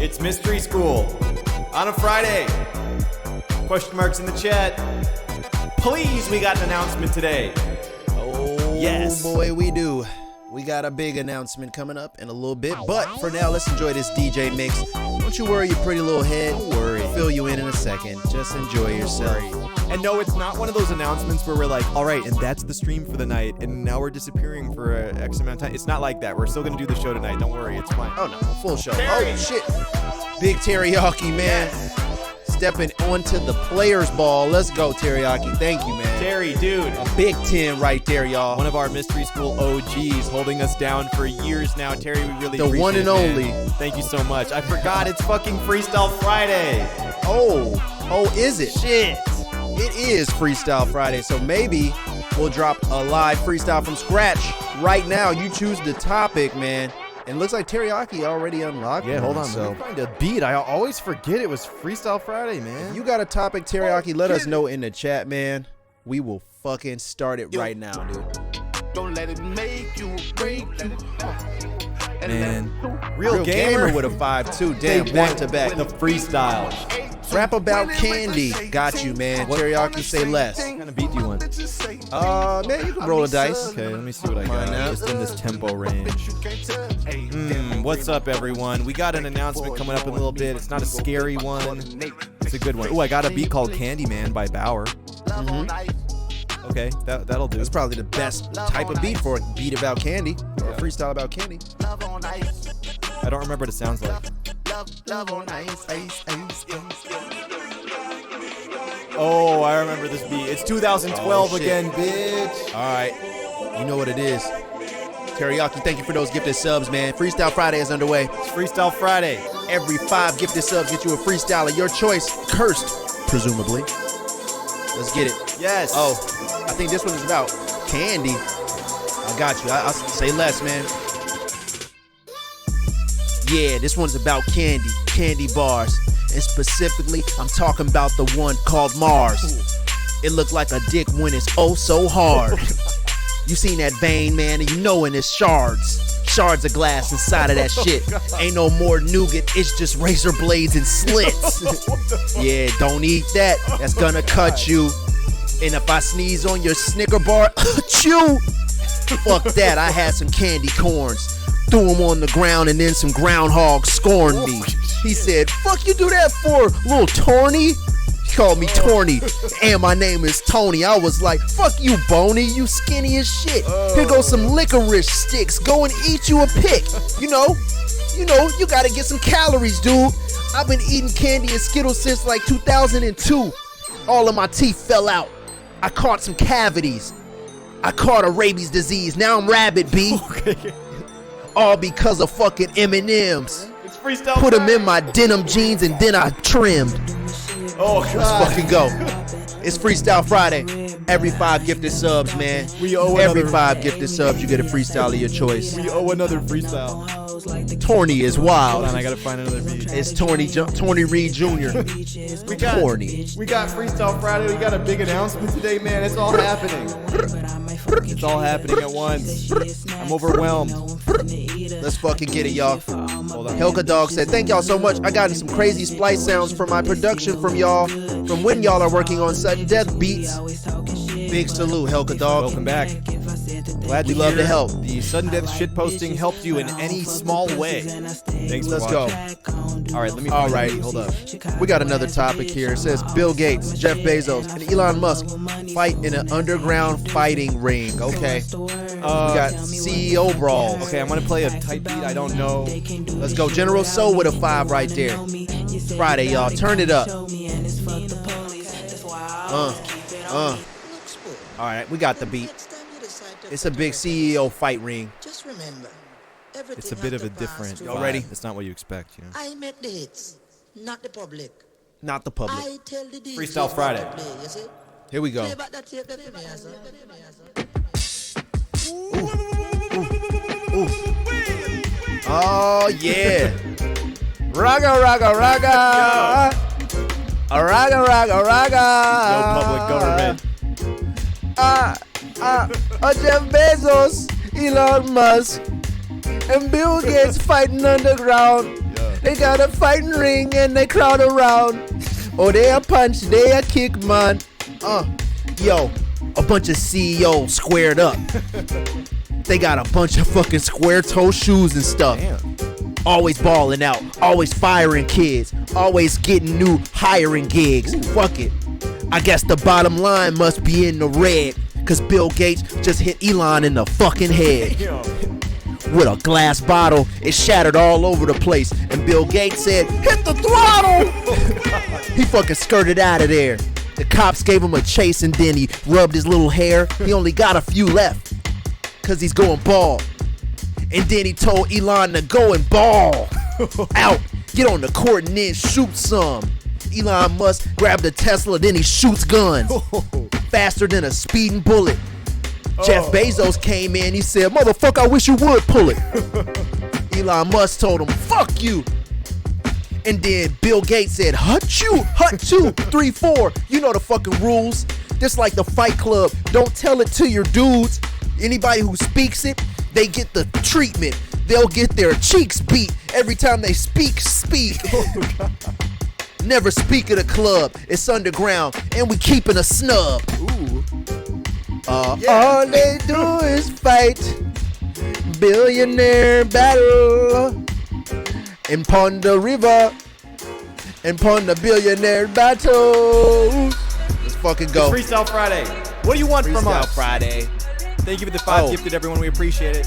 It's Mystery School on a Friday. Question marks in the chat. Please, we got an announcement today. Oh, yes. Boy, we do. We got a big announcement coming up in a little bit, but for now, let's enjoy this DJ mix. Don't you worry your pretty little head. Don't worry. Fill you in a second. Just enjoy yourself. And no, it's not one of those announcements where we're like, all right, and that's the stream for the night, and now we're disappearing for X amount of time. It's not like that. We're still going to do the show tonight. Don't worry. It's fine. Oh, no. Full show. Terry. Oh, shit. Big Teriyaki, man. Yes. Stepping onto the players' ball. Let's go, Teriyaki. Thank you, man. Terry, dude. A big 10 right there, y'all. One of our mystery school OGs holding us down for years now. Terry, we really The appreciate one and it, man. only. Thank you so much. I forgot it's fucking Freestyle Friday. Oh, is it? Shit. It is Freestyle Friday, so maybe we'll drop a live freestyle from scratch right now. You choose the topic, man. And it looks like Teriyaki already unlocked. Yeah, hold on. So Let me find a beat. I always forget it was Freestyle Friday, man. if you got a topic, Teriyaki, let us know in the chat, man. We will fucking start it right now, dude. Don't let it make you break you. Man. Real gamer with a 5-2. Damn, back to back. The freestyle. Rap about candy. Got you, man. Teriyaki, say less. What kind of beat do you want? Man, you can roll a dice. Okay, let me see what I Come on got. now. Just in this tempo range. What's up, everyone? We got an announcement coming up in a little bit. It's not a scary one. It's a good one. Oh, I got a beat called Candyman by Bauer. Okay, that'll do. That's probably the best type of beat for a beat about candy or a freestyle about candy. I don't remember what it sounds like. Oh, I remember this beat. It's 2012 again, bitch. All right, you know what it is. Teriyaki, thank you for those gifted subs, man. Freestyle Friday is underway. It's Freestyle Friday. Every 5 gifted subs get you a freestyle of your choice, cursed, presumably. Let's get it. Yes. Oh, I think this one is about candy. I got you. I'll say less, man. Yeah, this one's about candy bars. And specifically, I'm talking about the one called Mars. It looked like a dick when it's oh so hard. You seen that vein, man, and you know when it's shards of glass inside of that shit. Ain't no more nougat, it's just razor blades and slits. Yeah, don't eat that, that's gonna cut you. And if I sneeze on your Snicker bar, chew. Fuck that, I had some candy corns, threw them on the ground, and then some groundhogs scorned me. He said, fuck you do that for, little Tony? He called me Torny, and my name is Tony. I was like, fuck you, Boney, you skinny as shit. Here goes some licorice sticks, go and eat you a pick. You know, you gotta get some calories, dude. I've been eating candy and Skittles since like 2002. All of my teeth fell out. I caught some cavities. I caught a rabies disease, now I'm rabid, B. All because of fucking M&Ms. It's Freestyle Put them Friday. in my denim jeans and then I trimmed. Oh, Let's God. fucking go. It's Freestyle Friday. Every 5 gifted subs, man. We owe Every another- 5 gifted subs, you get a freestyle of your choice. We owe another freestyle. Torny is Hold wild. on, I gotta find another beat. It's Torny Reed Jr. We got Torny. We got Freestyle Friday. We got a big announcement today, man. It's all happening. It's all happening at once. I'm overwhelmed. Let's fucking get it, y'all. Hold on. Helga Dog said, thank y'all so much. I got some crazy splice sounds from my production from y'all, from when y'all are working on sudden death beats. Big salute, Helga Dog. Welcome back. Glad We to love hear to help. The sudden death shitposting helped you in any small way. Thanks for Let's go. watching. All right, let me All find right, a beat. hold up. We got another topic here. It says Bill Gates, Jeff Bezos, and Elon Musk fight in an underground fighting ring. Okay. We got CEO brawl. Okay, I'm gonna play a tight beat. I don't know. Let's go. General Soul with a 5 right there. Friday, y'all. Turn it up. All right, we got the beat. It's a big CEO fight ring. Just remember, It's a bit of a different. Y'all vibe. ready? It's not what you expect, you know. I make the hits, not the public. Not the public. I tell the DJ Freestyle what Friday. to play, you see? Here we go. Play back that tape, let me hear, sir. Oh, yeah. Raga, raga, raga. Raga, raga, raga. No public government. Jeff Bezos, Elon Musk, and Bill Gates fighting underground. They got a fighting ring and they crowd around. Oh, they a punch, they a kick, man. Yo, a bunch of CEOs squared up. They got a bunch of fucking square toe shoes and stuff. Damn. Always balling out, always firing kids, always getting new hiring gigs. Fuck it. I guess the bottom line must be in the red, cause Bill Gates just hit Elon in the fucking head. With a glass bottle, it shattered all over the place, and Bill Gates said, "Hit the throttle!" He fucking skirted out of there. The cops gave him a chase, and then he rubbed his little hair. He only got a few left, cause he's going bald. And then he told Elon to go and ball out, get on the court and then shoot some. Elon Musk grabbed a Tesla, then he shoots guns faster than a speeding bullet. Jeff Bezos came in, he said, "Motherfucker, I wish you would pull it." Elon Musk told him, "Fuck you." And then Bill Gates said, "Hut 2, 3, 4. You know the fucking rules. Just like the Fight Club, don't tell it to your dudes. Anybody who speaks it, they get the treatment. They'll get their cheeks beat every time they speak. Never speak at a club. It's underground, and we keeping a snub. All they do is fight. Billionaire battle. And pond the river. And pond the billionaire battle. Let's fucking go. It's Freestyle Friday. What do you want from us? Freestyle Friday. Thank you for the 5 gifted, everyone. We appreciate it.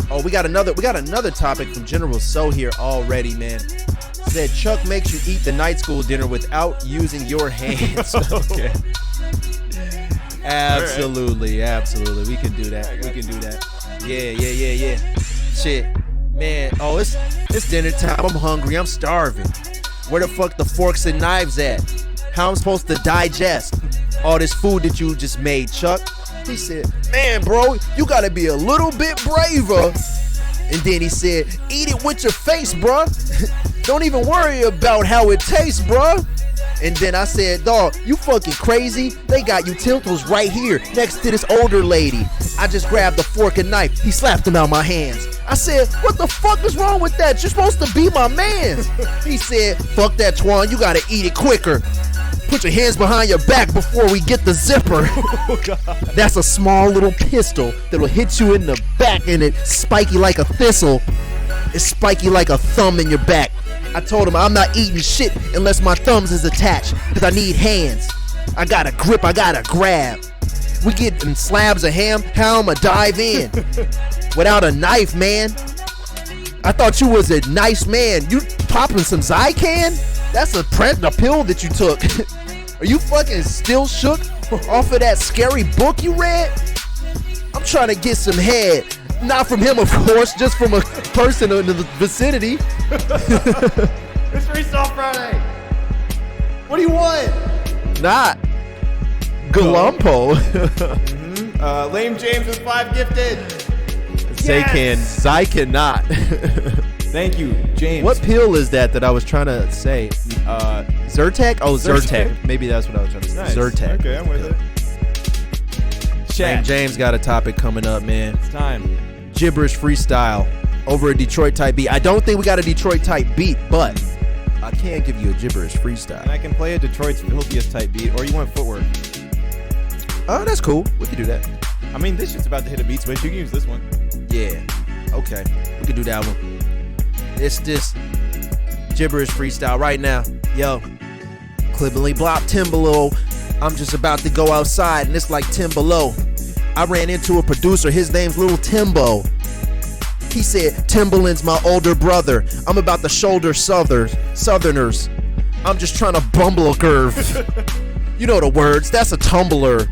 Oh, we got another topic from General So here already, man. Said Chuck makes you eat the night school dinner without using your hands. Okay. Absolutely. We can do that. Yeah. Shit. Man, it's dinner time. I'm hungry. I'm starving. Where the fuck the forks and knives at? How I'm supposed to digest all this food that you just made, Chuck? He said, "Man, bro, you gotta be a little bit braver." And then he said, "Eat it with your face, bruh. Don't even worry about how it tastes, bruh." And then I said, "Dog, you fucking crazy? They got utensils right here next to this older lady." I just grabbed the fork and knife. He slapped them out of my hands. I said, "What the fuck is wrong with that? You're supposed to be my man." He said, "Fuck that, Twan. You gotta eat it quicker. Put your hands behind your back before we get the zipper." That's a small little pistol that'll hit you in the back, and it's spiky like a thistle. It's spiky like a thumb in your back. I told him I'm not eating shit unless my thumbs is attached, because I need hands. I got a grip, I got to grab. We getting slabs of ham, how I'ma dive in? Without a knife, man. I thought you was a nice man. You popping some Zycan? That's a pill that you took. Are you fucking still shook off of that scary book you read? I'm trying to get some head. Not from him, of course, just from a person in the vicinity. It's Freestyle Friday. What do you want? Not Galumpo. Lame James with 5 gifted. Zycan not. Thank you, James. What pill is that I was trying to say? Zyrtec? Oh, Zyrtec. Maybe that's what I was trying to say. Nice. Zyrtec. Okay, I'm with it. Chat. James got a topic coming up, man. It's time. Gibberish freestyle over a Detroit type beat. I don't think we got a Detroit type beat, but I can give you a gibberish freestyle. And I can play a Detroit's filthiest type beat, or you want footwork. Oh, that's cool. We can do that. I mean, this shit's about to hit a beat switch. You can use this one. Yeah. Okay. We can do that one. It's this gibberish freestyle right now. Yo. Clibbly blop Timberlow. I'm just about to go outside and it's like Timberlow. I ran into a producer. His name's Little Timbo. He said, "Timberland's my older brother. I'm about to shoulder Southerners. I'm just trying to bumble a curve." You know the words. That's a tumbler.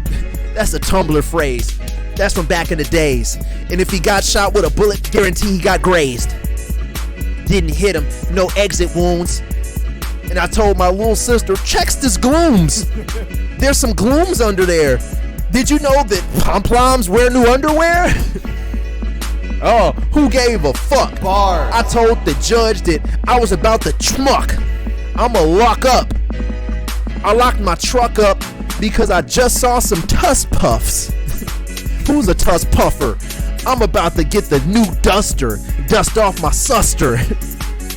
That's a Tumblr phrase. That's from back in the days. And if he got shot with a bullet, guarantee he got grazed. Didn't hit him, no exit wounds. And I told my little sister, "Checks this glooms. There's some glooms under there. Did you know that pom-poms wear new underwear?" Oh, who gave a fuck? Bars. I told the judge that I was about to schmuck. I'ma lock up. I locked my truck up because I just saw some tuss puffs. Who's a tuss puffer? I'm about to get the new duster. Dust off my suster.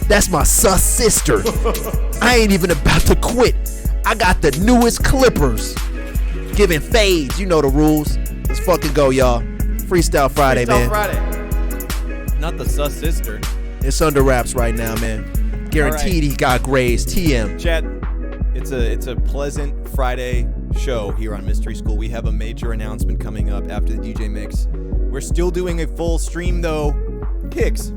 That's my sus sister. I ain't even about to quit. I got the newest clippers. Giving fades, you know the rules. Let's fucking go, y'all. Freestyle Friday, Freestyle man. Friday. Not the sus sister. It's under wraps right now, man. Guaranteed he got grades. TM. Chat, it's a pleasant Friday show here on Mystery School. We have a major announcement coming up after the DJ mix. We're still doing a full stream though. Kicks.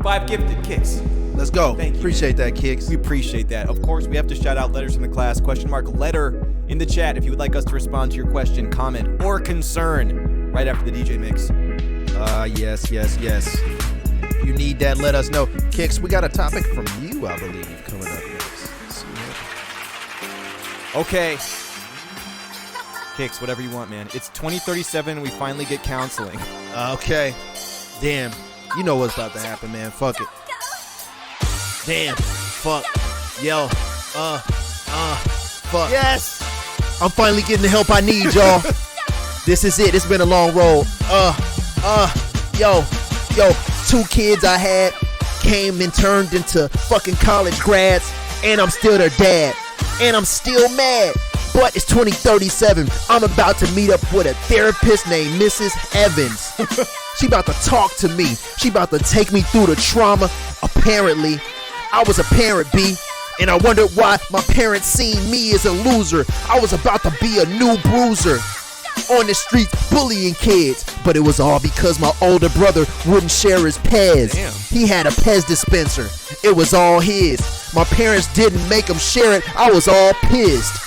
5 gifted kicks. Let's go. Thank you. Appreciate that, Kicks. We appreciate that. Of course, we have to shout out letters from the class. Letter in the chat if you would like us to respond to your question, comment, or concern right after the DJ mix. Yes. If you need that, let us know. Kicks, we got a topic from you, I believe, coming up next. Let's see here. Okay. Kicks, whatever you want, man. It's 2037 and we finally get counseling. Okay. Damn. You know what's about to happen, man. Fuck it. Damn. Fuck. Yo. Fuck. Yes! I'm finally getting the help I need, y'all. This is it. It's been a long road. Yo. 2 kids I had came and turned into fucking college grads, and I'm still their dad, and I'm still mad. But it's 2037. I'm about to meet up with a therapist named Mrs. Evans. She about to talk to me. She about to take me through the trauma. Apparently, I was a parent, B, and I wondered why my parents seen me as a loser. I was about to be a new bruiser on the streets bullying kids, but it was all because my older brother wouldn't share his Pez. Damn. He had a Pez dispenser. It was all his. My parents didn't make him share it. I was all pissed.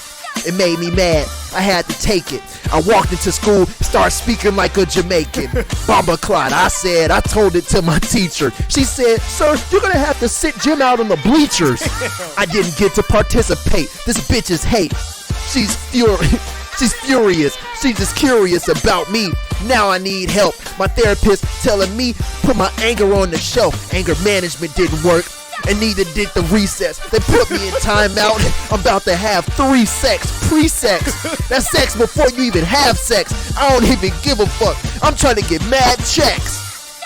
It made me mad. I had to take it. I walked into school, started speaking like a Jamaican. Bomba clot. I told it to my teacher. She said, "Sir, you're gonna have to sit Jim out on the bleachers." I didn't get to participate. This bitch is hate. She's furious. She's just curious about me. Now I need help. My therapist telling me put my anger on the shelf. Anger management didn't work, and neither did the recess. They put me in timeout. I'm about to have 3 sex, pre-sex. That's sex before you even have sex. I don't even give a fuck. I'm trying to get mad checks.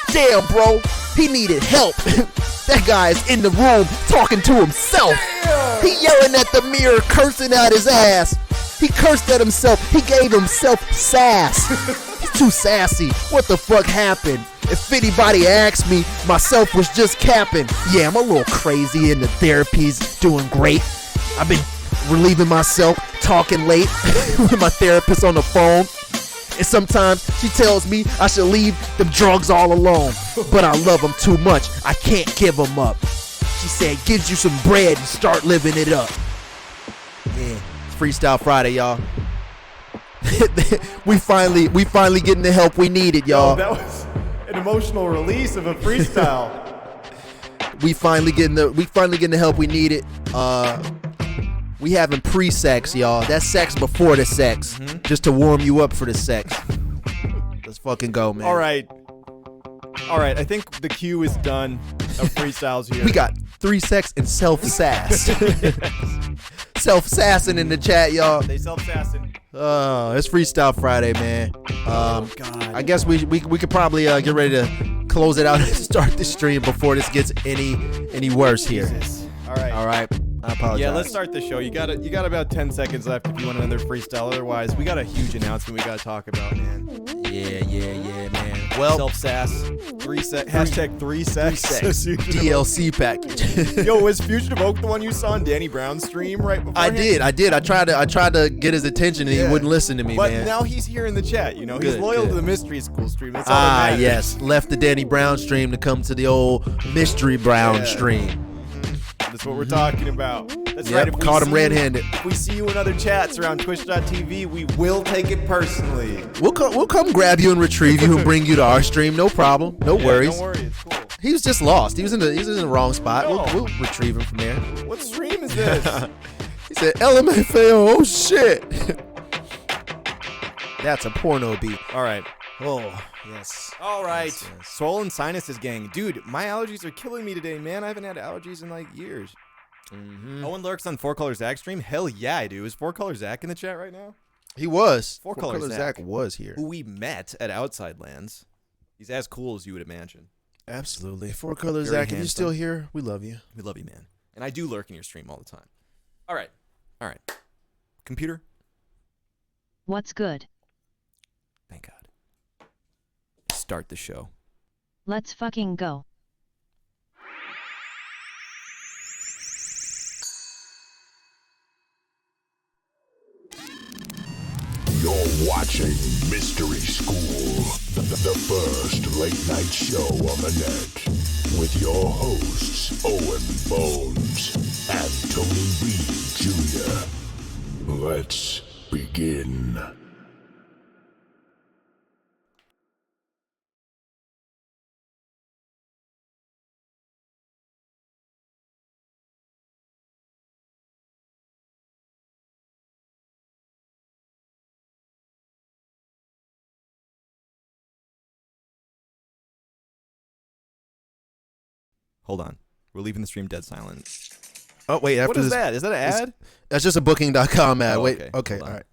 Damn, bro. He needed help. That guy is in the room talking to himself. He yelling at the mirror, cursing out his ass. He cursed at himself. He gave himself sass. He's too sassy. What the fuck happened? If anybody asks me, myself was just capping. Yeah, I'm a little crazy and the therapy's doing great. I've been relieving myself, talking late with my therapist on the phone. And sometimes she tells me I should leave them drugs all alone. But I love them too much. I can't give them up. She said, "Gives you some bread and start living it up." Yeah, it's Freestyle Friday, y'all. we finally getting the help we needed, y'all. Oh, that was an emotional release of a freestyle. We finally getting the help we needed. We having pre-sex, y'all. That's sex before the sex, just to warm you up for the sex. Let's fucking go, man. All right. I think the queue is done of freestyles here. We got 3 sex and self-sass. Self-sassing in the chat, y'all. They self-sassing. It's Freestyle Friday, man. God. I guess we could probably get ready to close it out and start the stream before this gets any worse here. Jesus. All right. I apologize. Yeah, let's start the show. You got about 10 seconds left if you want another freestyle. Otherwise, we got a huge announcement we got to talk about, man. Yeah, man. Well, self-sass. Hashtag 3 sex. DLC package. Yo, was Fugitive Oak the one you saw on Danny Brown's stream right before? I did. I tried to get his attention and he wouldn't listen to me, but man. But now he's here in the chat, you know. He's Good, loyal good. to the Mystery School stream. That's all that matters. Yes. Left the Danny Brown stream to come to the old Mystery Brown stream. That's what we're talking about. That's Yep, right. caught him red-handed. If we see you in other chats around twitch.tv, we will take it personally. We'll come grab you and retrieve you and bring you to our stream. No problem. No worries. Don't worry. It's cool. He was just lost. He was in the wrong spot. No. We'll retrieve him from there. What stream is this? He said, LMFAO, oh shit. That's a porno beat. All right. Oh, yes. All right. Yes. Swollen sinuses gang. Dude, my allergies are killing me today, man. I haven't had allergies in like years. Owen lurks on 4 Color Zach stream. Hell yeah, I do. Is 4 Color Zach in the chat right now? He was. 4 Color Zach was here. Who we met at Outside Lands. He's as cool as you would imagine. Absolutely. 4 Color Very Zach, if you're handsome. still here, we love you. We love you, man. And I do lurk in your stream all the time. All right. Computer. What's good? Thank God. start the show. Let's fucking go. You're watching Mystery School, the first late night show on the net, with your hosts Owen Bones and Tony Reed Jr. Let's begin. Hold on. We're leaving the stream dead silent. Oh, wait. After What is this, that? Is that an ad? That's just a booking.com ad. Oh, wait. okay. Okay. Hold All on. right.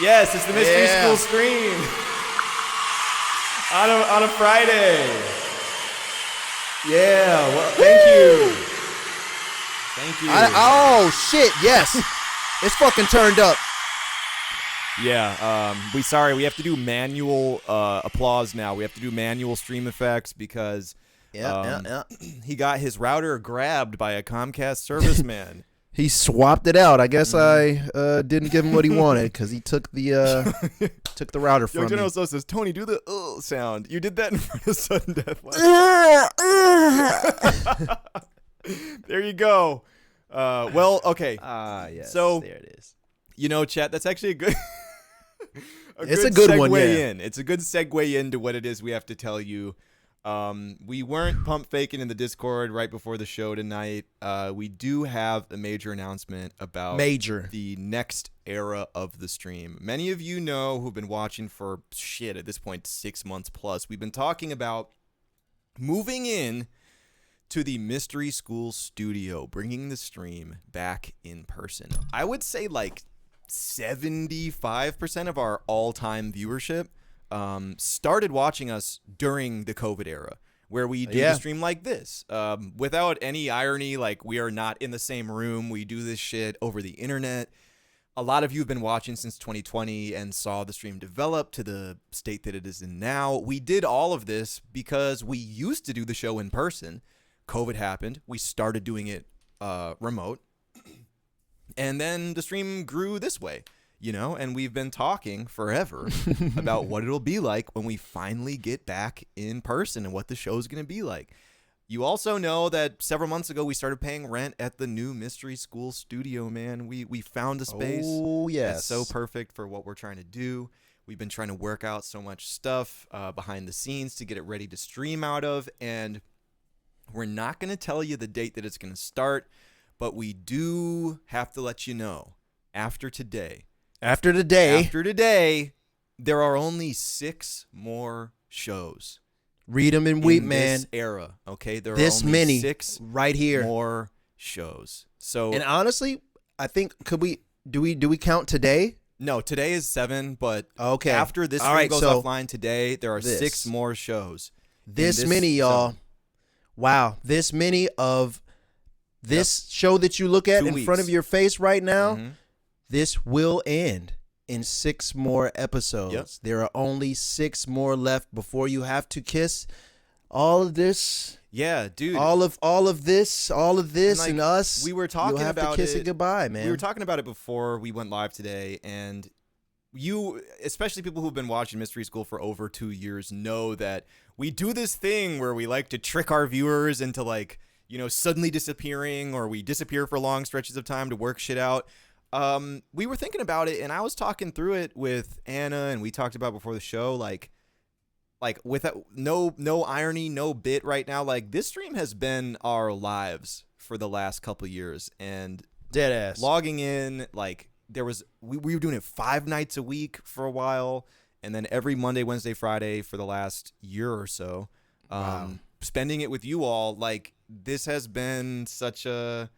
Yes, it's the Mystery Yeah. School stream. on a Friday. Yeah, well, thank you. Thank you. Oh, shit. Yes. It's fucking turned up. Yeah, we have to do manual applause now. We have to do manual stream effects because he got his router grabbed by a Comcast serviceman. He swapped it out. I guess I didn't give him what he wanted because he took the router Young from me. General So says, Tony, do the sound. You did that in front of sudden death. There you go. Well, okay. Yes. So- there it is. You know, chat, that's actually a good... It's a good one, segue yeah. in. It's a good segue into what it is we have to tell you. We weren't pump faking in the Discord right before the show tonight. We do have a major announcement about the next era of the stream. Many of you know who've been watching for at this point 6 months plus. We've been talking about moving in to the Mystery School studio, bringing the stream back in person. I would say like 75% of our all-time viewership started watching us during the COVID era, where we do the stream like this, without any irony. Like, we are not in the same room. We do this shit over the internet. A lot of you have been watching since 2020 and saw the stream develop to the state that it is in now. We did all of this because we used to do the show in person. COVID happened. We started doing it remote. And then the stream grew this way, you know, and we've been talking forever about what it'll be like when we finally get back in person and what the show's going to be like. You also know that several months ago we started paying rent at the new Mystery School studio, man. We found a space. Oh, yes. That's so perfect for what we're trying to do. We've been trying to work out so much stuff behind the scenes to get it ready to stream out of, and we're not going to tell you the date that it's going to start. But we do have to let you know, after today, there are only 6 more shows. Read them and weep, in man. This era, okay? There This are only many 6 right here. more shows. So, And honestly, I think do we count today? no, today is 7, but Okay. after this All stream right, goes so offline today, there are this. 6 more shows. This in many, y'all. zone. Wow, this many of this show that you look at 2 in front of weeks. your face right now. Mhm. This will end in 6 more episodes. Yep. There are only 6 more left before you have to kiss all of this. Yeah, dude. All of this, like, and us. we were talking You'll have about to kiss it. it goodbye, man. We were talking about it before we went live today, and you, especially people who've been watching Mystery School for over 2 years, know that we do this thing where we like to trick our viewers into, like, you know, suddenly disappearing, or we disappear for long stretches of time to work shit out. We were thinking about it, and I was talking through it with Anna, and we talked about before the show, like with no irony, no bit right now. Like, this stream has been our lives for the last couple years, and Dead ass. logging in, like, we were doing it 5 nights a week for a while, and then every Monday, Wednesday, Friday for the last year or so. Wow. Spending it with you all, like, this has been such an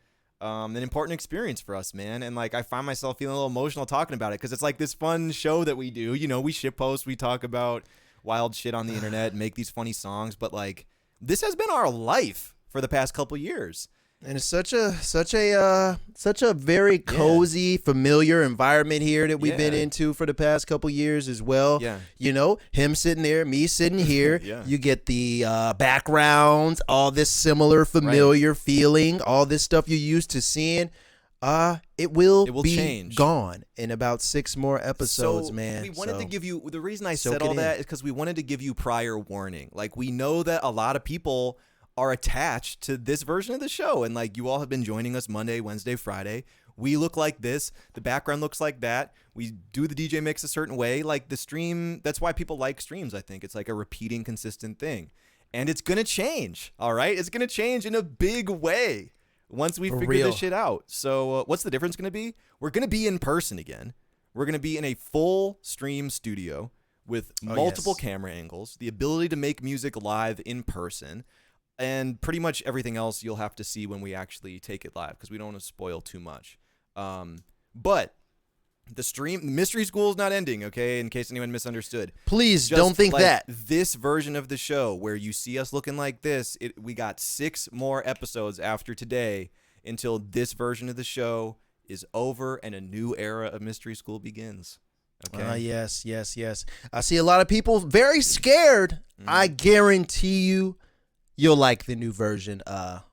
important experience for us, man. And, like, I find myself feeling a little emotional talking about it, because it's like this fun show that we do. You know, we shitpost, we talk about wild shit on the internet, make these funny songs, but, like, this has been our life for the past couple years. And it's such a very cozy, familiar environment here that we've been into for the past couple years as well. Yeah. You know, him sitting there, me sitting here. Yeah. You get the backgrounds, all this similar, familiar feeling, all this stuff you're used to seeing. It will be change. Gone in about 6 more episodes, man. We wanted to give you, the reason I soak said it all that in. is because we wanted to give you prior warning. Like, we know that a lot of people are attached to this version of the show, and like, you all have been joining us Monday, Wednesday, Friday. We look like this. The background looks like that. We do the DJ mix a certain way. Like, the stream, that's why people like streams, I think. It's like a repeating, consistent thing. And it's going to change, all right? It's going to change in a big way once we figure this shit out. So what's the difference going to be? We're going to be in person again. We're going to be in a full stream studio with multiple camera angles, the ability to make music live in person, and pretty much everything else you'll have to see when we actually take it live, because we don't want to spoil too much. But the Mystery School is not ending, okay, in case anyone misunderstood. Please Just don't think like that. This version of the show where you see us looking like this, we got 6 more episodes after today until this version of the show is over and a new era of Mystery School begins. Okay. Yes. I see a lot of people very scared. I guarantee you'll like the new version a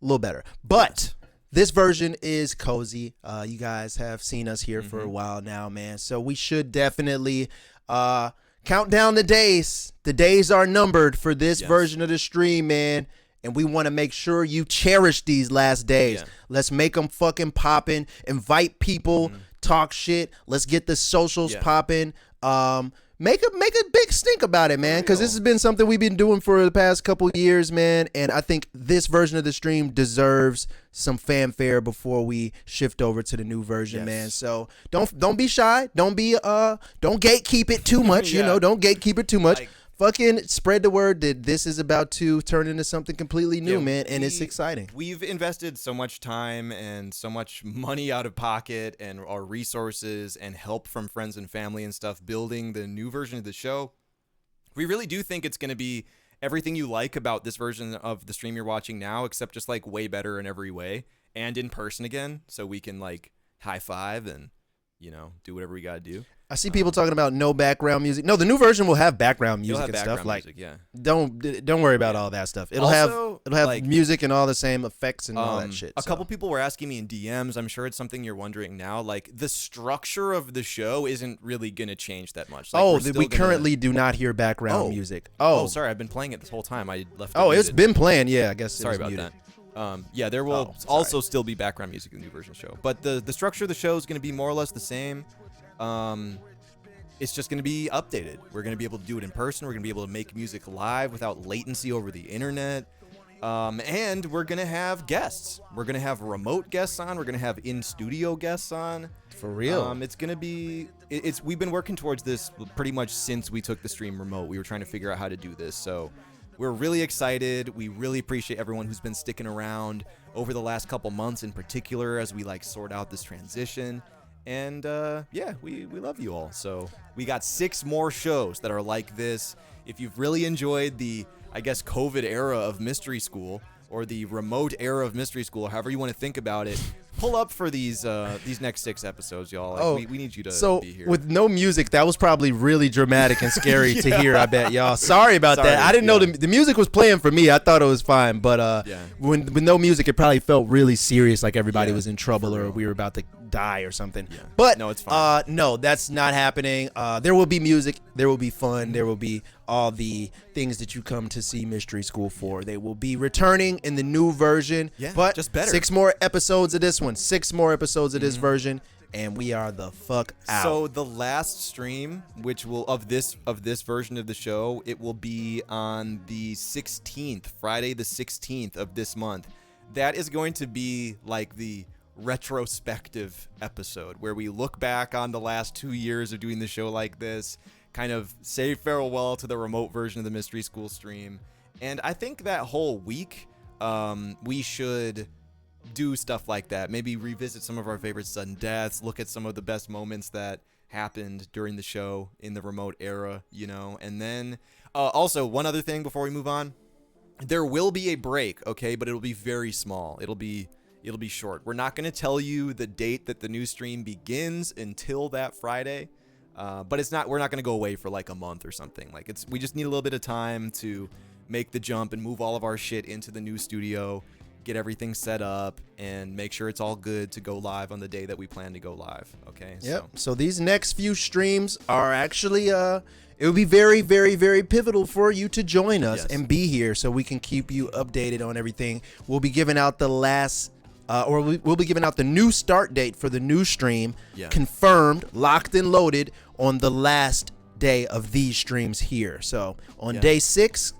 little better. But this version is cozy. You guys have seen us here for a while now, man. So we should definitely count down the days. The days are numbered for this version of the stream, man. And we want to make sure you cherish these last days. Yeah. Let's make them fucking popping. Invite people. Talk shit. Let's get the socials popping. Make a big stink about it, man, because this has been something we've been doing for the past couple years, man. And I think this version of the stream deserves some fanfare before we shift over to the new version, man. So don't be shy. Don't gatekeep it too much. You know, don't gatekeep it too much. Fucking spread the word that this is about to turn into something completely new, man, and it's exciting. We've invested so much time and so much money out of pocket and our resources and help from friends and family and stuff building the new version of the show. We really do think it's going to be everything you like about this version of the stream you're watching now, except just like way better in every way and in person again, so we can like high five and, you know, do whatever we got to do. I see people talking about no background music. No, the new version will have background music and stuff. Like, don't worry about all that stuff. It'll have like, music and all the same effects and all that shit. A couple people were asking me in DMs. I'm sure it's something you're wondering now. Like, the structure of the show isn't really gonna change that much. Like, we currently do not hear background music. Sorry, I've been playing it this whole time. I left. It's been playing. Yeah, I guess. Sorry about that. There will also still be background music in the new version of the show, but the structure of the show is going to be more or less the same. It's just going to be updated. We're going to be able to do it in person. We're going to be able to make music live without latency over the internet. And we're going to have guests. We're going to have remote guests on. We're going to have in-studio guests on. For real. It's going to be... We've been working towards this pretty much since we took the stream remote. We were trying to figure out how to do this. So we're really excited. We really appreciate everyone who's been sticking around over the last couple months in particular as we like sort out this transition. And we love you all. So we got 6 more shows that are like this. If you've really enjoyed the, I guess, COVID era of Mystery School, or the remote era of Mystery School, however you want to think about it, pull up for these next 6 episodes, y'all. Like, we need you to be here. So with no music, that was probably really dramatic and scary to hear, I bet, y'all. Sorry about that. I didn't know the music was playing for me. I thought it was fine. But with no music, it probably felt really serious, like everybody was in trouble or we were about to die or something. Yeah. But no, it's fine. No, that's not happening. There will be music. There will be fun. There will be all the things that you come to see Mystery School for. They will be returning in the new version. Yeah, but just better. 6 more episodes of this one. 6 more episodes of this version, and we are the fuck out. So the last stream, which will of this version of the show, it will be on the 16th, Friday the 16th of this month. That is going to be like the retrospective episode where we look back on the last 2 years of doing the show like this, kind of say farewell to the remote version of the Mystery School stream. And I think that whole week, we should do stuff like that. Maybe revisit some of our favorite sudden deaths, look at some of the best moments that happened during the show in the remote era, you know. And then also one other thing before we move on, There will be a break, okay, but it'll be very small. It'll be short. We're not going to tell you the date that the new stream begins until that Friday. But we're not going to go away for like a month or something. Like we just need a little bit of time to make the jump and move all of our shit into the new studio, get everything set up, and make sure it's all good to go live on the day that we plan to go live. Okay. Yep. So these next few streams are actually it would be very, very, very pivotal for you to join us and be here so we can keep you updated on everything. We'll be giving out the last we'll be giving out the new start date for the new stream, confirmed, locked and loaded on the last day of these streams here. So on day six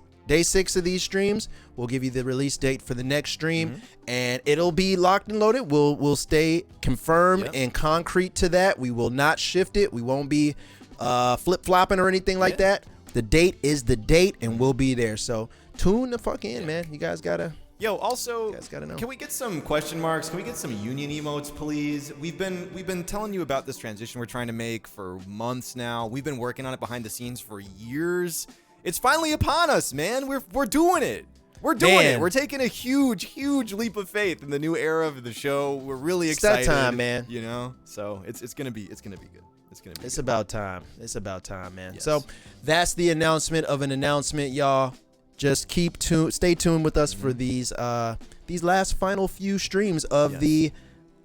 of these streams, we'll give you the release date for the next stream, and it'll be locked and loaded. We'll stay confirmed and concrete to that. We will not shift it. We won't be flip-flopping or anything like that. The date is the date, and we'll be there. So tune the fuck in, man. You guys gotta... Yo, also, you guys gotta know. Can we get some question marks? Can we get some union emotes, please? We've been telling you about this transition we're trying to make for months now. We've been working on it behind the scenes for years. It's finally upon us, man. We're doing it. We're doing it. We're taking a huge, huge leap of faith in the new era of the show. We're really excited. It's that time, man. You know, so it's gonna be good. It's gonna be It's good. about time. It's about time, man. Yes. So that's the announcement of an announcement, y'all. Just stay tuned with us for these last final few streams of the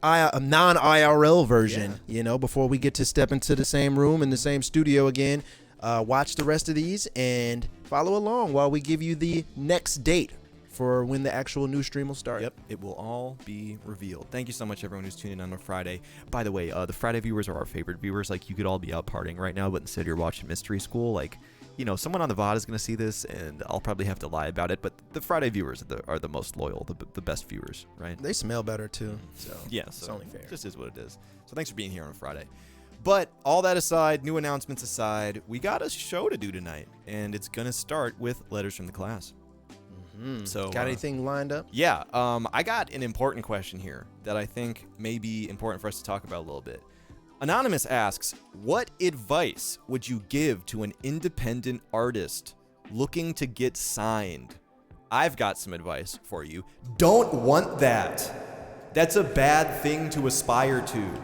non-IRL version. You know, before we get to step into the same room in the same studio again. Watch the rest of these and follow along while we give you the next date for when the actual new stream will start. Yep, it will all be revealed. Thank you so much, everyone who's tuning in on a Friday. By the way, the Friday viewers are our favorite viewers. Like, you could all be out partying right now, but instead you're watching Mystery School. Like, you know, someone on the VOD is going to see this, and I'll probably have to lie about it, but the Friday viewers are the most loyal, the best viewers, right? They smell better, too. So it's only fair. It just is what it is. So thanks for being here on a Friday. But all that aside, new announcements aside, we got a show to do tonight, and it's going to start with Letters from the Class. So got anything lined up? Yeah, I got an important question here that I think may be important for us to talk about a little bit. Anonymous asks, what advice would you give to an independent artist looking to get signed? I've got some advice for you. Don't want that. That's a bad thing to aspire to.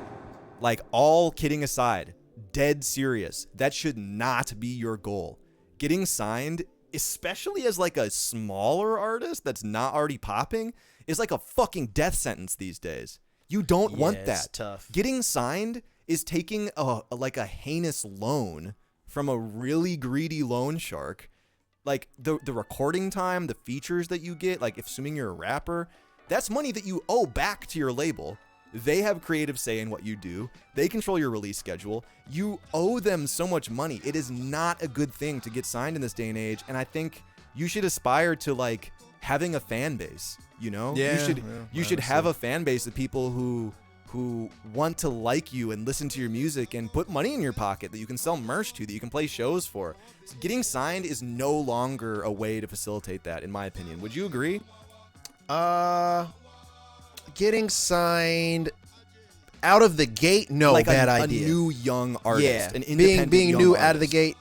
Like, all kidding aside, dead serious. That should not be your goal. Getting signed, especially as like a smaller artist that's not already popping, is like a fucking death sentence these days. You don't want that. It's tough. Getting signed is taking a heinous loan from a really greedy loan shark. Like, the recording time, the features that you get, like, assuming you're a rapper, that's money that you owe back to your label. They have creative say in what you do. They control your release schedule. You owe them so much money. It is not a good thing to get signed in this day and age. And I think you should aspire to, like, having a fan base, you know? You should have a fan base of people who want to like you and listen to your music and put money in your pocket that you can sell merch to, that you can play shows for. So getting signed is no longer a way to facilitate that, in my opinion. Would you agree? Getting signed out of the gate, no, like bad a idea. New young artist, Yeah, an independent being young new artist. out of the gate,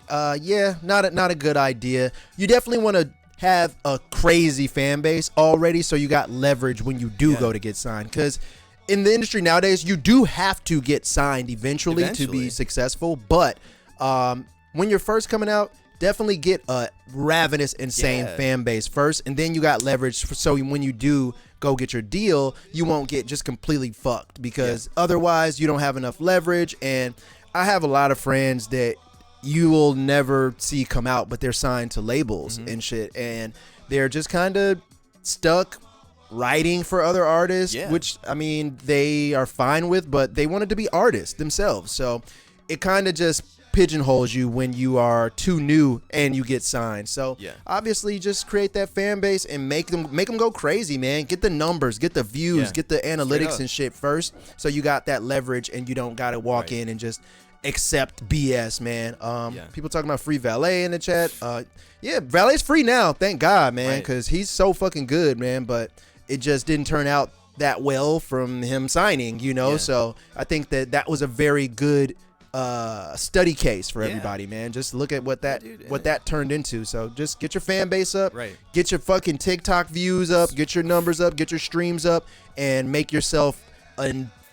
not a good idea. You definitely want to have a crazy fan base already, so you got leverage when you do go to get signed. Because in the industry nowadays, you do have to get signed eventually. To be successful. But when you're first coming out, definitely get a ravenous, insane fan base first, and then you got leverage. So when you do go get your deal, you won't get just completely fucked, because otherwise you don't have enough leverage. And I have a lot of friends that you will never see come out, but they're signed to labels and shit, and they're just kind of stuck writing for other artists, which, I mean, they are fine with, but they wanted to be artists themselves. So it kind of just pigeonholes you when you are too new and you get signed. So obviously just create that fan base and make them go crazy, man. Get the numbers, get the views, get the analytics and shit first, so you got that leverage and you don't gotta walk in and just accept BS, man. People talking about free Valet in the chat. Valet's free now, thank God, man, because he's so fucking good, man. But it just didn't turn out that well from him signing, you know. So I think that was a very good study case for everybody, man. Just look at what that turned into. So just get your fan base up, Right. Get your fucking TikTok views up, get your numbers up, get your streams up, and make yourself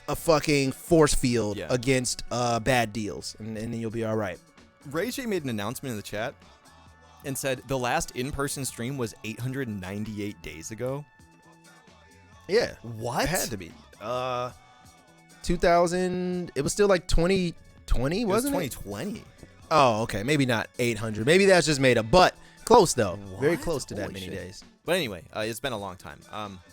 a fucking force field against bad deals, and then you'll be all right. Ray J made an announcement in the chat and said the last in-person stream was 898 days ago. Yeah. What? It had to be. 2000. It was still like 2020, wasn't it? 2020. Oh, okay. Maybe not 800. Maybe that's just made up, but close though. Very What? close to that Holy many shit. days. But anyway, it's been a long time.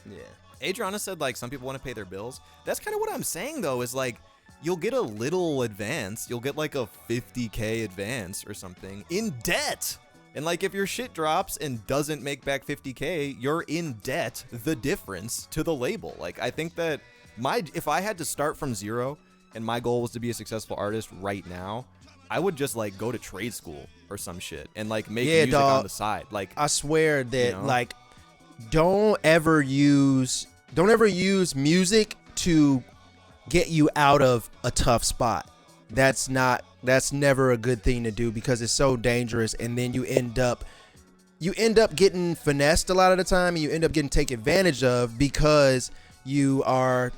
Yeah. Adriana said, like, some people want to pay their bills. That's kind of what I'm saying, though, is, like, you'll get a little advance. You'll get, like, a 50K advance or something in debt. And, like, if your shit drops and doesn't make back 50K, you're in debt the difference to the label. Like, I think that if I had to start from zero and my goal was to be a successful artist right now, I would just, like, go to trade school or some shit and, like, make music on the side. Like, I swear that, you know? like, don't ever use music to get you out of a tough spot. That's never a good thing to do because it's so dangerous, and then you end up getting finessed a lot of the time, and you end up getting taken advantage of because you are,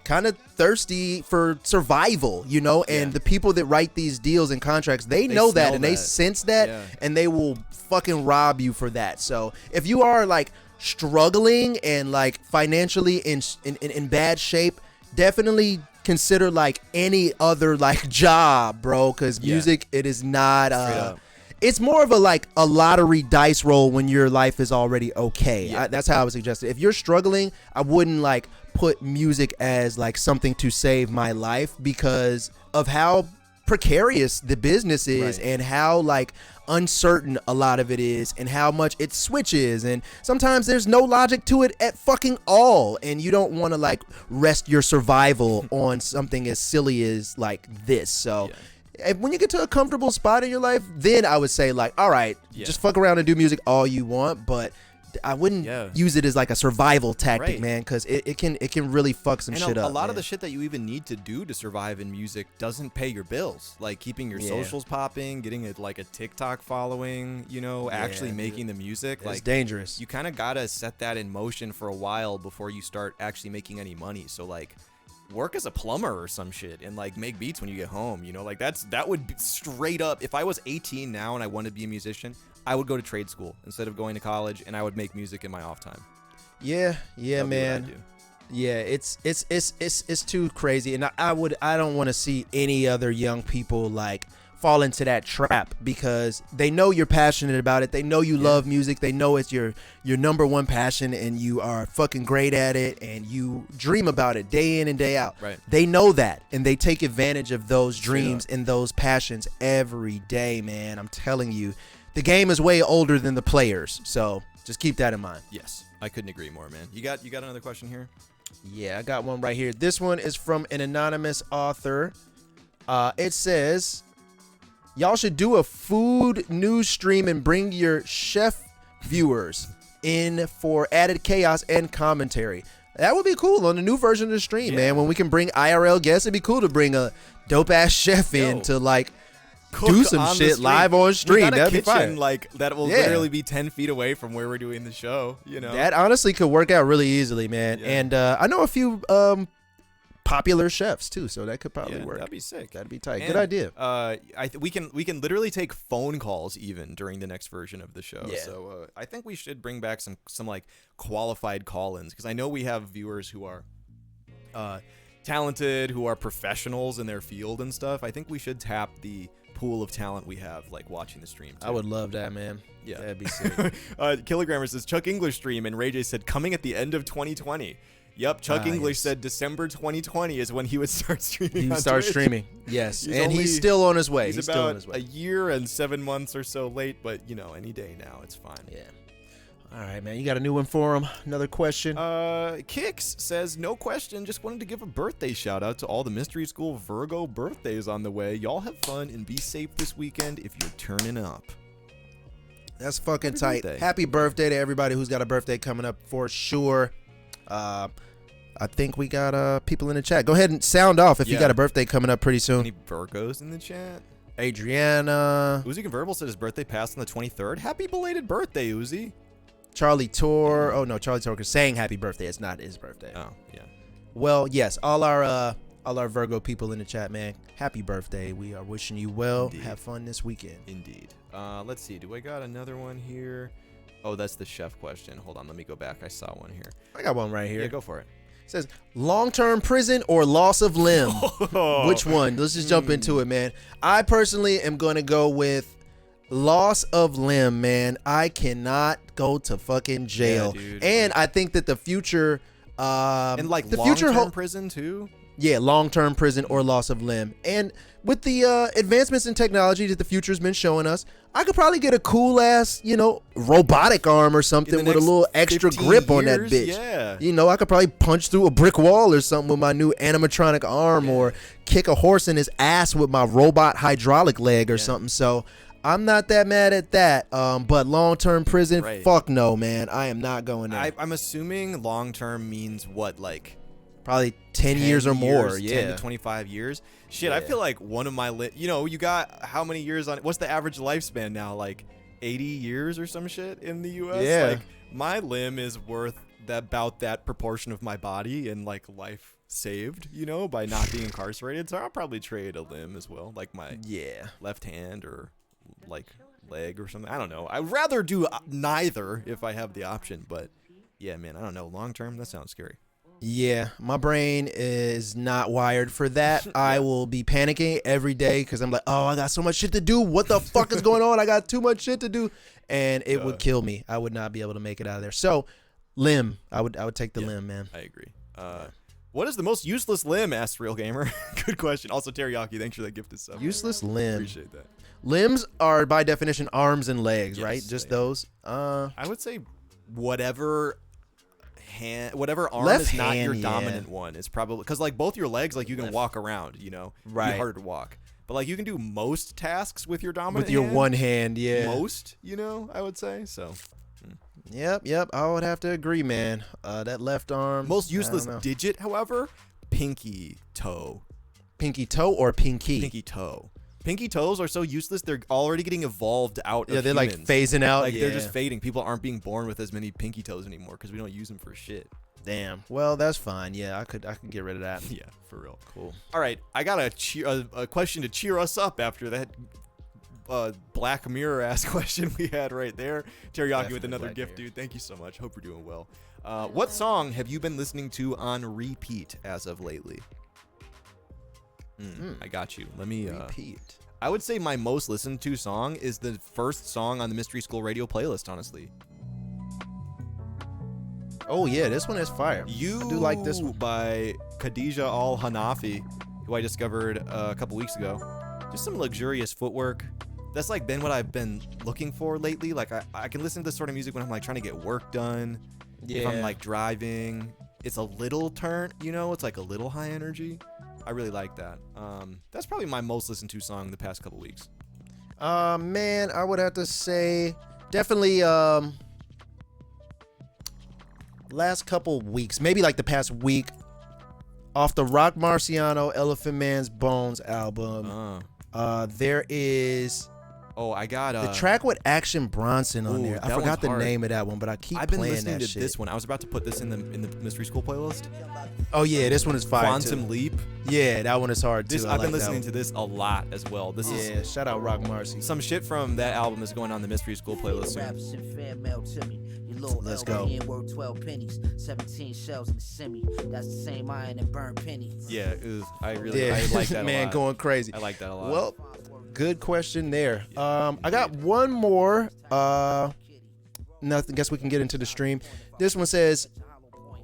kind of thirsty for survival, and the people that write these deals and contracts, they know that, and they sense that, and they will fucking rob you for that. So if you are like struggling and like financially in bad shape, definitely consider like any other like job, bro, because music, it is not it's more of a lottery dice roll when your life is already okay. That's how I would suggest it. If you're struggling, I wouldn't like put music as like something to save my life because of how precarious the business is and how like uncertain a lot of it is and how much it switches, and sometimes there's no logic to it at fucking all, and you don't want to like rest your survival on something as silly as like this. So when you get to a comfortable spot in your life, then I would say like, all right, just fuck around and do music all you want, but I wouldn't use it as like a survival tactic, man, because it can really fuck some shit up. A lot of the shit that you even need to do to survive in music doesn't pay your bills, like keeping your socials popping, getting like a TikTok following, actually making the music. It's like dangerous. You kind of gotta set that in motion for a while before you start actually making any money. So like, work as a plumber or some shit and like make beats when you get home, like that would be straight up. If I was 18 now and I wanted to be a musician, I would go to trade school instead of going to college, and I would make music in my off time. Yeah, man. Yeah, it's too crazy, and I don't want to see any other young people like fall into that trap because they know you're passionate about it. They know you love music. They know it's your number one passion, and you are fucking great at it, and you dream about it day in and day out. Right. They know that, and they take advantage of those dreams and those passions every day, man. I'm telling you. The game is way older than the players, so just keep that in mind. Yes, I couldn't agree more, man. You got another question here? Yeah, I got one right here. This one is from an anonymous author. It says, y'all should do a food news stream and bring your chef viewers in for added chaos and commentary. That would be cool on the new version of the stream, man. When we can bring IRL guests, it'd be cool to bring a dope-ass chef in to, like, do some shit live on stream. That'd be fine. Like that will literally be 10 feet away from where we're doing the show. That honestly could work out really easily, man. And I know a few popular chefs too, so that could probably work. That'd be sick. That'd be tight. Good idea. We can literally take phone calls even during the next version of the show. Yeah. So I think we should bring back some like qualified call-ins, because I know we have viewers who are talented, who are professionals in their field and stuff. I think we should tap the pool of talent we have, like watching the stream too. I would love that, man. Yeah, that'd be sick. Kilogrammer says Chuck English stream, and Ray J said coming at the end of 2020. Yep, Chuck English said December 2020 is when he would start streaming. Streaming. Yes, he's still on his way. He's still on his way. A year and 7 months or so late, but any day now, it's fine. Yeah. All right, man. You got a new one for him? Another question? Kix says, no question. Just wanted to give a birthday shout out to all the Mystery School Virgo birthdays on the way. Y'all have fun and be safe this weekend if you're turning up. That's fucking tight. Happy birthday to everybody who's got a birthday coming up for sure. I think we got people in the chat. Go ahead and sound off if you got a birthday coming up pretty soon. Any Virgos in the chat? Adriana. Uzi Convertible said his birthday passed on the 23rd. Happy belated birthday, Uzi. Charlie Tor. Oh no, Charlie Tor is saying happy birthday. It's not his birthday. Oh, yeah. Well, yes, all our Virgo people in the chat, man. Happy birthday. We are wishing you well. Indeed. Have fun this weekend. Indeed. Let's see. Do I got another one here? Oh, that's the chef question. Hold on. Let me go back. I saw one here. I got one right here. Yeah, go for it. It says long-term prison or loss of limb. Which one? Let's just jump into it, man. I personally am going to go with loss of limb, man. I cannot go to fucking jail. Yeah, dude. And I think that the future and like the long-term prison too? Yeah, long-term prison or loss of limb. And with the advancements in technology that the future's been showing us, I could probably get a cool-ass, robotic arm or something with a little extra grip on that bitch. Yeah. I could probably punch through a brick wall or something with my new animatronic arm or kick a horse in his ass with my robot hydraulic leg or something. So I'm not that mad at that. But long-term prison, fuck no, man. I am not going there. I'm assuming long-term means what, like... Probably 10 years or more, 10 to 25 years. Shit, I feel like one of my you got how many years on what's the average lifespan now? Like 80 years or some shit in the US? Yeah. Like my limb is worth about that proportion of my body and like life saved, by not being incarcerated. So I'll probably trade a limb as well, like my left hand or like leg or something. I don't know. I'd rather do neither if I have the option, but yeah, man, I don't know. Long term, that sounds scary. Yeah, my brain is not wired for that. I will be panicking every day because I'm like, oh, I got so much shit to do. What the fuck is going on? I got too much shit to do. And it would kill me. I would not be able to make it out of there. So, limb. I would take the limb, man. I agree. What is the most useless limb? Asked Real Gamer. Good question. Also, Teriyaki, thanks for that gift sub. Useless limb. Appreciate that. Limbs are, by definition, arms and legs, right? Just those. I would say whatever arm is not your dominant one is probably because like both your legs, like you can walk around, right? Be harder to walk, but like you can do most tasks with your dominant with your hand, one hand. Yeah, most, I would say so. Yep. I would have to agree, man. That left arm. Most useless digit, however, pinky toe. Pinky toe or pinky? Pinky toe. Pinky toes are so useless, they're already getting evolved out of they're humans. like phasing out. Like they're just fading. People aren't being born with as many pinky toes anymore because we don't use them for shit. Damn. Well, that's fine. Yeah, I could get rid of that. Yeah, for real. Cool. All right, I got a question to cheer us up after that Black Mirror ass question we had right there. Teriyaki with another Black gift, Mirror. dude. Thank you so much. Hope you're doing well. What song have you been listening to on repeat as of lately? I got you. Let me repeat. I would say my most listened to song is the first song on the Mystery School radio playlist, honestly. Oh yeah, this one is fire. I do like this one. By Khadija Al Hanafi, who I discovered a couple weeks ago. Just some luxurious footwork. That's like been what I've been looking for lately. Like I can listen to this sort of music when I'm like trying to get work done. If I'm like driving. It's a little it's like a little high energy. I really like that. That's probably my most listened to song the past couple weeks. Man, I would have to say definitely last couple weeks, maybe like the past week, off the Rock Marciano Elephant Man's Bones album. There is I got the track with Action Bronson on there. I forgot the name of that one, but I keep I've been playing listening that to shit. this one. I was about to put this in the Mystery School playlist. Oh yeah, this one is fire. Quantum too. Leap. Yeah, that one is hard too. I've been listening to this a lot as well. This is shout out Rock Marcy. Some shit from that album is going on the Mystery School playlist soon. Let's go. Worth 12 pennies, 17 shells in the semi. That's the same iron and burnt pennies. Yeah, I like that man, a lot. going crazy. I like that a lot. Well, good question there. I got one more. Nothing. Guess we can get into the stream. This one says,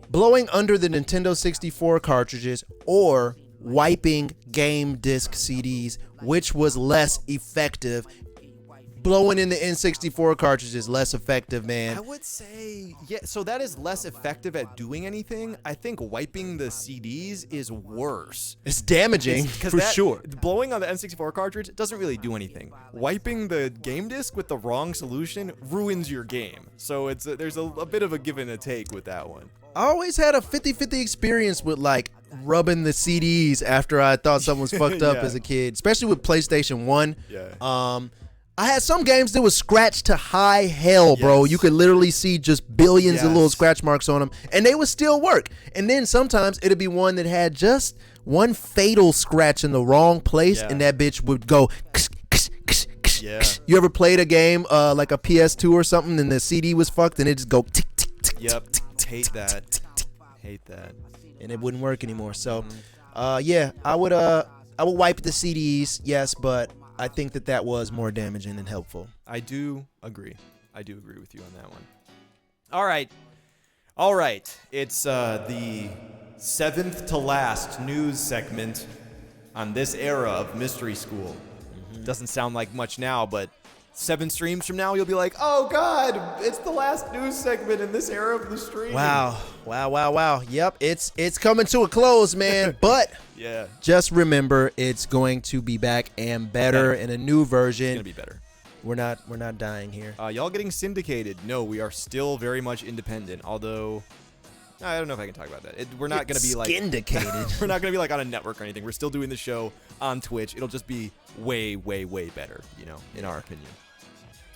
blowing under the Nintendo 64 cartridges or wiping game disc CDs, which was less effective? blowing in the N64 cartridge is less effective, man. I would say, yeah, so that is less effective at doing anything. I think wiping the CDs is worse. It's damaging, for sure. Blowing on the N64 cartridge doesn't really do anything. Wiping the game disc with the wrong solution ruins your game. So there's a bit of a give and a take with that one. I always had a 50-50 experience with like rubbing the CDs after I thought something was fucked up as a kid, especially with PlayStation 1. Yeah. I had some games that was scratched to high hell, bro. Yes. You could literally see just billions of little scratch marks on them, and they would still work. And then sometimes it'd be one that had just one fatal scratch in the wrong place, and that bitch would go. Yeah. You ever played a game like a PS2 or something, and the CD was fucked, and it just go tick tick tick. Yep. Hate that. Hate that. And it wouldn't work anymore. So, yeah, I would wipe the CDs, yes, but I think that was more damaging than helpful. I do agree. I do agree with you on that one. All right. It's the 7th to last news segment on this era of Mystery School. Doesn't sound like much now, but 7 streams from now, you'll be like, oh, God, it's the last news segment in this era of the stream. Wow. Yep, it's coming to a close, man. But yeah, just remember, it's going to be back and better in a new version. It's going to be better. We're not dying here. Y'all getting syndicated. No, we are still very much independent, although I don't know if I can talk about that. We're not going to be like syndicated. We're not going to be like on a network or anything. We're still doing the show on Twitch. It'll just be way, way, way better, in our opinion.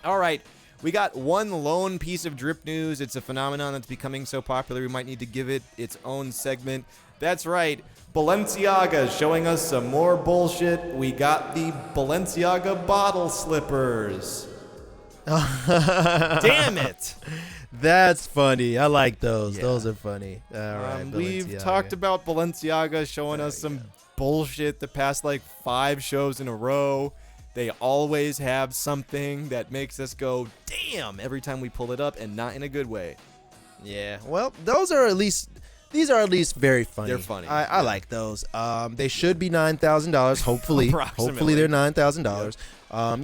All right. We got one lone piece of drip news. It's a phenomenon that's becoming so popular we might need to give it its own segment. That's right. Balenciaga is showing us some more bullshit. We got the Balenciaga bottle slippers. Damn it. That's funny. I like those. Yeah. Those are funny. All right. We've talked about Balenciaga showing us some bullshit the past 5 shows in a row. They always have something that makes us go, damn, every time we pull it up, and not in a good way. Yeah. Well, these are at least very funny. They're funny. I like those. They should be $9,000, hopefully. Hopefully they're $9,000.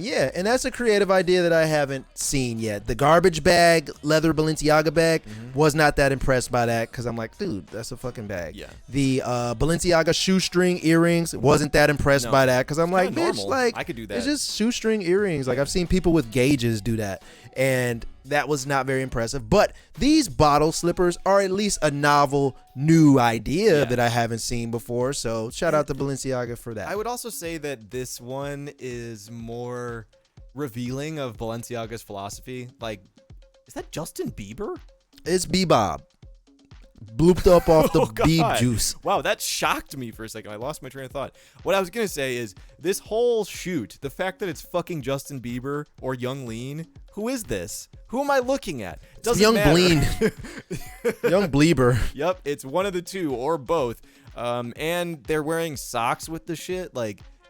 Yeah, and that's a creative idea that I haven't seen yet. The garbage bag, leather Balenciaga bag, was not that impressed by that because I'm like, dude, that's a fucking bag. Yeah. The Balenciaga shoestring earrings, wasn't that impressed by that because I'm like, bitch, I could do that. It's just shoestring earrings. I've seen people with gauges do that, and that was not very impressive. But these bottle slippers are at least a novel, new idea that I haven't seen before. So shout out to Balenciaga for that. I would also say that this one is more revealing of Balenciaga's philosophy. Is that Justin Bieber? It's Bebob. Blooped up off the Beeb juice. Wow, that shocked me for a second. I lost my train of thought. What I was going to say is this whole shoot, the fact that it's fucking Justin Bieber or Young Lean, who is this? Who am I looking at? Doesn't Young matter. Bleen. Young Bleeber. Yep, it's one of the two or both. And they're wearing socks with the shit.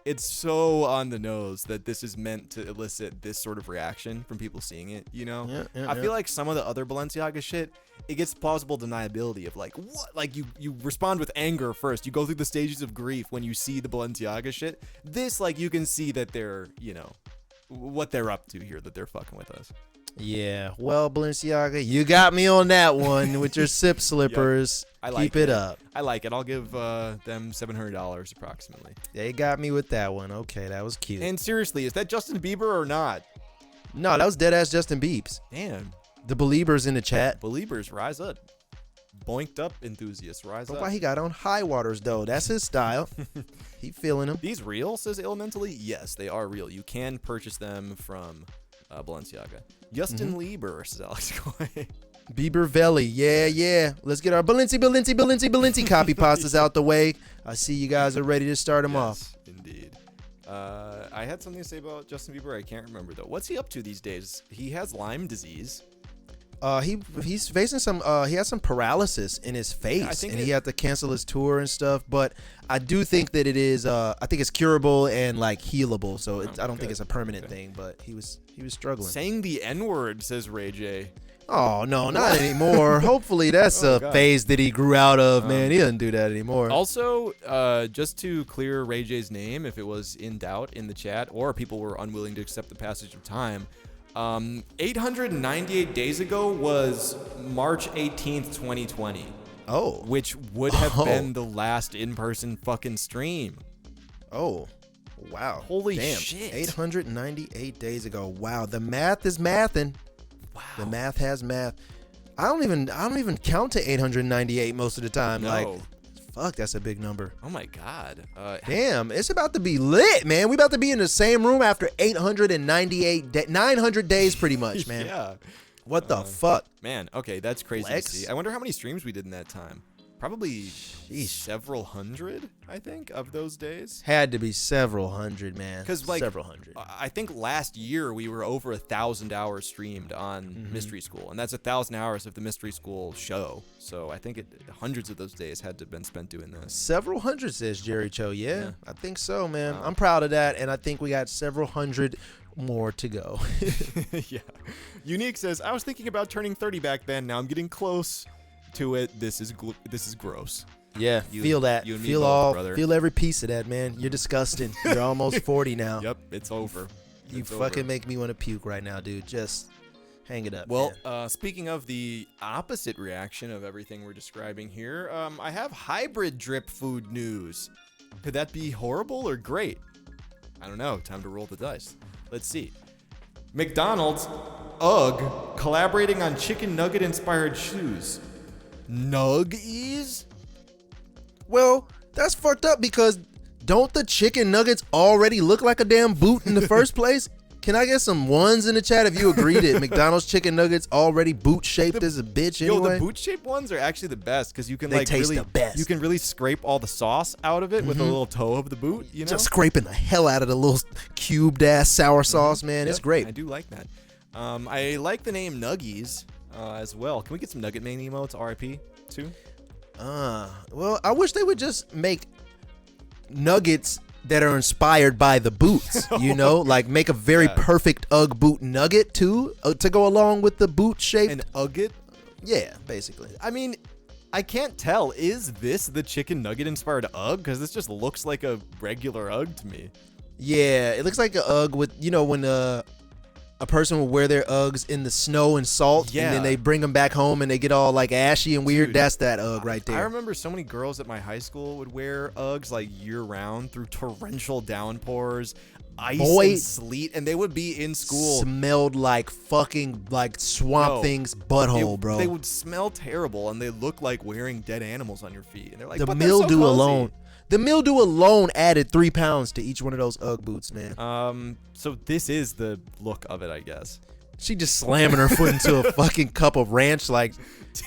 It's so on the nose that this is meant to elicit this sort of reaction from people seeing it, I feel like some of the other Balenciaga shit, it gets plausible deniability of what? You respond with anger first. You go through the stages of grief when you see the Balenciaga shit. This, you can see that they're, what they're up to here, that they're fucking with us. Yeah, well, Balenciaga, you got me on that one with your sip slippers. I like Keep it up. I like it. I'll give them $700 approximately. Yeah, you got me with that one. Okay, that was cute. And seriously, is that Justin Bieber or not? No, that was dead-ass Justin Biebs. Damn. The Beliebers in the chat. Beliebers, rise up. Boinked up enthusiasts, rise up. Why he got on high waters, though. That's his style. He feeling them. These real, says Elementally? Yes, they are real. You can purchase them from Balenciaga. Justin Lieber, says Alex Coy. Bieber Valley, yeah. Let's get our Balenci copy pastas out the way. I see you guys are ready to start them off. Indeed. I had something to say about Justin Bieber. I can't remember, though. What's he up to these days? He has Lyme disease. He's facing some he has some paralysis in his face, and he had to cancel his tour and stuff. But I do think that it is I think it's curable and healable. So I don't think it's a permanent thing. But he was struggling. Saying the N-word, says Ray J. Oh, no, not anymore. Hopefully that's a God. phase that he grew out of, man. He doesn't do that anymore. Also, just to clear Ray J's name, if it was in doubt in the chat or people were unwilling to accept the passage of time, 898 days ago was March 18th, 2020. Oh. Which would have been the last in-person fucking stream. Oh. Wow. Holy Damn. shit. 898 days ago. Wow. The math is mathing. Wow. The math has math. I don't even count to 898 most of the time. No. Like, fuck, that's a big number. Oh my God. Damn, it's about to be lit, man. We about to be in the same room after 900 days pretty much, man. Yeah. What the fuck? Man, okay, that's crazy Flex? to see. I wonder how many streams we did in that time. Probably several hundred, I think, of those days. Had to be several hundred, man. Because like several hundred. I think last year we were over 1,000 hours streamed on Mystery School, and that's 1,000 hours of the Mystery School show. So I think hundreds of those days had to have been spent doing this. Several hundred, says Jerry Cho. Yeah, I think so, man. I'm proud of that, and I think we got several hundred more to go. Yeah. Unique says, I was thinking about turning 30 back then. Now I'm getting close to it. This is gross. Yeah, feel that. You and me Feel both, brother. feel every piece of that, man. You're disgusting. You're almost 40 now. Yep, it's over. You fucking make me want to puke right now, dude. Just hang it up. Well, man. speaking of the opposite reaction of everything we're describing here, I have hybrid drip food news. Could that be horrible or great? I don't know. Time to roll the dice. Let's see. McDonald's, UGG, collaborating on chicken nugget inspired shoes. Nuggies? Well, that's fucked up because don't the chicken nuggets already look like a damn boot in the first place? Can I get some ones in the chat if you agree that McDonald's chicken nuggets already boot shaped as a bitch anyway? Yo, the boot shaped ones are actually the best because you can They taste the best. You can really scrape all the sauce out of it with a little toe of the boot. You know, Just scraping the hell out of the little cubed ass sour sauce, man. It's Yep, great. I do like that. I like the name Nuggies as well. Can we get some Nugget Man emotes? RIP too. Well, I wish they would just make nuggets that are inspired by the boots, you know, like make a very perfect UGG boot nugget too to go along with the boot shape. An Ugget? Yeah, basically. I mean, I can't tell. Is this the chicken nugget inspired UGG? Because this just looks like a regular UGG to me. Yeah, it looks like a UGG with, you know, when a person will wear their Uggs in the snow and salt, Yeah. and then they bring them back home and they get all like ashy and weird. Dude, That's that UGG right there. I remember so many girls at my high school would wear Uggs like year round through torrential downpours, ice Boy, and sleet, and they would be in school. Smelled like fucking like Swamp No, Thing's butthole, bro. They would smell terrible, and they look like wearing dead animals on your feet. And they're like, The but they're so mildew cozy. alone. The mildew alone added 3 pounds to each one of those UGG boots, man. So this is the look of it, I guess. She just slamming her foot into a fucking cup of ranch. Like,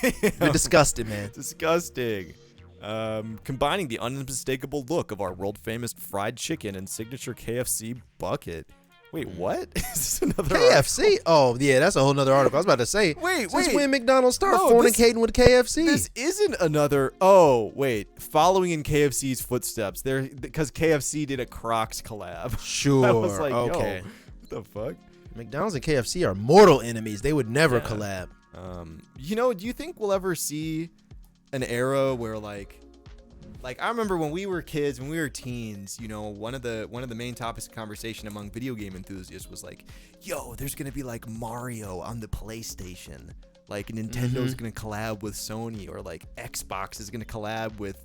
you're disgusted, man. Disgusting. Combining the unmistakable look of our world famous fried chicken and signature KFC bucket. Wait, what? Is this another KFC? Oh, yeah, that's a whole nother article. I was about to say. Wait, Since wait. when McDonald's started No, fornicating with KFC? This isn't another. Oh, wait. Following in KFC's footsteps. Because KFC did a Crocs collab. Sure. I was like, okay. yo, what the fuck? McDonald's and KFC are mortal enemies. They would never collab. You know, do you think we'll ever see an era where like I remember when we were kids, when we were teens, you know, one of the main topics of conversation among video game enthusiasts was like, yo, there's gonna be like Mario on the PlayStation, like Nintendo's gonna collab with Sony, or like Xbox is gonna collab with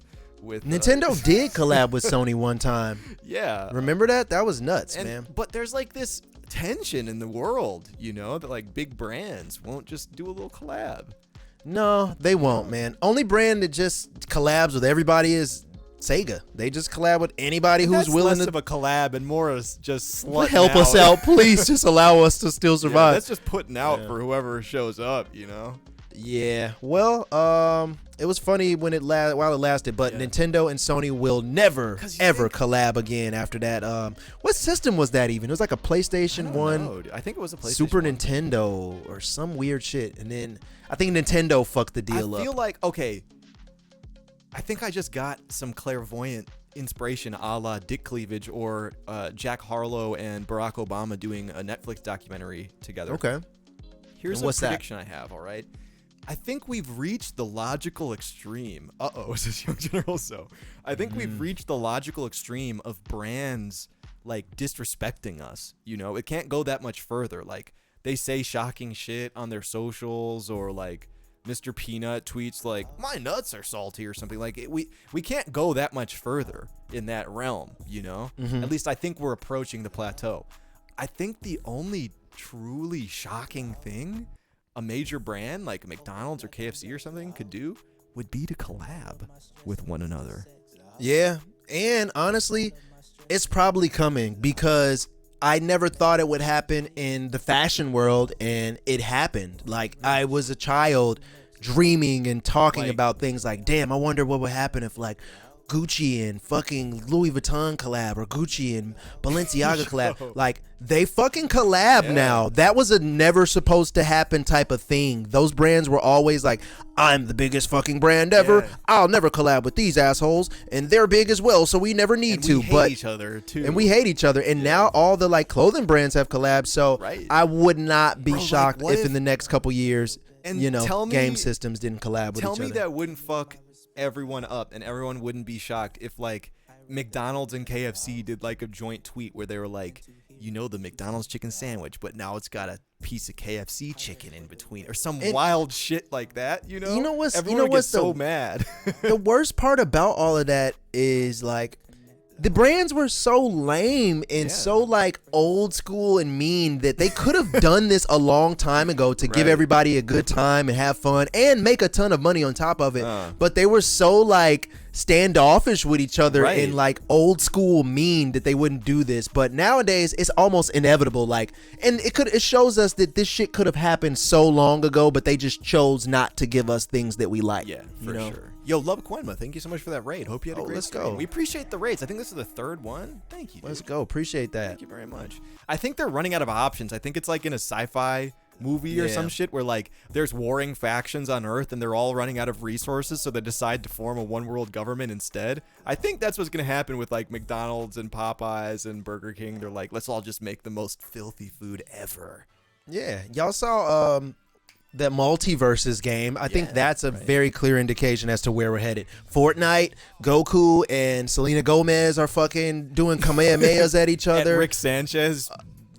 Nintendo did collab with Sony one time. Yeah, Remember that? That was nuts, man. But there's like this tension in the world, you know, that like big brands won't just do a little collab. No, they won't, man. Only brand that just collabs with everybody is Sega. They just collab with anybody who's That's willing less to of a collab and more as just slutting help us out. Please just allow us to still Yeah, survive. that's just putting out for whoever shows up, you know. Yeah. Well, it was funny when while it lasted, but Nintendo and Sony will never ever collab again after that. What system was that even? It was like a PlayStation 1. No, I think it was a PlayStation Super 1. Nintendo or some weird shit, and then I think Nintendo fucked the deal up. I feel like, okay, I think I just got some clairvoyant inspiration a la Dick Cleavage or Jack Harlow and Barack Obama doing a Netflix documentary together. Okay. Here's And what's a that? prediction I have, all right? I think we've reached the logical extreme. Is this Young General? So I think we've reached the logical extreme of brands like disrespecting us. You know, it can't go that much further. Like they say shocking shit on their socials, or like Mr. Peanut tweets like my nuts are salty or something. Like we can't go that much further in that realm, you know? At least I think we're approaching the plateau. I think the only truly shocking thing a major brand like McDonald's or KFC or something could do would be to collab with one another. Yeah, and honestly, it's probably coming because I never thought it would happen in the fashion world, and it happened. Like, I was a child dreaming and talking about things like, damn, I wonder what would happen if like Gucci and fucking Louis Vuitton collab, or Gucci and Balenciaga collab. Like, they fucking collab now. That was a never supposed to happen type of thing. Those brands were always like, I'm the biggest fucking brand ever. I'll never collab with these assholes, and they're big as well, so we never need to. We hate each other too. And we hate each other. And now all the like clothing brands have collabs. So I would not be shocked if in the next couple years, you know, game systems didn't collab with each other. Tell me that wouldn't fuck everyone up, and everyone wouldn't be shocked if like McDonald's and KFC did like a joint tweet where they were like, you know, the McDonald's chicken sandwich, but now it's got a piece of KFC chicken in between, or some wild shit like that. You know what's everyone gets so mad. The worst part about all of that is like the brands were so lame and so like old school and mean that they could have done this a long time ago to give everybody a good time and have fun and make a ton of money on top of it. But they were so like standoffish with each other and like old school mean that they wouldn't do this. But nowadays it's almost inevitable. Like, and it shows us that this shit could have happened so long ago, but they just chose not to give us things that we like. Yeah, for sure. Yo, Love Quenma, thank you so much for that raid. Hope you had a great let's stream. go. We appreciate the raids. I think this is the third one. Thank you, dude. Let's go. Appreciate that. Thank you very much. I think they're running out of options. I think it's like in a sci-fi movie or some shit where like there's warring factions on Earth and they're all running out of resources, so they decide to form a one world government instead. I think that's what's gonna happen with like McDonald's and Popeyes and Burger King. They're like, let's all just make the most filthy food ever. Yeah, y'all saw that multiverses game. I think that's a very clear indication as to where we're headed. Fortnite, Goku and Selena Gomez are fucking doing Kamehamehas at each other. At Rick Sanchez.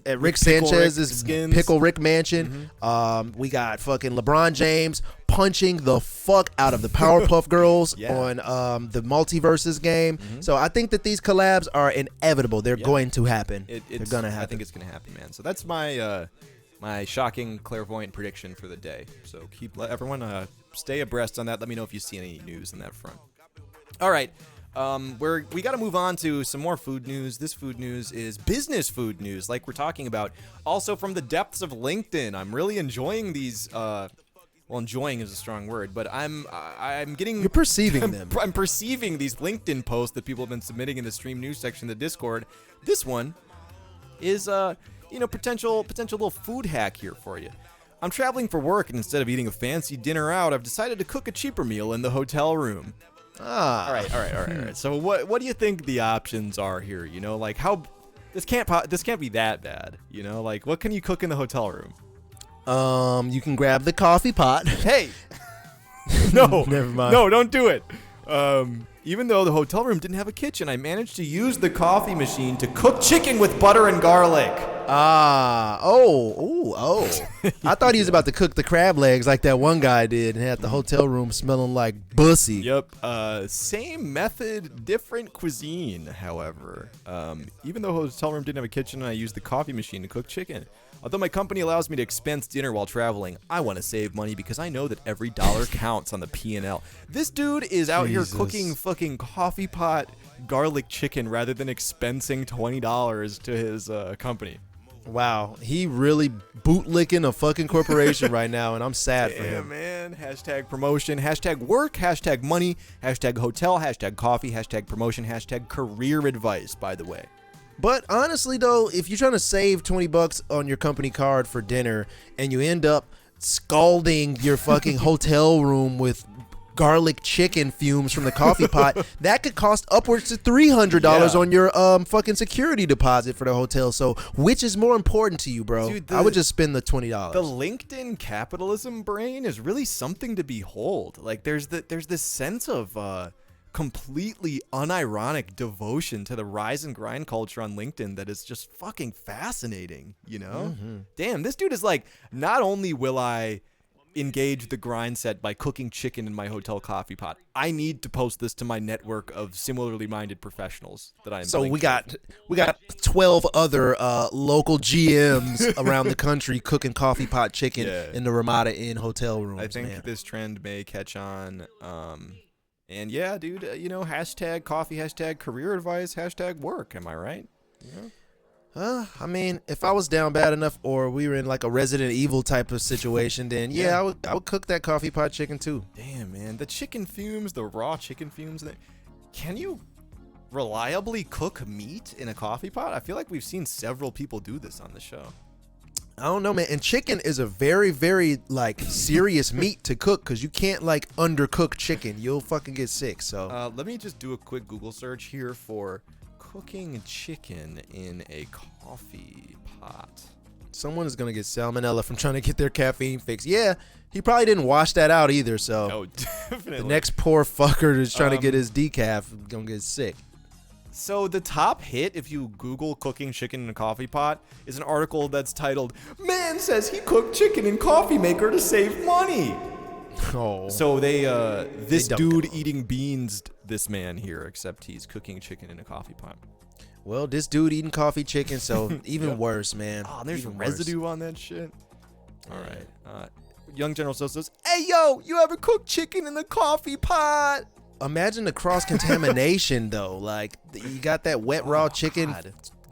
At Rick Sanchez's Pickle Rick Mansion. We got fucking LeBron James punching the fuck out of the Powerpuff Girls on the multiverses game. So I think that these collabs are inevitable. They're going to happen. They're gonna happen. I think it's gonna happen, man. So that's my my shocking clairvoyant prediction for the day. So let everyone stay abreast on that. Let me know if you see any news on that front. All right. We got to move on to some more food news. This food news is business food news, like we're talking about. Also from the depths of LinkedIn, I'm really enjoying these. Well, enjoying is a strong word, but I'm getting. You're perceiving them. I'm perceiving these LinkedIn posts that people have been submitting in the stream news section of the Discord. This one is potential little food hack here for you. I'm traveling for work, and instead of eating a fancy dinner out, I've decided to cook a cheaper meal in the hotel room. All right. So what do you think the options are here? You know, like how this can't be that bad. You know, like what can you cook in the hotel room? You can grab the coffee pot. Hey, no, never mind. No, don't do it. Even though the hotel room didn't have a kitchen, I managed to use the coffee machine to cook chicken with butter and garlic. I thought he was about to cook the crab legs like that one guy did and had the hotel room smelling like bussy. Yep. Same method, different cuisine, however. Even though the hotel room didn't have a kitchen, I used the coffee machine to cook chicken. Although my company allows me to expense dinner while traveling, I want to save money because I know that every dollar counts on the P&L. This dude is out here cooking fucking coffee pot garlic chicken rather than expensing $20 to his company. Wow, he really bootlicking a fucking corporation right now, and I'm sad for him. Yeah, man. Hashtag promotion, hashtag work, hashtag money, hashtag hotel, hashtag coffee, hashtag promotion, hashtag career advice, by the way. But honestly, though, if you're trying to save $20 on your company card for dinner and you end up scalding your fucking hotel room with garlic chicken fumes from the coffee pot, that could cost upwards to $300 on your fucking security deposit for the hotel. So which is more important to you, bro? Dude, I would just spend the $20. The LinkedIn capitalism brain is really something to behold. Like there's this sense of completely unironic devotion to the rise and grind culture on LinkedIn that is just fucking fascinating, you know? Damn, this dude is like, not only will I engage the grind set by cooking chicken in my hotel coffee pot, I need to post this to my network of similarly minded professionals that I'm So we got 12 other local GMs around the country cooking coffee pot chicken in the Ramada Inn hotel rooms. I think this trend may catch on. And yeah, dude, hashtag coffee, hashtag career advice, hashtag work. Am I right? Yeah. I mean, if I was down bad enough, or we were in like a Resident Evil type of situation, then I would cook that coffee pot chicken too. Damn, man, the chicken fumes, the raw chicken fumes. Can you reliably cook meat in a coffee pot? I feel like we've seen several people do this on the show. I don't know, man. And chicken is a very, very like serious meat to cook, because you can't like undercook chicken. You'll fucking get sick. So let me just do a quick Google search here for cooking chicken in a coffee pot. Someone is gonna get salmonella from trying to get their caffeine fix. Yeah, he probably didn't wash that out either. So oh, definitely. The next poor fucker that's trying to get his decaf gonna get sick. So the top hit, if you Google cooking chicken in a coffee pot, is an article that's titled, "Man says he cooked chicken in coffee maker to save money." Oh. So this dude eating beans this man here, except he's cooking chicken in a coffee pot. Well, this dude eating coffee chicken, so even worse, man. Oh, there's even residue on that shit. All right. Young General So says, "Hey, yo, you ever cook chicken in a coffee pot?" Imagine the cross-contamination, though. Like, you got that wet raw chicken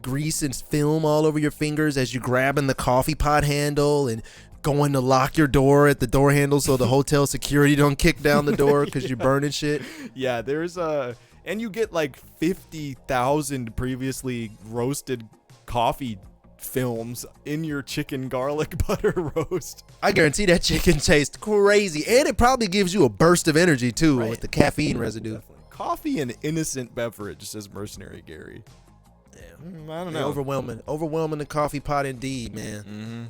grease and film all over your fingers as you grabbing the coffee pot handle and going to lock your door at the door handle so the hotel security don't kick down the door because you're burning shit. Yeah, there's and you get like 50,000 previously roasted coffee films in your chicken garlic butter roast. I guarantee that chicken tastes crazy, and it probably gives you a burst of energy too, with the caffeine residue. Definitely. Coffee, an innocent beverage, says Mercenary Gary. Yeah, I don't know. Overwhelming the coffee pot indeed, man. Mm-hmm.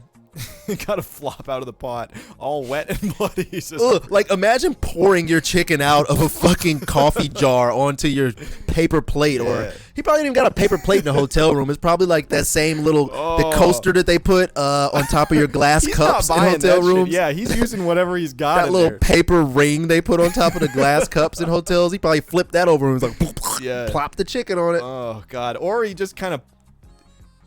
Gotta flop out of the pot all wet and bloody. Like, imagine pouring your chicken out of a fucking coffee jar onto your paper plate. Or he probably didn't even got a paper plate in the hotel room. It's probably like that same little the coaster that they put on top of your glass cups in hotel rooms. Yeah, he's using whatever he's got. That little paper ring they put on top of the glass cups in hotels. He probably flipped that over and was like, plop the chicken on it. Oh God! Or he just kind of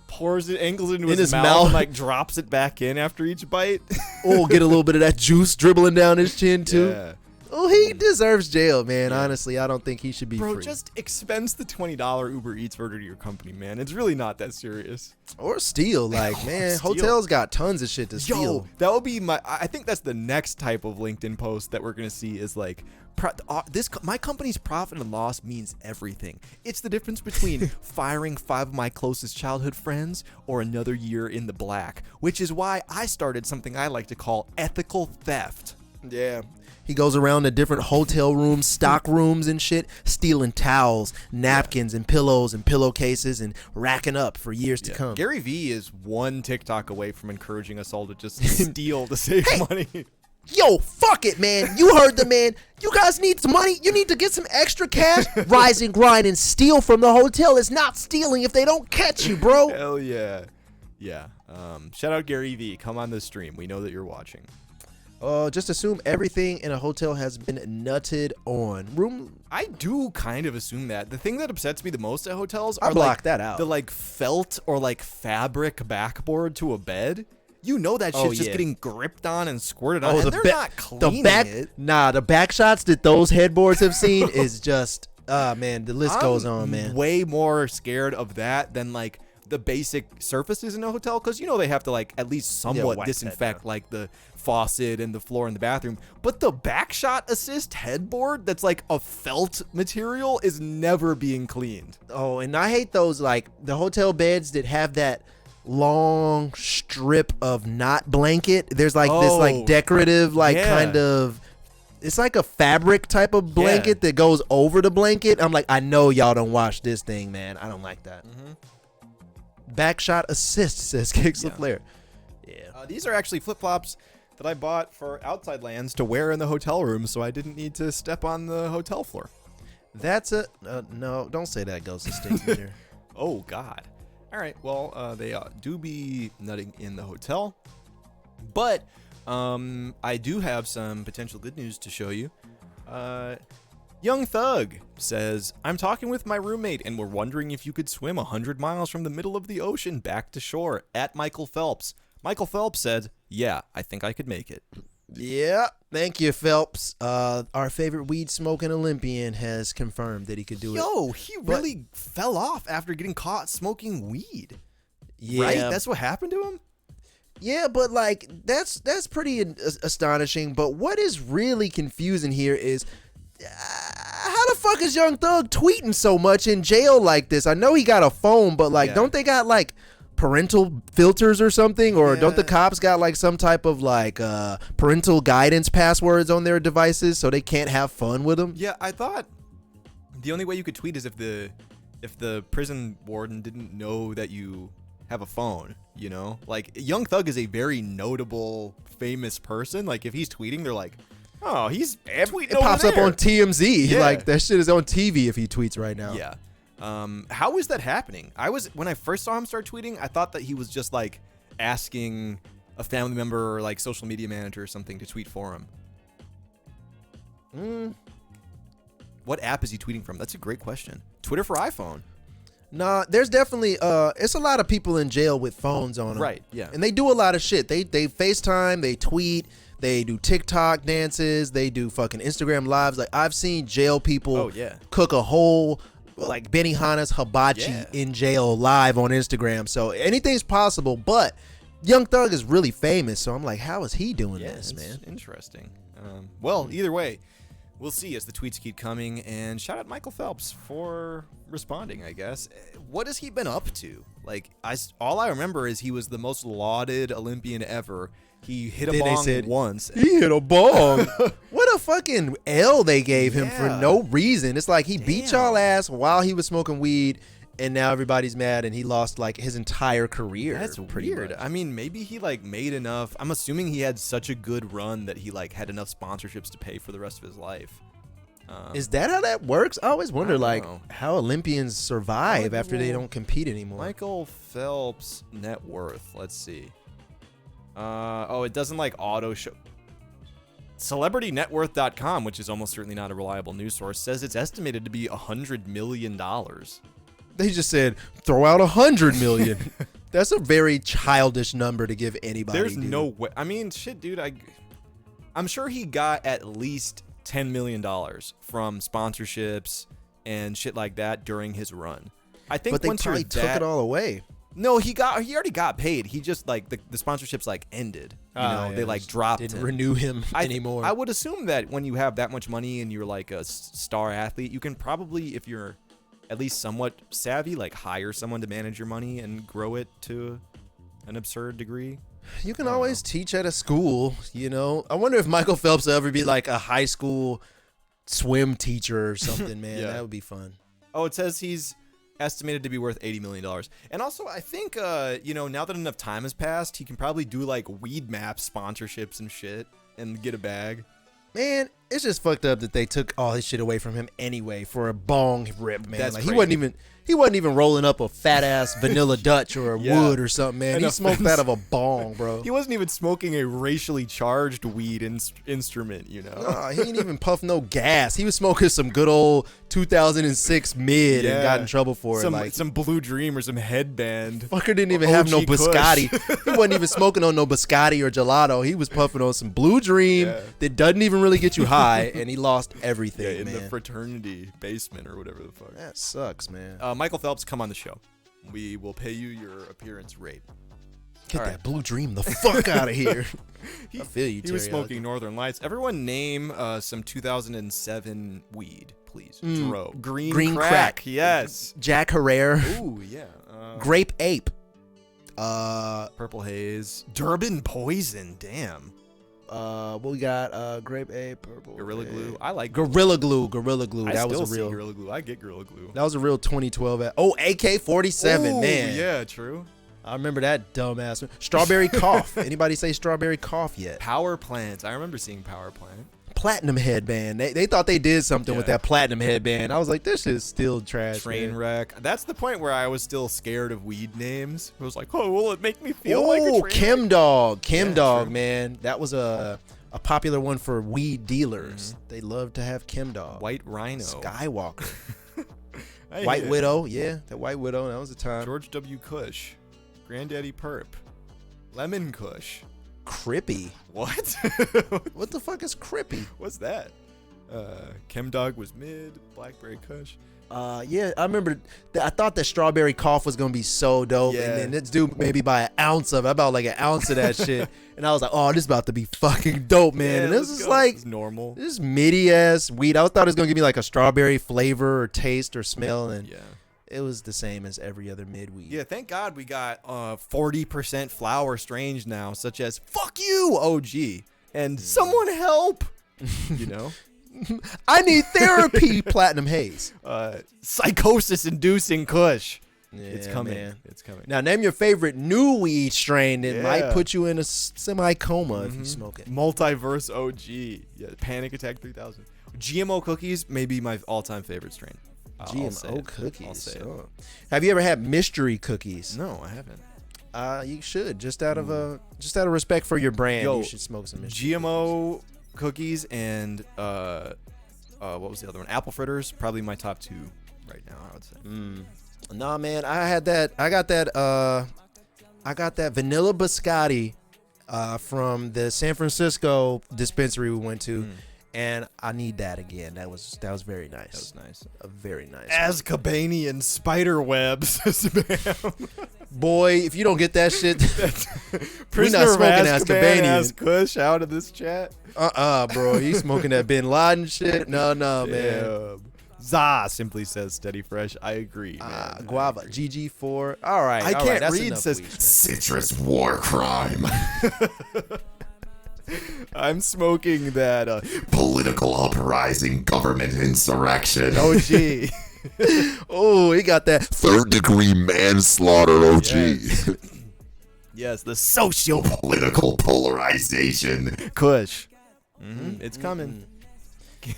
pours it, angles it into his mouth, and like drops it back in after each bite. Oh, get a little bit of that juice dribbling down his chin too. Yeah. Oh, he deserves jail, man. Honestly, I don't think he should be free. Bro, just expense the $20 Uber Eats order to your company, man. It's really not that serious. Or steal, like, man, hotels got tons of shit to steal. Yo, that would be I think that's the next type of LinkedIn post that we're going to see is like, my company's profit and loss means everything. It's the difference between firing 5 of my closest childhood friends or another year in the black, which is why I started something I like to call ethical theft. Yeah. He goes around to different hotel rooms, stock rooms and shit, stealing towels, napkins, and pillows and pillowcases and racking up for years to come. Gary Vee is one TikTok away from encouraging us all to just steal to save money. Yo, fuck it, man. You heard the man. You guys need some money. You need to get some extra cash. Rise and grind and steal from the hotel. It's not stealing if they don't catch you, bro. Hell yeah. Yeah. Shout out Gary Vee. Come on this stream. We know that you're watching. Just assume everything in a hotel has been nutted on. I do kind of assume that. The thing that upsets me the most at hotels are block that out. The like felt or like fabric backboard to a bed. You know that shit's just getting gripped on and squirted on, and they're not cleaning it. Nah, the back shots that those headboards have seen is just, man, the list goes on, man. Way more scared of that than like the basic surfaces in a hotel, because you know they have to like at least somewhat disinfect like the faucet and the floor in the bathroom. But the backshot assist headboard that's like a felt material is never being cleaned. Oh, and I hate those like the hotel beds that have that long strip of knot blanket. There's like this like decorative like kind of it's like a fabric type of blanket that goes over the blanket. I'm like, I know y'all don't wash this thing, man. I don't like that. Backshot assist, says Kicks the Flare. Yeah. These are actually flip-flops that I bought for outside lands to wear in the hotel room, so I didn't need to step on the hotel floor. That's a no. Don't say that, Ghost of Stinks Meter. Oh God. All right. Well, they do be nutting in the hotel, but I do have some potential good news to show you. Young Thug says, I'm talking with my roommate and we're wondering if you could swim 100 miles from the middle of the ocean back to shore at Michael Phelps. Michael Phelps said, yeah, I think I could make it. Yeah, thank you, Phelps. Our favorite weed smoking Olympian has confirmed that he could do it. Yo, he really fell off after getting caught smoking weed. Yeah, right? That's what happened to him? Yeah, but like that's pretty astonishing. But what is really confusing here is how the fuck is Young Thug tweeting so much in jail like this? I know he got a phone, but like, don't they got like parental filters or something? Or don't the cops got like some type of like parental guidance passwords on their devices so they can't have fun with them? Yeah, I thought the only way you could tweet is if the prison warden didn't know that you have a phone, you know? Like, Young Thug is a very notable, famous person. Like, if he's tweeting, they're like, oh, he's tweeting. It pops up on TMZ. Yeah. Like, that shit is on TV if he tweets right now. Yeah. How is that happening? When I first saw him start tweeting, I thought that he was just like asking a family member or like social media manager or something to tweet for him. What app is he tweeting from? That's a great question. Twitter for iPhone. Nah, there's definitely it's a lot of people in jail with phones on them. Right, yeah. And they do a lot of shit. They FaceTime, they tweet, they do TikTok dances, they do fucking Instagram lives. Like, I've seen jail people cook a whole like Benihana's hibachi in jail live on Instagram. So anything's possible, but Young Thug is really famous, so I'm like, how is he doing this, man? Interesting. Well, either way, we'll see as the tweets keep coming, and shout out Michael Phelps for responding, I guess. What has he been up to? Like, all I remember is he was the most lauded Olympian ever. He hit a bong once. He hit a bong. What a fucking L they gave him for no reason. It's like he beat y'all ass while he was smoking weed, and now everybody's mad, and he lost like his entire career. That's weird. Much. I mean, maybe he like made enough. I'm assuming he had such a good run that he like had enough sponsorships to pay for the rest of his life. Is that how that works? I always wonder like know. how Olympians survive after they don't compete anymore. Michael Phelps net worth. Let's see. It doesn't like auto show. CelebrityNetWorth.com, which is almost certainly not a reliable news source, says it's estimated to be $100 million. They just said throw out 100 million. That's a very childish number to give anybody. There's no way. I mean, shit, dude. I'm sure he got at least $10 million from sponsorships and shit like that during his run. I think but they once probably took it all away. No, he already got paid. He just like the sponsorships like ended. You know, they like dropped. Didn't renew him anymore. I would assume that when you have that much money and you're like a star athlete, you can probably, if you're at least somewhat savvy, like hire someone to manage your money and grow it to an absurd degree. You can always teach at a school, you know. I wonder if Michael Phelps will ever be like a high school swim teacher or something, man. That would be fun. Oh, it says he's estimated to be worth $80 million. And also, I think, now that enough time has passed, he can probably do like weed map sponsorships and shit and get a bag. Man, it's just fucked up that they took all his shit away from him anyway for a bong rip, man. That's like crazy. he wasn't even rolling up a fat ass vanilla Dutch or a wood or something, man. And he smoked out of a bong, bro. He wasn't even smoking a racially charged weed instrument, you know. Nah, he ain't even puff no gas. He was smoking some good old 2006 mid and got in trouble for it. Like some Blue Dream or some headband. Fucker didn't even have no OG Kush. biscotti. He wasn't even smoking on no biscotti or gelato. He was puffing on some Blue Dream that doesn't even really get you high, and he lost everything, in man. the fraternity basement or whatever the fuck. That sucks, man. Michael Phelps, come on the show. We will pay you your appearance rate. Get that Blue Dream the fuck out of here. I feel you, He was Terry. smoking Northern Lights. Everyone name some 2007 weed, please. Dro. Green crack. Yes. Jack Herrera. Ooh, yeah. Grape Ape. Purple Haze. Durban Poison. Damn. What we got? Grape A, purple. Gorilla A. Glue. I like Gorilla Glue. Gorilla Glue. I That still was a real. see Gorilla Glue. I get Gorilla Glue. That was a real 2012. Oh, AK-47, Ooh, man. Yeah, true. I remember that dumbass. Strawberry Cough. Anybody say Strawberry Cough yet? Power Plant. I remember seeing Power Plant. Platinum headband. They thought they did something with that platinum headband. I was like, this is still trash. Train man. Wreck. That's the point where I was still scared of weed names. I was like, oh, will it make me feel like a train Chem wreck? Dog. Chem Yeah, Dog, true. man. That was a popular one for weed dealers. They love to have Chem Dog. White Rhino. Skywalker. Hey, White Widow. Yeah, that White Widow. That was the time. George W. Cush. Granddaddy Perp. Lemon Kush. Crippy. What? What the fuck is Crippy? What's that? Chem Dog was mid. Blackberry Kush. Yeah, I remember. I thought that Strawberry Cough was gonna be so dope, Yeah. and then this dude maybe buy an ounce of it. I bought like an ounce of that shit, and I was like, "Oh, this is about to be fucking dope, man!" Yeah, and this let's is go. like It's normal. this midi ass weed. I thought it was gonna give me like a strawberry flavor or taste or smell, and Yeah. it was the same as every other mid weed. Yeah, thank God we got 40% flower strange now, such as "Fuck you, OG" and "Someone help." You know, I need therapy. Platinum Haze. psychosis-inducing Kush. Yeah, It's coming. man. It's coming. Now name your favorite new weed strain that might Yeah. put you in a semi coma if you smoke it. Multiverse OG. Yeah, Panic Attack 3000. GMO cookies may be my all-time favorite strain. I'll say GMO it. cookies. I'll say it. Oh. Have you ever had mystery cookies? No, I haven't. You should. Just out of respect for your brand, Yo, you should smoke some mystery GMO cookies and what was the other one? Apple fritters. Probably my top two right now, I would say. cookies. Nah, man, I got that vanilla biscotti from the San Francisco dispensary we went to, and I need that again. That was very nice. That was nice. A very nice. Azkabanian spider webs. Spam. Boy, if you don't get that shit, we're Prisoner not of smoking Azkaban has Azkabanian. Kush out of this chat. Bro, you smoking that Bin Laden shit? No, man. Damn. Za simply says steady fresh. I agree, man. Guava, GG4. All right. I all can't right, that's read. enough Says weed, man. Citrus war crime. I'm smoking that Political uprising, government insurrection. OG. Oh, he got that. Third degree manslaughter, OG. Yes, the social Political polarization. Kush. It's coming.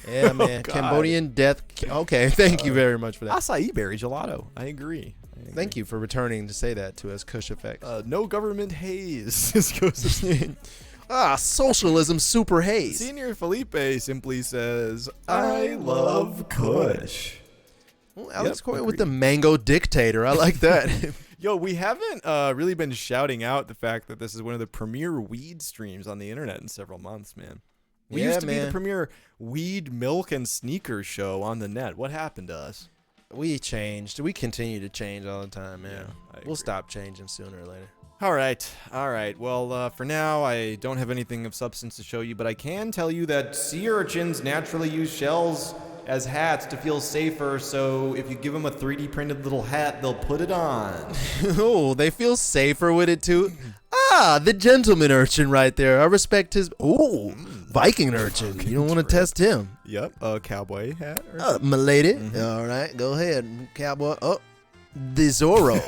Yeah, man. God. Cambodian death. Okay, thank you very much for that. Acai berry gelato. I agree. Thank you for returning to say that to us, Kush Effects. No government haze. Socialism super haze. Senior Felipe simply says, I love Kush. Well, Alex Yep, Coyle with agreed. the mango dictator. I like that. Yo, we haven't really been shouting out the fact that this is one of the premier weed streams on the internet in several months, man. We Yeah, used to be man. the premier weed, milk, and sneakers show on the net. What happened to us? We changed. We continue to change all the time, man. Yeah, I We'll agree. stop changing sooner or later. All right. Well, for now, I don't have anything of substance to show you, but I can tell you that sea urchins naturally use shells as hats to feel safer, so if you give them a 3D printed little hat, they'll put it on. Oh, they feel safer with it too. The gentleman urchin right there. I respect his. Oh, Viking urchin. You don't want to test him. Yep, a cowboy hat. Or My lady. All right, go ahead, cowboy. Oh, the Zorro.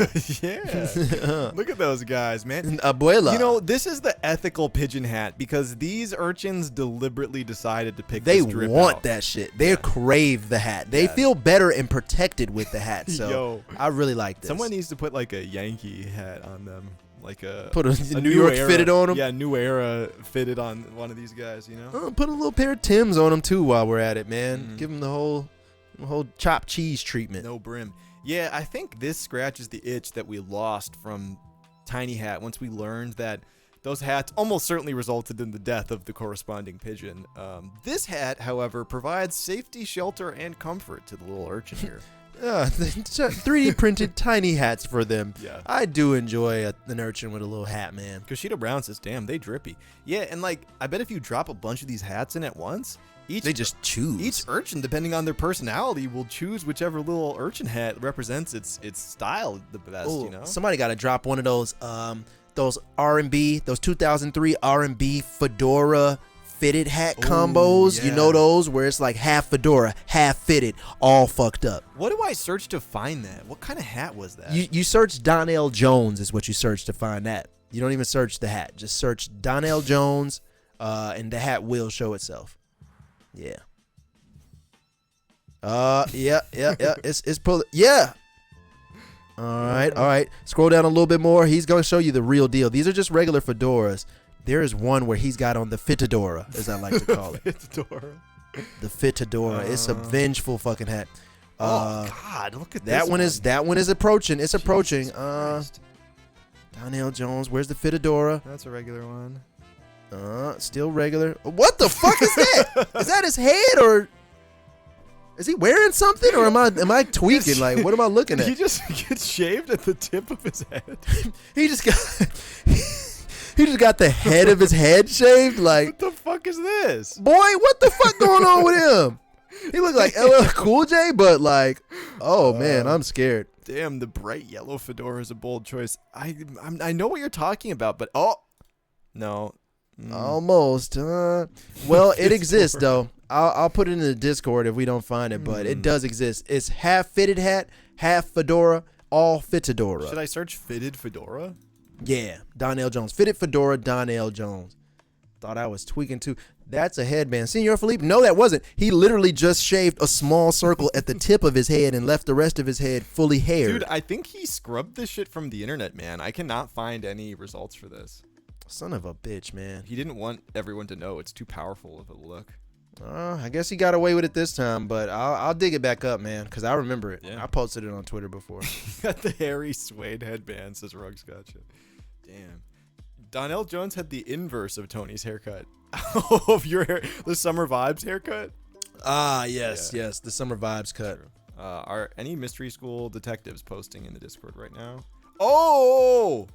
yeah. Look at those guys, man. Abuela. You know, this is the ethical pigeon hat because these urchins deliberately decided to pick they this drip want out. that shit. They crave the hat. They feel better and protected with the hat. So Yo. I really like this. Someone needs to put like a Yankee hat on them. Like Put a New York fitted on them. Yeah, New Era fitted on one of these guys, you know? Put a little pair of Timbs on them too while we're at it, man. Give them the whole chopped cheese treatment. No brim. Yeah, I think this scratches the itch that we lost from Tiny Hat once we learned that those hats almost certainly resulted in the death of the corresponding pigeon. This hat, however, provides safety, shelter, and comfort to the little urchin here. 3D printed tiny hats for them. Yeah. I do enjoy an urchin with a little hat, man. Kushida Brown says, damn, they drippy. Yeah, and like, I bet if you drop a bunch of these hats in at once, They just choose. each urchin, depending on their personality, will choose whichever little urchin hat represents its style the best, Ooh, you know? Somebody got to drop one of those those R&B, those 2003 R&B fedora fitted hat combos. yeah. You know those where it's like half fedora, half fitted, all fucked up. What do I search to find that? What kind of hat was that? You search Donnell Jones is what you search to find that. You don't even search the hat. Just search Donnell Jones, and the hat will show itself. Yeah. Yeah. It's yeah. All right. Scroll down a little bit more. He's gonna show you the real deal. These are just regular fedoras. There is one where he's got on the fitadora, as I like to call it. Fitadora. The fitadora. It's a vengeful fucking hat. Oh God! Look at that this one. That one is approaching. It's approaching. Christ. Donnell Jones. Where's the fitadora? That's a regular one. Still regular. What the fuck is that? Is that his head or is he wearing something or am I tweaking? Like, what am I looking at? He just gets shaved at the tip of his head. He just got the head of his head shaved. Like, What the fuck is this? boy, what the fuck going on with him? He looked like LL Cool J, but like, oh man, I'm scared. Damn, the bright yellow fedora is a bold choice. I know what you're talking about, but no. Almost. Well, it exists though. I'll put it in the Discord if we don't find it, but it does exist. It's half fitted hat, half fedora, all fitadora. Should I search fitted fedora? Yeah, Donnell Jones. Fitted fedora, Donnell Jones. Thought I was tweaking too. That's a headband. Senor Felipe? No, that wasn't. He literally just shaved a small circle at the tip of his head and left the rest of his head fully haired. Dude, I think he scrubbed this shit from the internet, man. I cannot find any results for this. Son of a bitch, man. He didn't want everyone to know. It's too powerful of a look. I guess he got away with it this time, but I'll dig it back up, man, because I remember it. Yeah. I posted it on Twitter before. Got the hairy suede headband, says Rugs Gotcha. Damn. Donnell Jones had the inverse of Tony's haircut. Of your hair, the Summer Vibes haircut? Yes, the Summer Vibes cut. Are any mystery school detectives posting in the Discord right now? Oh!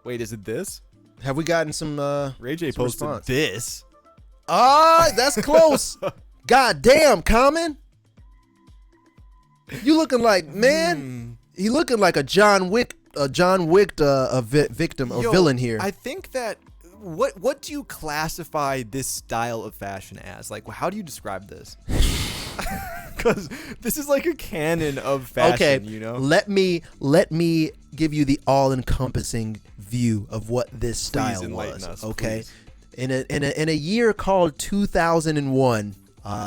Wait, is it this? Have we gotten some Ray J some posted response? this. That's close. God damn, Common. You looking like, man, he looking like a John Wick victim or villain here. I think that what do you classify this style of fashion as? Like, how do you describe this? Because this is like a canon of fashion, okay, you know? Let me give you the all-encompassing view of what this style enlighten was. us, Okay, please. in a year called 2001,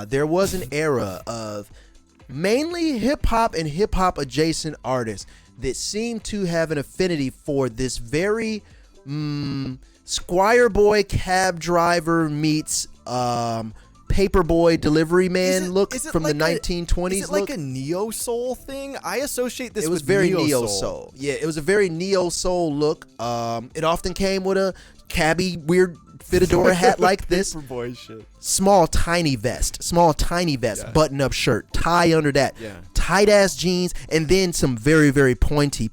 there was an era of mainly hip hop and hip hop adjacent artists that seemed to have an affinity for this very Squire Boy cab driver meets paperboy delivery man look from the 1920s. Is it like a neo soul thing? I associate this. It was with very neo neo soul. soul. Yeah, it was a very neo soul look. It often came with a cabbie weird fedora hat like this. Paperboy shit. Small tiny vest, Yeah. button up shirt, tie under that, Yeah. tight ass jeans, and then some very very pointy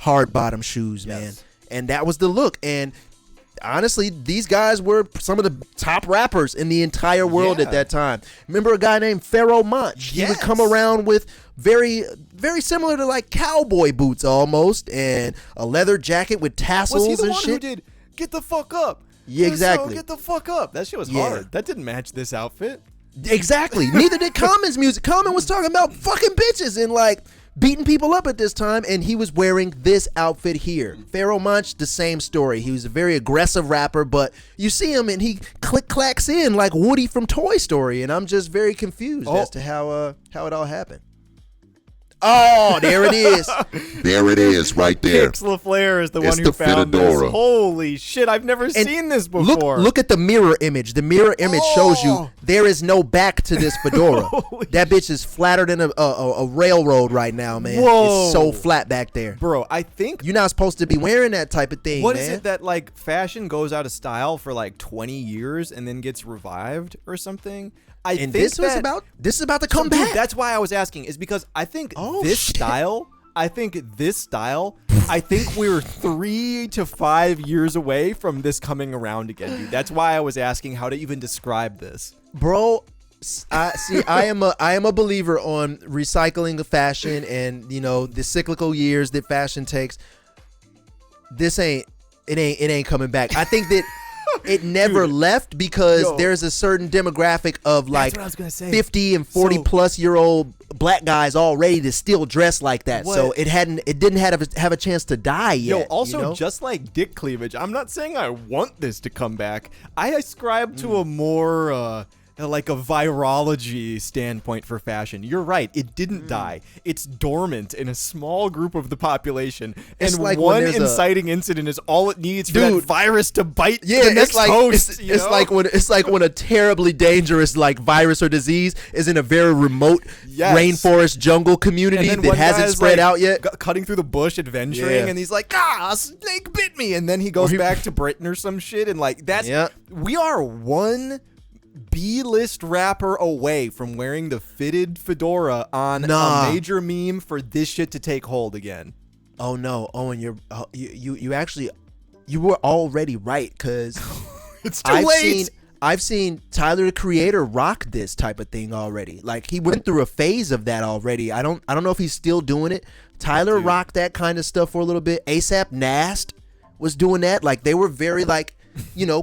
hard bottom shoes, man. Yes. And that was the look. And honestly, these guys were some of the top rappers in the entire world Yeah. at that time. Remember a guy named Pharaoh Monch? He would come around with very, very similar to like cowboy boots almost, and a leather jacket with tassels Was he the and one shit. who did "Get the Fuck Up"? Yeah, exactly. So get the fuck up. That shit was Yeah. hard. That didn't match this outfit. Exactly. Neither did Common's music. Common was talking about fucking bitches and like beating people up at this time, and he was wearing this outfit here. Pharaoh Monch, the same story. He was a very aggressive rapper, but you see him and he click-clacks in like Woody from Toy Story, and I'm just very confused as to how it all happened. Oh, there it is. There it is, right there. Pix LaFleur is the It's one who the found Fedora. this. Holy shit, I've never seen this before. Look at the mirror image. The mirror image shows you there is no back to this fedora. Holy that bitch is flatter than a railroad right now, man. Whoa. It's so flat back there. Bro, I think... You're not supposed to be wearing that type of thing, What man. is it that, like, fashion goes out of style for, like, 20 years and then gets revived or something? I think this is that- about to come Dude, back. that's why I was asking, is because I think this shit. style, I think we're 3 to 5 years away from this coming around again, dude. That's why I was asking how to even describe this. Bro, I am a believer on recycling of fashion and, you know, the cyclical years that fashion takes. it ain't coming back. I think that it never left because there's a certain demographic of like 50 and 40 plus year old black guys already to still dress like that. So it didn't have a chance to die yet. Also, just like dick cleavage, I'm not saying I want this to come back. I ascribe to a more like a virology standpoint for fashion. You're right. It didn't die. It's dormant in a small group of the population. And like one inciting incident is all it needs for that virus to bite the next host. It's like when a terribly dangerous like virus or disease is in a very remote rainforest jungle community that hasn't spread out yet. Cutting through the bush, adventuring, and he's like, a snake bit me. And then he goes back to Britain or some shit. And like, we are one B-list rapper away from wearing the fitted fedora on a major meme for this shit to take hold again. Oh no, Owen, you were already right, because it's too late. I've seen Tyler the Creator rock this type of thing already. Like, he went through a phase of that already. I don't know if he's still doing it. Tyler rocked that kind of stuff for a little bit. ASAP Nast was doing that. Like, they were very like,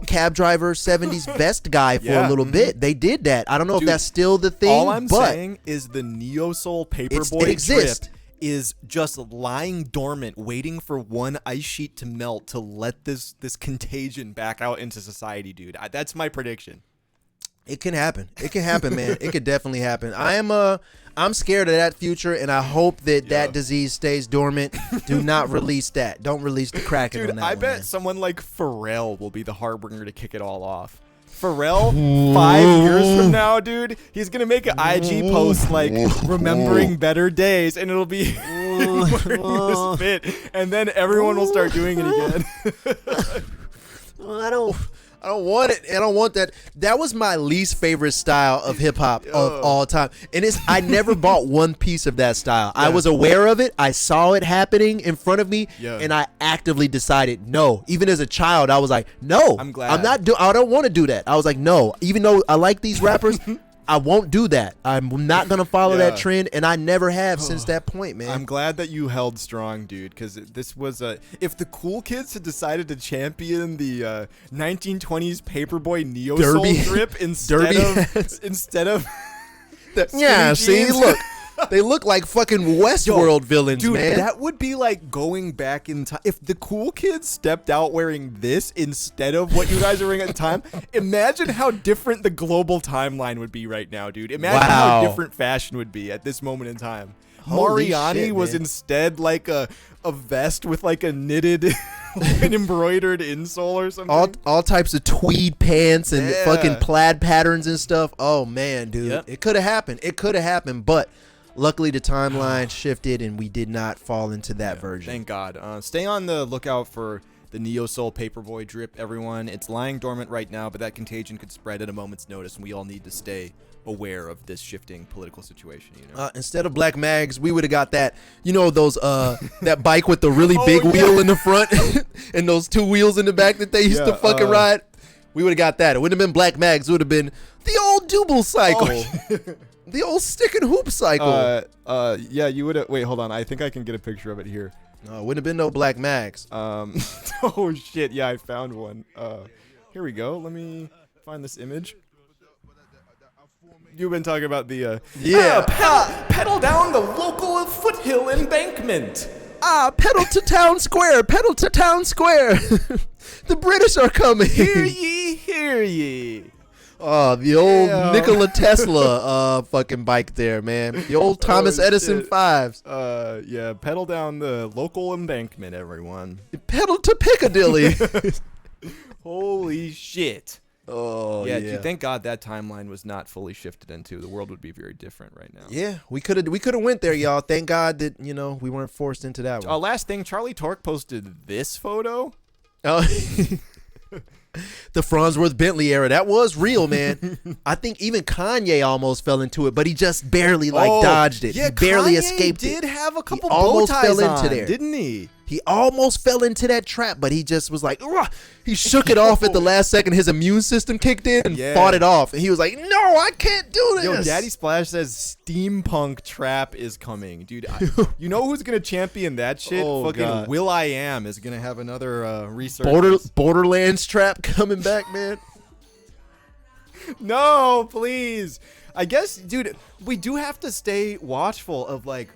cab driver 70s vest guy for a little bit. They did that. I don't know if that's still the thing. All I'm saying is the Neo Soul Paperboy drip is just lying dormant, waiting for one ice sheet to melt to let this contagion back out into society, dude. That's my prediction. It can happen. It can happen, man. It could definitely happen. I'm scared of that future, and I hope that disease stays dormant. Do not release that. Don't release the Kraken on that I one, bet man. someone like Pharrell will be the harbinger to kick it all off. Pharrell, 5 years from now, dude, he's going to make an IG post like, remembering better days, and it'll be wearing this fit, and then everyone will start doing it again. I don't want it. I don't want that. That was my least favorite style of hip hop of all time. And I never bought one piece of that style. I was aware of it. I saw it happening in front of me, and I actively decided no. Even as a child, I was like, no. I'm glad. I don't want to do that. I was like, no. Even though I like these rappers, I won't do that. I'm not going to follow that trend, and I never have since that point, man. I'm glad that you held strong, dude, because this was if the cool kids had decided to champion the 1920s Paperboy Neo Soul drip instead of look. They look like fucking Westworld villains, dude, man. That would be like going back in time. If the cool kids stepped out wearing this instead of what you guys are wearing at the time, imagine how different the global timeline would be right now, dude. Imagine how different fashion would be at this moment in time. Mariani was instead like a vest with like a knitted, an embroidered insole or something. All types of tweed pants and fucking plaid patterns and stuff. Oh, man, dude. It could have happened. It could have happened, but luckily, the timeline shifted, and we did not fall into that version. Thank God. Stay on the lookout for the Neo Soul Paperboy drip, everyone. It's lying dormant right now, but that contagion could spread at a moment's notice, and we all need to stay aware of this shifting political situation. Instead of black mags, we would have got that. Those that bike with the really big wheel in the front and those two wheels in the back that they used to fucking ride. We would have got that. It wouldn't have been black mags. It would have been the old double cycle. The old stick and hoop cycle. You would have. Wait, hold on. I think I can get a picture of it here. No, it wouldn't have been no black mags. Oh shit! Yeah, I found one. Here we go. Let me find this image. You've been talking about the pedal down the local foothill embankment. Pedal to town square. Pedal to town square. The British are coming. Hear ye, hear ye. Oh, the old Nikola Tesla fucking bike there, man. The old Thomas Edison 5s. Pedal down the local embankment, everyone. Pedal to Piccadilly. Holy shit. Oh, yeah. Dude, thank God that timeline was not fully shifted into. The world would be very different right now. Yeah, we could have went there, y'all. Thank God that, we weren't forced into that one. Last thing, Charlie Torque posted this photo. Oh, the Farnsworth Bentley era. That was real, man. I think even Kanye almost fell into it, but he just barely dodged it. Yeah, he barely Kanye escaped it. Did have a couple he almost bow ties fell into on, there, didn't he? He almost fell into that trap, but he just was like, "Ugh." He shook it off at the last second. His immune system kicked in and fought it off. And he was like, no, I can't do this. Yo, Daddy Splash says steampunk trap is coming. Dude, you know who's going to champion that shit? Fucking God. Will I Am is going to have another research. Borderlands trap coming back, man. No, please. I guess, dude, we do have to stay watchful of like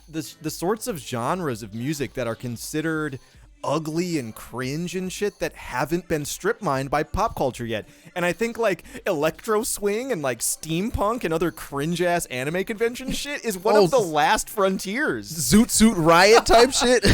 the sorts of genres of music that are considered ugly and cringe and shit that haven't been strip mined by pop culture yet. And I think like electro swing and like steampunk and other cringe ass anime convention shit is one of the last frontiers. Zoot Suit Riot type shit.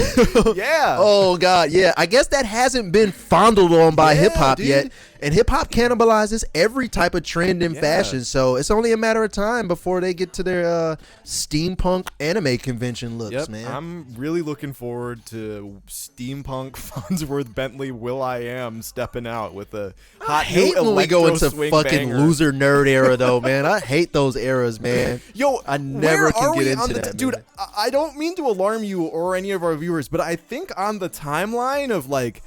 Yeah. Oh God, yeah. I guess that hasn't been fondled on by hip hop yet. And hip hop cannibalizes every type of trend in fashion, so it's only a matter of time before they get to their steampunk anime convention looks, man. I'm really looking forward to steampunk Farnsworth Bentley Will I Am stepping out with a hot I hate new when we go into electro-swing fucking banger. loser nerd era, though, man. I hate those eras, man. Yo, I never where can are get we into on that, dude. man. I don't mean to alarm you or any of our viewers, but I think on the timeline of like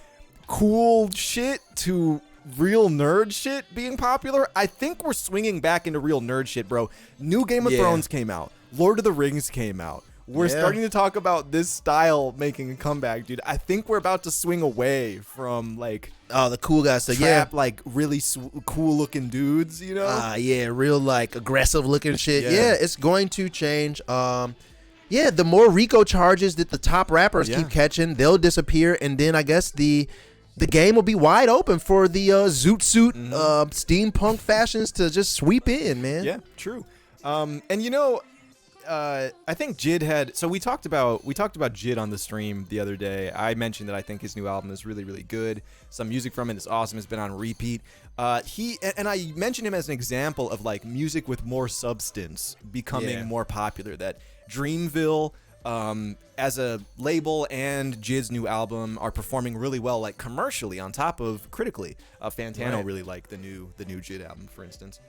cool shit to real nerd shit being popular, I think we're swinging back into real nerd shit, bro. New Game of Thrones came out. Lord of the Rings came out. We're starting to talk about this style making a comeback, dude. I think we're about to swing away from like the cool guys. So trap, like really cool looking dudes, you know? Real like aggressive looking shit. Yeah. Yeah, it's going to change. The more RICO charges that the top rappers keep catching, they'll disappear, and then I guess the game will be wide open for the zoot suit steampunk fashions to just sweep in, man. Yeah, true. And you know, I think Jid had. So we talked about Jid on the stream the other day. I mentioned that I think his new album is really, really good. Some music from it is awesome. It's been on repeat. I mentioned him as an example of like music with more substance becoming more popular. That Dreamville, as a label, and Jid's new album are performing really well, like commercially on top of critically. Fantano really liked the new Jid album, for instance.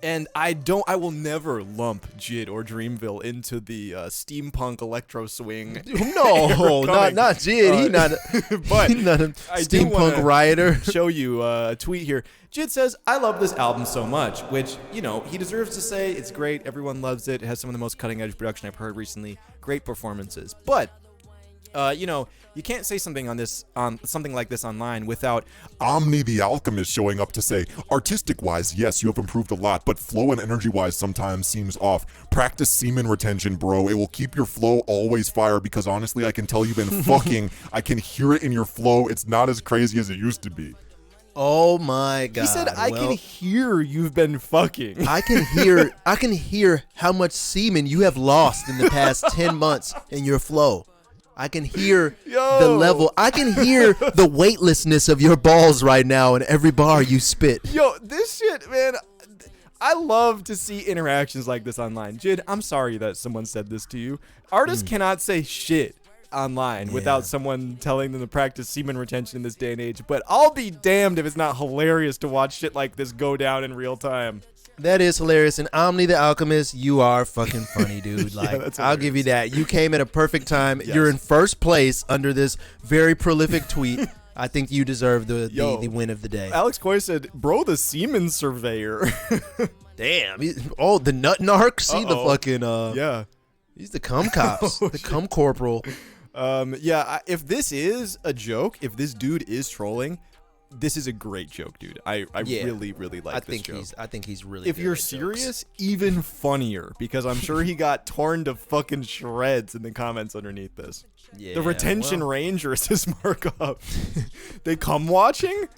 And I will never lump Jid or Dreamville into the steampunk electro swing. No, not Jid. He's not but he's not a steampunk rioter. Show you a tweet here. Jid says, "I love this album so much," which, you know, he deserves to say. It's great. Everyone loves it. It has some of the most cutting edge production I've heard recently. Great performances. But you know, you can't say something like this online without Omni the Alchemist showing up to say, artistic-wise, yes, you have improved a lot, but flow and energy-wise sometimes seems off. Practice semen retention, bro. It will keep your flow always fire, because honestly, I can tell you've been fucking. I can hear it in your flow. It's not as crazy as it used to be. Oh my God. He said, I can hear you've been fucking. I can hear how much semen you have lost in the past 10 months in your flow. I can hear the level. I can hear the weightlessness of your balls right now in every bar you spit. Yo, this shit, man. I love to see interactions like this online. Jid, I'm sorry that someone said this to you. Artists cannot say shit online without someone telling them to practice semen retention in this day and age. But I'll be damned if it's not hilarious to watch shit like this go down in real time. That is hilarious. And Omni the Alchemist, you are fucking funny, dude. Like, I'll give you that. You came at a perfect time. Yes. You're in first place under this very prolific tweet. I think you deserve the win of the day. Alex Coy said, "Bro, the semen surveyor." Damn. The nut narc. See the fucking he's the cum cops. The cum corporal. If this is a joke, if this dude is trolling, this is a great joke, dude. I really, really like this joke. I think he's really If good you're at serious, even funnier, because I'm sure he got torn to fucking shreds in the comments underneath this. Yeah, the retention rangers is markup. They come watching?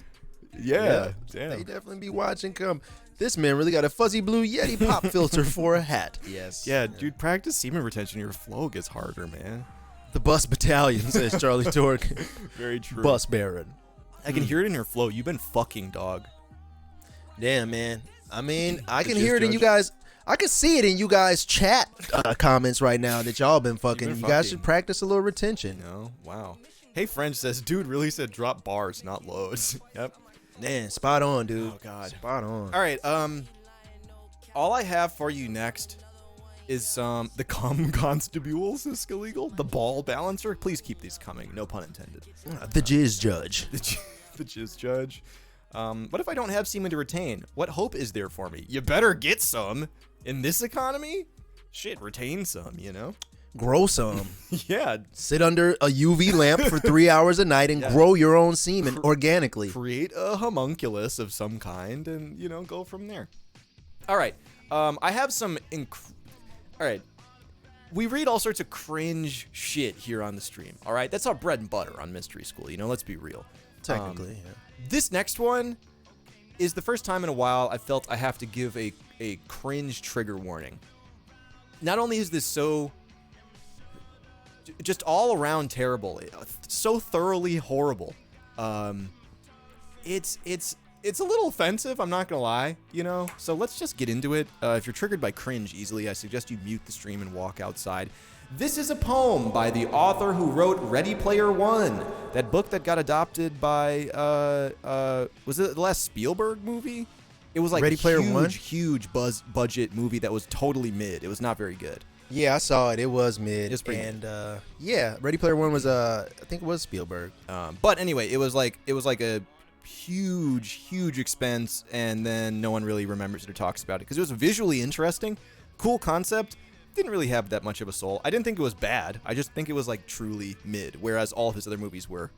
Yeah. Damn. They definitely be watching cum. This man really got a fuzzy blue Yeti pop filter for a hat. Yes. Yeah, dude, practice semen retention. Your flow gets harder, man. The bus battalion, says Charlie Torque. Very true. Bus baron. I can hear it in your flow. You've been fucking, dog. Damn, man. I mean, I can hear it in you guys. I can see it in you guys' chat comments right now that y'all been fucking. You guys should practice a little retention. No? Wow. Hey, French says, dude really said drop bars, not loads. Yep. Man, spot on, dude. Oh, God. Spot on. All right. All I have for you next is the cum constables is illegal. The ball balancer. Please keep these coming. No pun intended. The jizz judge. The jizz judge. What if I don't have semen to retain? What hope is there for me? You better get some in this economy. Shit, retain some, you know? Grow some. Yeah. Sit under a UV lamp for 3 hours a night and grow your own semen organically. Create a homunculus of some kind and, you know, go from there. All right. I have some... All right. We read all sorts of cringe shit here on the stream, all right? That's our bread and butter on Mystery School, you know? Let's be real. Technically, yeah. This next one is the first time in a while I felt I have to give a cringe trigger warning. Not only is this so... just all around terrible, so thoroughly horrible. It's a little offensive, I'm not gonna lie, you know? So let's just get into it. If you're triggered by cringe easily, I suggest you mute the stream and walk outside. This is a poem by the author who wrote Ready Player One, that book that got adopted by, was it the last Spielberg movie? It was like Ready Player One? Huge budget movie that was totally mid. It was not very good. Yeah, I saw it. It was mid. It's pretty and yeah, Ready Player One was I think it was Spielberg. But anyway, it was like a huge expense, and then no one really remembers it or talks about it because it was visually interesting, cool concept. Didn't really have that much of a soul. I didn't think it was bad. I just think it was like truly mid, whereas all of his other movies were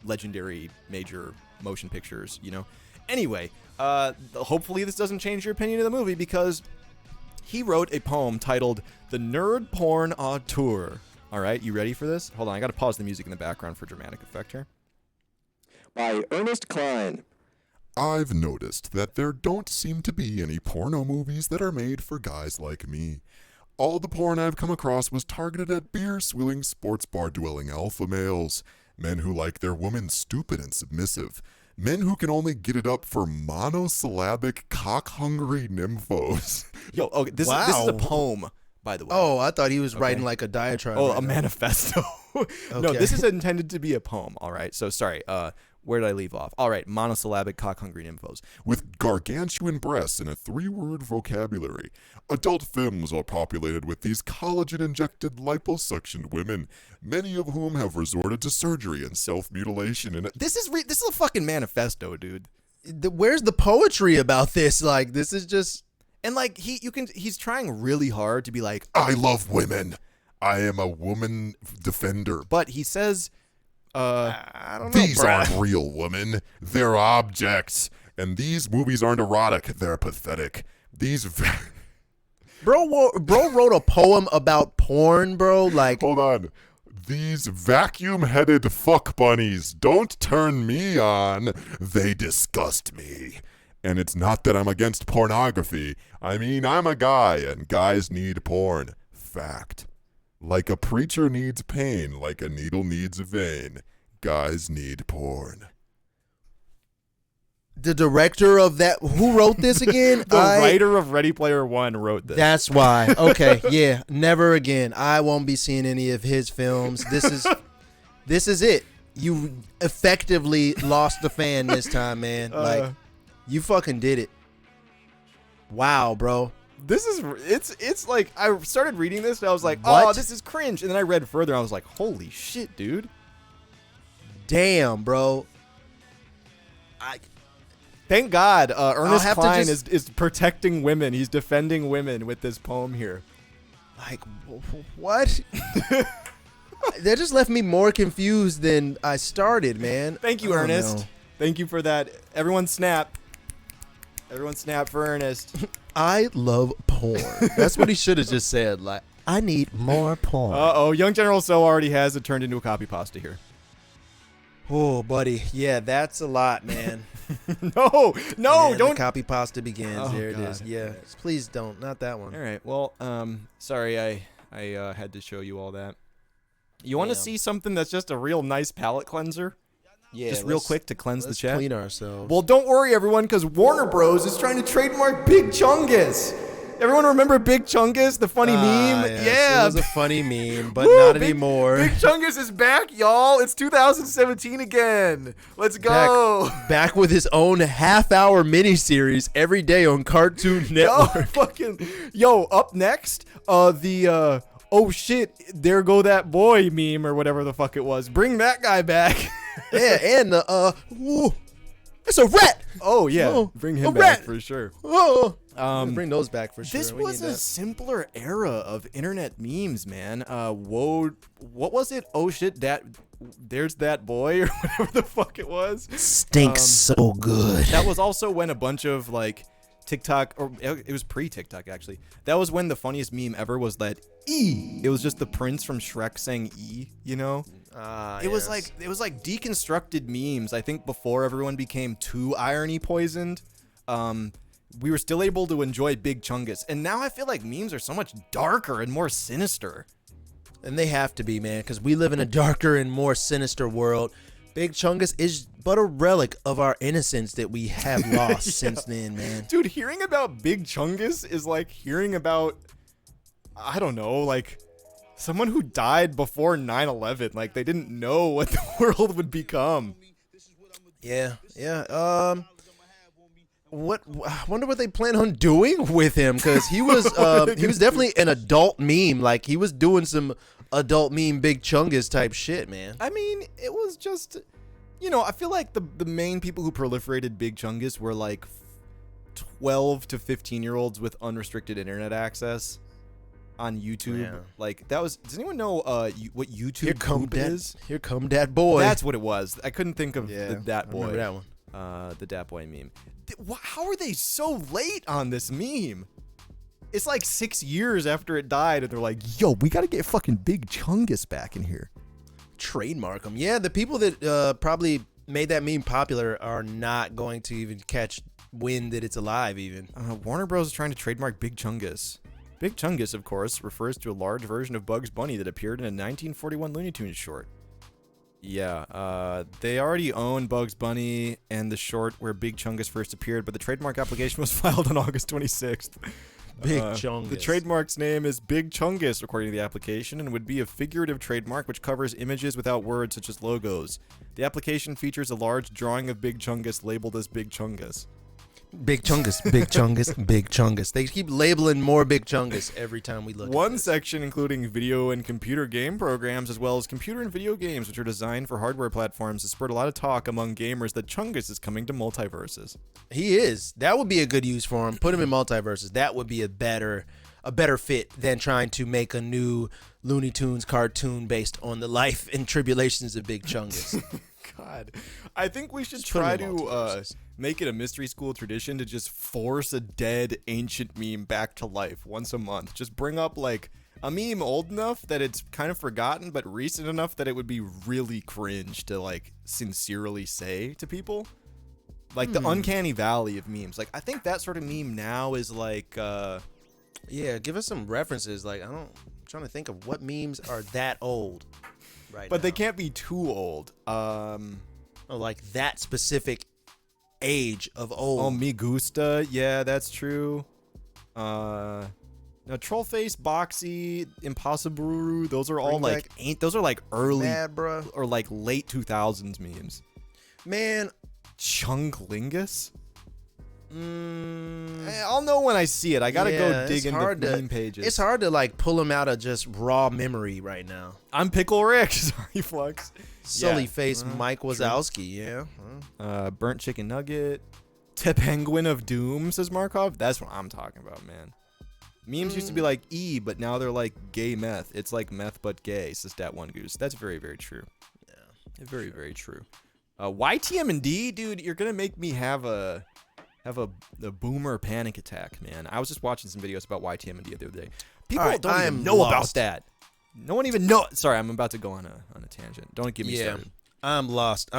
legendary major motion pictures, you know. Anyway, hopefully this doesn't change your opinion of the movie because he wrote a poem titled The Nerd Porn Auteur. All right, you ready for this? Hold on, I got to pause the music in the background for dramatic effect here. By Ernest Klein. I've noticed that there don't seem to be any porno movies that are made for guys like me. All the porn I've come across was targeted at beer-swilling, sports bar-dwelling alpha males. Men who like their women stupid and submissive. Men who can only get it up for monosyllabic, cock-hungry nymphos. Yo, okay, this is a poem, by the way. Oh, I thought he was writing like a diatribe. Oh, a manifesto. No, this is intended to be a poem, all right? So, sorry, where did I leave off? All right, monosyllabic, cock-hungry nymphos. With gargantuan breasts and a 3-word vocabulary. Adult films are populated with these collagen-injected liposuctioned women, many of whom have resorted to surgery and self-mutilation. And this is a fucking manifesto, dude. Where's the poetry about this? Like, this is just... And like he's trying really hard to be like, I love women. I am a woman defender. But he says, I don't know. These aren't real women. They're objects. And these movies aren't erotic. They're pathetic. These... Bro wrote a poem about porn, bro. Like, hold on. These vacuum-headed fuck bunnies don't turn me on. They disgust me. And it's not that I'm against pornography. I mean, I'm a guy, and guys need porn. Fact. Like a preacher needs pain, like a needle needs a vein. Guys need porn. The director of that, who wrote this again? The writer of Ready Player One wrote this. That's why. Okay, yeah, never again. I won't be seeing any of his films. This is it. You effectively lost the fan this time, man. Like, you fucking did it. Wow, bro. This is it's like I started reading this and I was like, What? oh, this is cringe. And then I read further and I was like, holy shit, dude. Damn, bro. Thank God Ernest have to Klein just- is protecting women. He's defending women with this poem here. Like, what? That just left me more confused than I started, man. Thank you, I don't Ernest. know. Thank you for that. Everyone snap. Everyone snap for Ernest. I love porn. That's what he should have just said. Like, I need more porn. Uh-oh, Young General So already has it turned into a copy pasta here. Oh, buddy. Yeah, that's a lot, man. No, And don't. The copy pasta begins. Oh, there God. it is. Yeah. Please don't. Not that one. All right. Well, sorry I had to show you all that. You want to Damn. see something that's just a real nice palate cleanser? Yeah. Just real quick to cleanse the let's chat. clean ourselves. Well, don't worry, everyone, because Warner Bros. Is trying to trademark Big Chungus. Everyone remember Big Chungus, the funny meme? Yes, Yeah. it was a funny meme, but Woo, not Big- anymore. Big Chungus is back, y'all. It's 2017 again. Let's go. Back with his own half-hour miniseries every day on Cartoon Network. Up next, oh shit, there go that boy meme or whatever the fuck it was. Bring that guy back. Yeah, and ooh, it's a rat. Oh yeah, Oh, bring a him back rat. for sure. Oh, bring those back for sure. This We was need a that. simpler era of internet memes, man. Whoa, what was it? Oh shit, there's that boy or whatever the fuck it was. Stinks so good. That was also when a bunch of like TikTok, or it was pre-TikTok actually. That was when the funniest meme ever was that E. It was just the prince from Shrek saying E, you know? It was like deconstructed memes. I think before everyone became too irony poisoned, we were still able to enjoy Big Chungus. And now I feel like memes are so much darker and more sinister. And they have to be, man, because we live in a darker and more sinister world. Big Chungus is but a relic of our innocence that we have lost since then, man. Dude, hearing about Big Chungus is like hearing about, I don't know, like someone who died before 9/11. Like they didn't know what the world would become. Yeah. I wonder what they plan on doing with him, because he was definitely an adult meme. Like he was doing some adult meme Big Chungus type shit, man. I mean, it was just, I feel like the main people who proliferated Big Chungus were like 12 to 15-year-olds with unrestricted internet access on YouTube. Yeah. Like that was. Does anyone know what YouTube Here come poop that. is? Here come that boy. That's what it was. I couldn't think of the Dat I Boy. remember that one. The Dat Boy meme. How are they so late on this meme? It's like 6 years after it died, and they're like, "Yo, we gotta get fucking Big Chungus back in here." Trademark them. Yeah, the people that probably made that meme popular are not going to even catch wind that it's alive. Even Warner Bros. Is trying to trademark Big Chungus. Big Chungus, of course, refers to a large version of Bugs Bunny that appeared in a 1941 Looney Tunes short. Yeah, they already own Bugs Bunny and the short where Big Chungus first appeared, but the trademark application was filed on August 26th. Big Chungus. The trademark's name is Big Chungus, according to the application, and would be a figurative trademark which covers images without words such as logos. The application features a large drawing of Big Chungus labeled as Big Chungus. Big Chungus, Big Chungus, Big Chungus. They keep labeling more Big Chungus every time we look at One this. section including video and computer game programs, as well as computer and video games, which are designed for hardware platforms, has spurred a lot of talk among gamers that Chungus is coming to multiverses. He is. That would be a good use for him. Put him in multiverses. That would be a better fit than trying to make a new Looney Tunes cartoon based on the life and tribulations of Big Chungus. God, I think we should Just put try him in to multiverses. make it a mystery school tradition to just force a dead ancient meme back to life once a month. Just bring up like a meme old enough that it's kind of forgotten, but recent enough that it would be really cringe to like sincerely say to people. Like the uncanny valley of memes. Like I think that sort of meme now is like Yeah, give us some references. Like I'm trying to think of what memes are that old right but now. they can't be too old. Or like that specific age of old. Oh, Me Gusta. Yeah, that's true. No, Trollface, Boxy, Impossible. Those are all Bring like those are like early Mad, bruh. or like late 2000s memes. Man, Chunglingus. I'll know when I see it. I gotta go dig into meme pages. It's hard to like pull them out of just raw memory right now. I'm Pickle Rick. Sorry, Flux. Sully Yeah. face Mike Wazowski, yeah. Burnt chicken nugget. Tepenguin of Doom, says Markov. That's what I'm talking about, man. Memes used to be like E, but now they're like gay meth. It's like meth but gay, says Dat One Goose. That's very, very true. Yeah, very, very true. YTM&D, dude, you're gonna make me have a boomer panic attack, man. I was just watching some videos about YTM&D the other day. People All right, don't I even am know about lost. that. No one even know. Sorry, I'm about to go on a tangent. Don't get me started. I'm lost.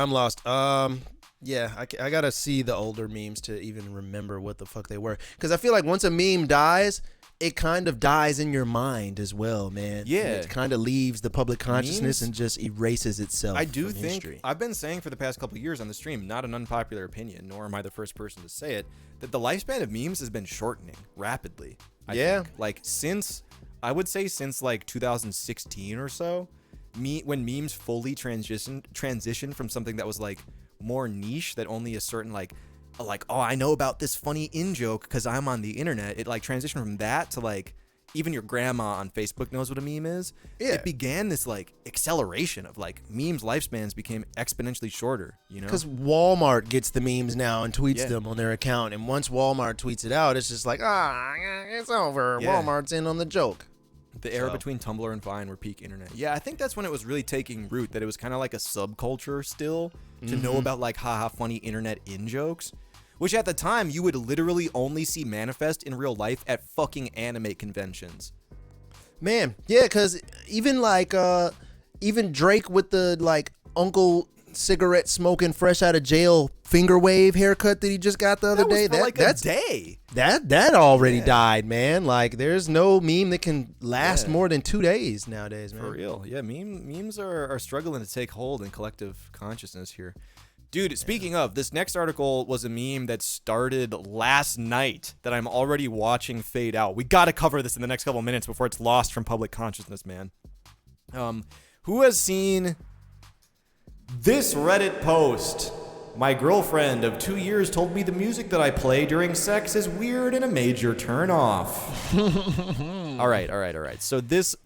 Yeah, I gotta see the older memes to even remember what the fuck they were. Because I feel like once a meme dies, it kind of dies in your mind as well, man. Yeah. It kind of leaves the public consciousness Memes- and just erases itself. I do from think history. I've been saying for the past couple of years on the stream, not an unpopular opinion, nor am I the first person to say it, that the lifespan of memes has been shortening rapidly. I think. Like since like 2016 or so, when memes fully transitioned from something that was like more niche, that only a certain like oh, I know about this funny in-joke because I'm on the internet. It like transitioned from that to like even your grandma on Facebook knows what a meme is. Yeah. It began this like acceleration of like memes lifespans became exponentially shorter, you know? Because Walmart gets the memes now and tweets them on their account. And once Walmart tweets it out, it's just like, it's over. Yeah. Walmart's in on the joke. The era between Tumblr and Vine were peak internet. Yeah, I think that's when it was really taking root, that it was kind of like a subculture still to know about like haha funny internet in-jokes. Which at the time, you would literally only see manifest in real life at fucking anime conventions. Man, yeah, because even like, even Drake with the like uncle cigarette smoking fresh out of jail finger wave haircut that he just got the other day. That's a day. That already died, man. Like there's no meme that can last more than 2 days nowadays, man. For real. Yeah, memes are struggling to take hold in collective consciousness here. Dude, speaking of, this next article was a meme that started last night that I'm already watching fade out. We got to cover this in the next couple minutes before it's lost from public consciousness, man. Who has seen this Reddit post? My girlfriend of 2 years told me the music that I play during sex is weird and a major turn off. All right. So this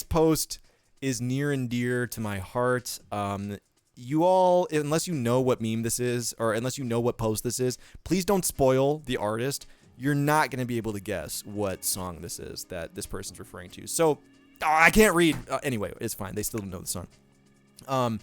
post is near and dear to my heart. You all, unless you know what meme this is, or unless you know what post this is, please don't spoil the artist. You're not going to be able to guess what song this is that this person's referring to. So, I can't read. Anyway, it's fine. They still don't know the song.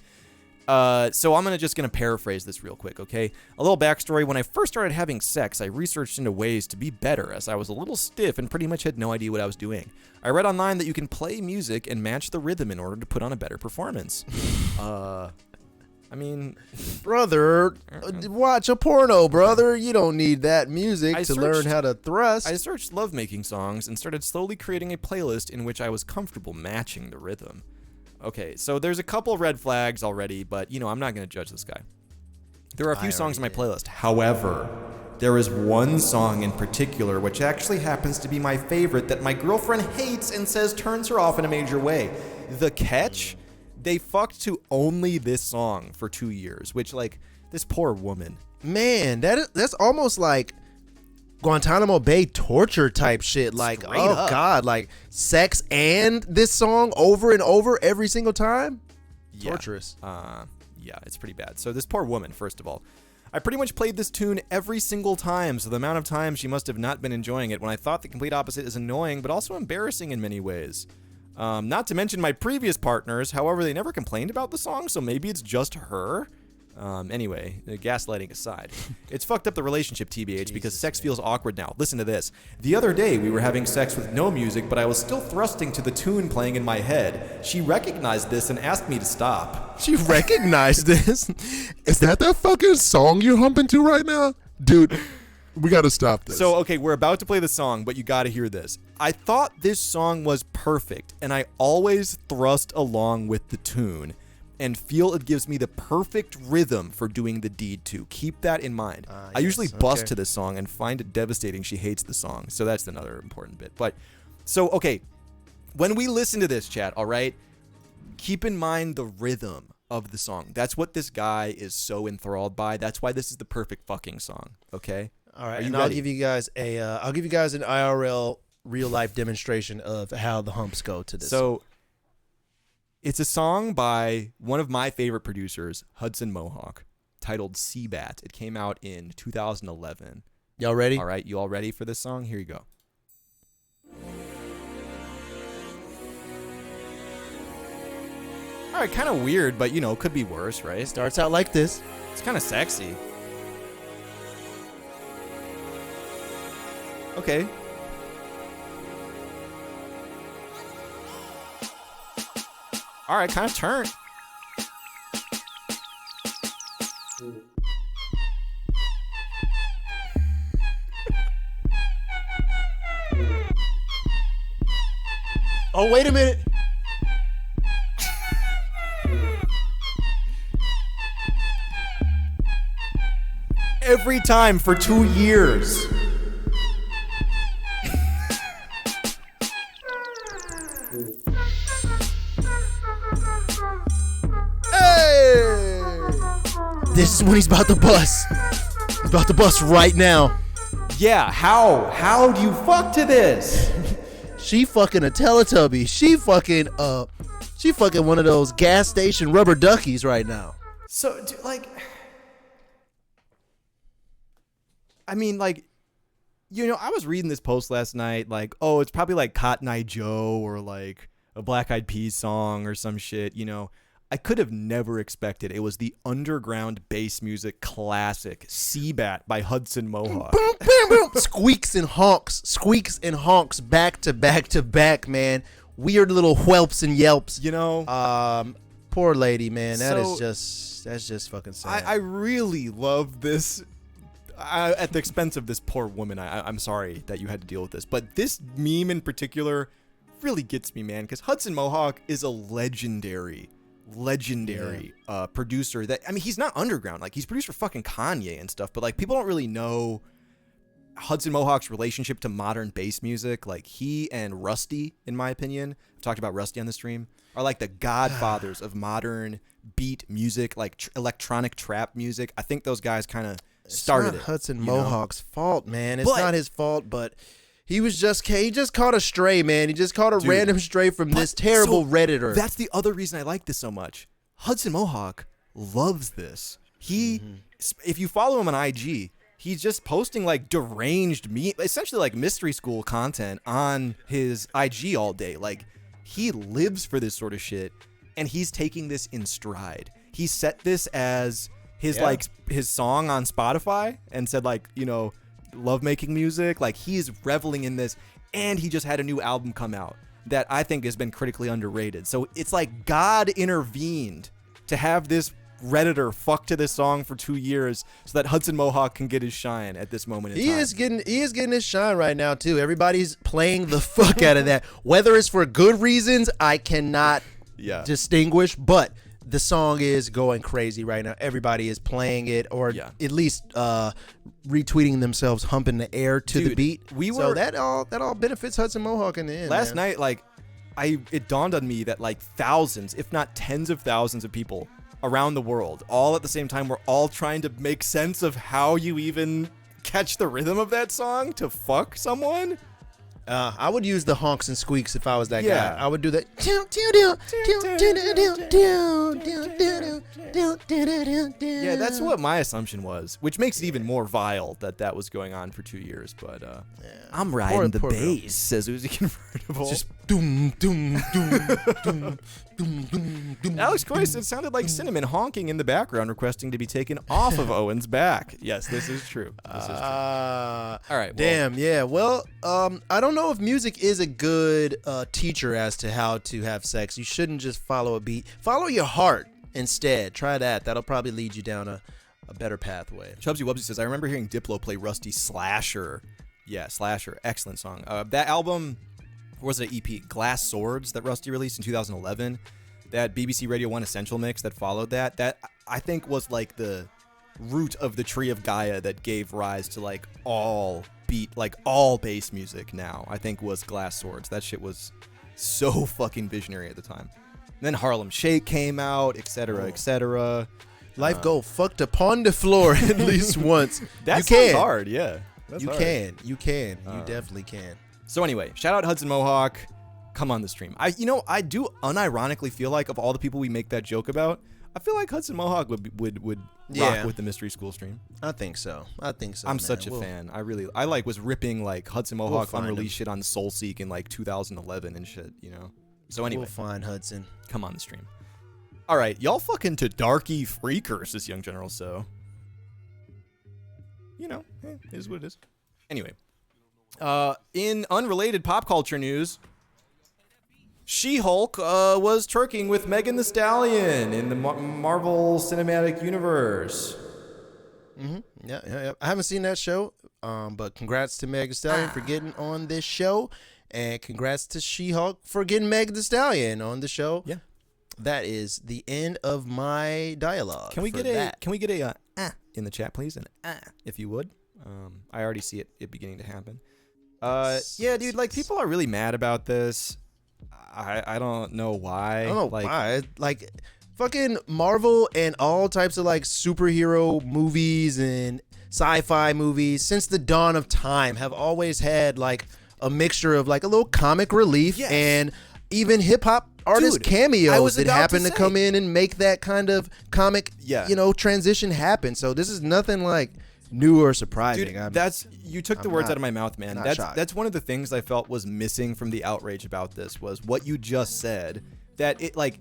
So I'm just going to paraphrase this real quick, okay? A little backstory. When I first started having sex, I researched into ways to be better, as I was a little stiff and pretty much had no idea what I was doing. I read online that you can play music and match the rhythm in order to put on a better performance. I mean, brother, watch a porno, brother. You don't need that music to learn how to thrust. I searched lovemaking songs and started slowly creating a playlist in which I was comfortable matching the rhythm. Okay, so there's a couple red flags already, but, you know, I'm not going to judge this guy. There are a few songs in my playlist. However, there is one song in particular which actually happens to be my favorite that my girlfriend hates and says turns her off in a major way. The catch? They fucked to only this song for 2 years, which, like, this poor woman. Man, that's almost like Guantanamo Bay torture type shit. Like, Straight up. God, like sex and this song over and over every single time? Yeah. Torturous. Yeah, it's pretty bad. So this poor woman, first of all, I pretty much played this tune every single time, so the amount of time she must have not been enjoying it when I thought the complete opposite is annoying, but also embarrassing in many ways. Not to mention my previous partners, however, they never complained about the song, so maybe it's just her. Anyway, gaslighting aside, it's fucked up the relationship, TBH, because sex feels awkward now. Listen to this. The other day, we were having sex with no music, but I was still thrusting to the tune playing in my head. She recognized this and asked me to stop. She recognized this? Is that fucking song you're humping to right now? Dude, we gotta stop this. So, okay, we're about to play the song, but you gotta hear this. I thought this song was perfect, and I always thrust along with the tune and feel it gives me the perfect rhythm for doing the deed to. Keep that in mind. I usually bust to this song and find it devastating she hates the song, so that's another important bit. But, so, okay, when we listen to this, chat, all right, keep in mind the rhythm of the song. That's what this guy is so enthralled by. That's why this is the perfect fucking song, okay? All right, and I'll give you guys an IRL real life demonstration of how the humps go to this. So it's a song by one of my favorite producers, Hudson Mohawke, titled Cbat. It came out in 2011. Y'all ready? All right, you all ready for this song? Here you go. All right, kind of weird, but, you know, could be worse, right? Starts out like this. It's kind of sexy. Okay. All right, kind of turn. Oh, wait a minute. Every time for 2 years. Hey! This is when he's about to bust. He's about to bust right now. Yeah, how do you fuck to this? She fucking a Teletubby. She fucking one of those gas station rubber duckies right now. So, like, I mean, like, you know, I was reading this post last night, like, oh, it's probably like Cotton Eye Joe or like a Black Eyed Peas song or some shit, you know. I could have never expected it was the underground bass music classic Cbat by Hudson Mohawke. Boom, boom, boom. Squeaks and honks back to back to back, man. Weird little whelps and yelps. You know, poor lady, man. So, That's just fucking sad. I really love this. At the expense of this poor woman, I'm sorry that you had to deal with this, but this meme in particular really gets me, man, because Hudson Mohawke is a legendary producer. That, I mean, he's not underground, like he's produced for fucking Kanye and stuff, but like people don't really know Hudson Mohawke's relationship to modern bass music. Like he and Rusty, in my opinion, I've talked about Rusty on the stream, are like the godfathers of modern beat music, like electronic trap music. I think those guys kind of started it. Hudson Mohawke's fault, man. It's not his fault, but he just caught a stray, man. He just caught a random stray from this terrible Redditor. That's the other reason I like this so much. Hudson Mohawke loves this. If you follow him on IG, he's just posting like deranged essentially like mystery school content on his IG all day. Like he lives for this sort of shit, and he's taking this in stride. He set this as his his song on Spotify and said, like, you know, love making music. Like he's reveling in this, and he just had a new album come out that I think has been critically underrated. So it's like God intervened to have this Redditor fuck to this song for 2 years so that Hudson Mohawke can get his shine at this moment in time. He is getting his shine right now too. Everybody's playing the fuck out of that. Whether it's for good reasons, I cannot distinguish, but the song is going crazy right now. Everybody is playing it, or at least retweeting themselves, humping the air to the beat. So that all benefits Hudson Mohawke in the end. Last night, like, it dawned on me that like thousands, if not tens of thousands of people around the world, all at the same time, were all trying to make sense of how you even catch the rhythm of that song to fuck someone. I would use the honks and squeaks if I was that guy. I would do that. Yeah, that's what my assumption was, which makes it even more vile that was going on for 2 years. But I'm riding the bass, says Uzi Convertible. Just doom, doom, doom, doom, doom, doom, doom. Alex Coyce, it sounded like Cinnamon honking in the background, requesting to be taken off of Owen's back. Yes, this is true. All right. Damn, yeah. Well, I don't know if music is a good teacher as to how to have sex. You shouldn't just follow a beat. Follow your heart instead. Try that. That'll probably lead you down a better pathway. Chubsy Wubsy says, I remember hearing Diplo play Rusty Slasher. Yeah, Slasher. Excellent song. That album, or was it an EP? Glass Swords that Rusty released in 2011. That BBC Radio 1 Essential mix that followed that I think was like the root of the tree of Gaia that gave rise to like all bass music now, I think, was Glass Swords. That shit was so fucking visionary at the time. And then Harlem Shake came out, etc., etc. Life go fucked upon the floor at least once. That sounds hard, yeah. You can. You definitely can. So anyway, shout out Hudson Mohawke. Come on the stream. I do unironically feel like of all the people we make that joke about, I feel like Hudson Mohawke would rock with the Mystery School stream. I think so. I'm such a fan. I was ripping like Hudson Mohawke unreleased shit on Soulseek in like 2011 and shit, you know. So anyway, we'll find Hudson. Come on the stream. All right, y'all fucking to Darky Freakers, this young general. So, you know, it is what it is. Anyway, in unrelated pop culture news, She-Hulk was twerking with Megan Thee Stallion in the Marvel Cinematic Universe. Mm-hmm. Yeah. I haven't seen that show, but congrats to Megan Thee Stallion for getting on this show, and congrats to She-Hulk for getting Megan Thee Stallion on the show. Yeah, that is the end of my dialogue. Can we get a in the chat, please? An if you would. I already see it beginning to happen. Yeah, dude. Like, people are really mad about this. I don't know why. I don't know why. Like, fucking Marvel and all types of like superhero movies and sci-fi movies since the dawn of time have always had like a mixture of like a little comic relief and even hip hop artist cameos that happen to come in and make that kind of comic, transition happen. So this is nothing like new or surprising. Dude, you took the words out of my mouth, man. That's one of the things I felt was missing from the outrage about this was what you just said. That it like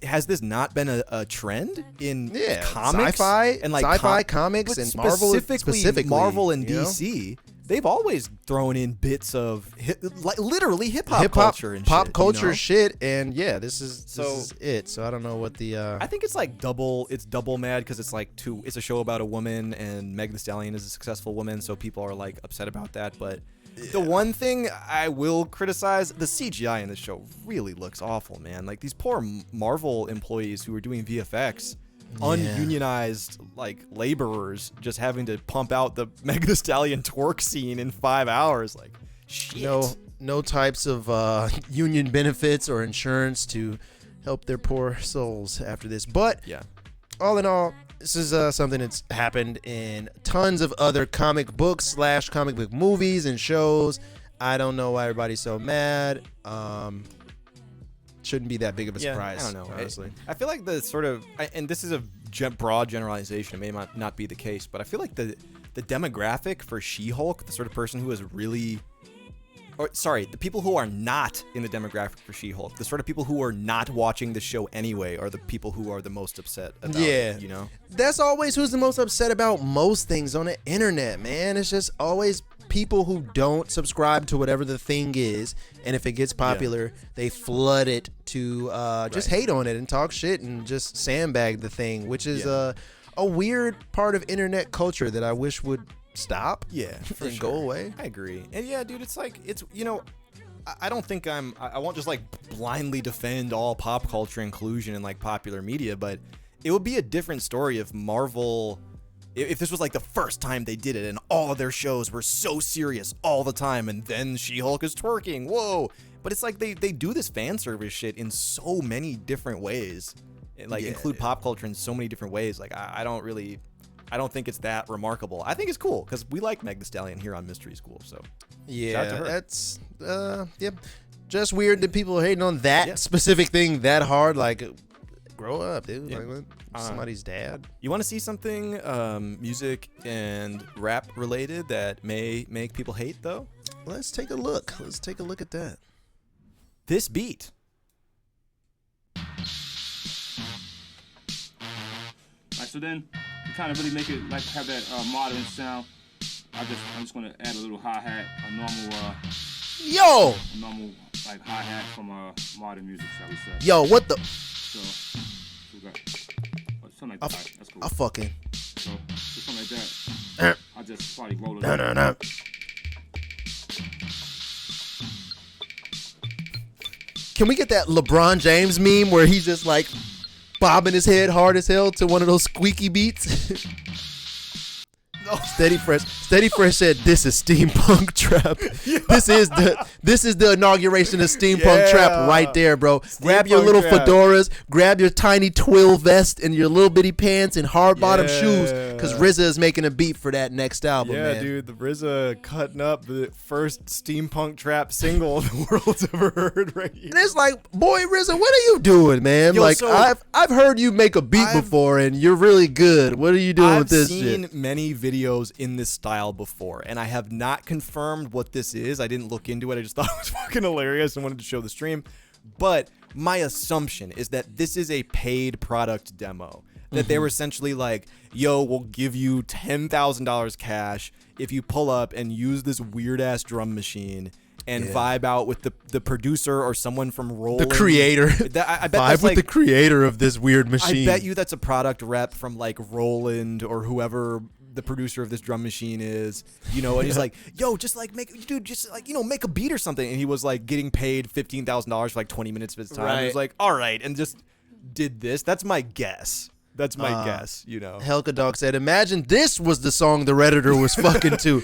has this not been a trend in comics, sci-fi and like sci-fi comics and Marvel specifically Marvel and DC? They've always thrown in bits of literally hip hop culture and pop shit, culture shit, and this is it. So I don't know what the. I think it's like double mad because it's like it's a show about a woman and Meg Thee Stallion is a successful woman, so people are like upset about that. But the one thing I will criticize, the CGI in this show really looks awful, man. Like these poor Marvel employees who are doing VFX. Ununionized like laborers just having to pump out the Meg Thee Stallion twerk scene in 5 hours, like shit. No types of union benefits or insurance to help their poor souls after this. But all in all, this is something that's happened in tons of other comic books / comic book movies and shows. I don't know why everybody's so mad. Shouldn't be that big of a surprise. I don't know. Honestly, I feel like the sort of, and this is a broad generalization. It may not be the case, but I feel like the demographic for She-Hulk, the sort of person who is really, the people who are not in the demographic for She-Hulk, the sort of people who are not watching the show anyway, are the people who are the most upset about it, That's always who's the most upset about most things on the internet, man. It's just always people who don't subscribe to whatever the thing is, and if it gets popular, they flood it to just hate on it and talk shit and just sandbag the thing, which is a weird part of internet culture that I wish would stop and go away. I agree. And dude, it's like, I don't think I won't just like blindly defend all pop culture inclusion in like popular media, but it would be a different story if Marvel, if this was like the first time they did it and all of their shows were so serious all the time and then She-Hulk is twerking, whoa. But it's like they do this fan service shit in so many different ways, and like include pop culture in so many different ways. Like I don't think it's that remarkable. I think it's cool because we like Meg Thee Stallion here on Mystery School. So shout out to her. That's just weird that people are hating on that specific thing that hard. Like, grow up, dude. Like, somebody's dad. You want to see something music and rap related that may make people hate though? Let's take a look. Let's take a look at that. This beat. So then to kind of really make it like have that modern sound, I'm just gonna add a little hi-hat, a normal like hi-hat from modern music, shall we say. Yo, what the? So we got something like that. That's cool. I fucking. So something like that. I just probably roll it up. No. Can we get that LeBron James meme where he's just like bobbing his head hard as hell to one of those squeaky beats? Steady Fresh said, "This is steampunk trap." This is the inauguration of steampunk trap right there, bro. Grab your little fedoras, grab your tiny twill vest and your little bitty pants and hard bottom shoes, because RZA is making a beat for that next album. Man. Dude, the RZA cutting up the first steampunk trap single the world's ever heard right here. And it's like, boy, RZA, what are you doing, man? Yo, like, so I've heard you make a beat before, and you're really good. What are you doing with this shit? I've seen many videos in this style before, and I have not confirmed what this is. I didn't look into it. I just thought it was fucking hilarious and wanted to show the stream. But my assumption is that this is a paid product demo. That they were essentially like, yo, we'll give you $10,000 cash if you pull up and use this weird-ass drum machine and vibe out with the producer or someone from Roland. The creator. I bet vibe with like, the creator of this weird machine. I bet you that's a product rep from like Roland or whoever the producer of this drum machine is, and he's like, yo, just like make a beat or something. And he was like getting paid $15,000 for like 20 minutes of his time. Right. He was like, all right, and just did this. That's my guess. That's my guess, Helka Dog said, imagine this was the song the Redditor was fucking to.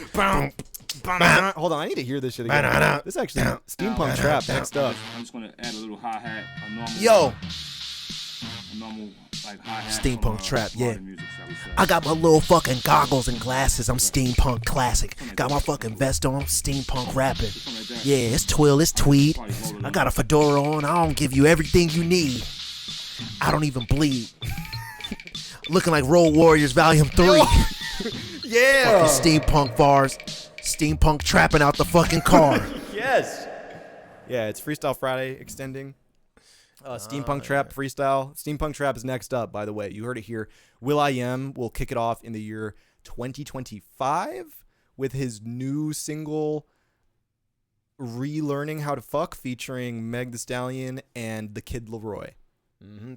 Hold on, I need to hear this shit again. This is actually steampunk trap next up. I'm just gonna add a little hi-hat, a normal. Yo. A normal like hi-hat. Steampunk trap, yeah. modern music, shall we say. I got my little fucking goggles and glasses. I'm steampunk classic. Got my fucking vest on. I'm steampunk rapping. Yeah, it's twill, it's tweed. I got a fedora on. I don't give you everything you need. I don't even bleed. Looking like Road Warriors Volume 3. Yeah. Fucking steampunk bars. Steampunk trapping out the fucking car. Yes. Yeah, it's Freestyle Friday extending. Steampunk Trap freestyle. Steampunk Trap is next up, by the way. You heard it here. will.i.am will kick it off in the year 2025 with his new single, Relearning How to Fuck, featuring Meg Thee Stallion and the Kid Leroy.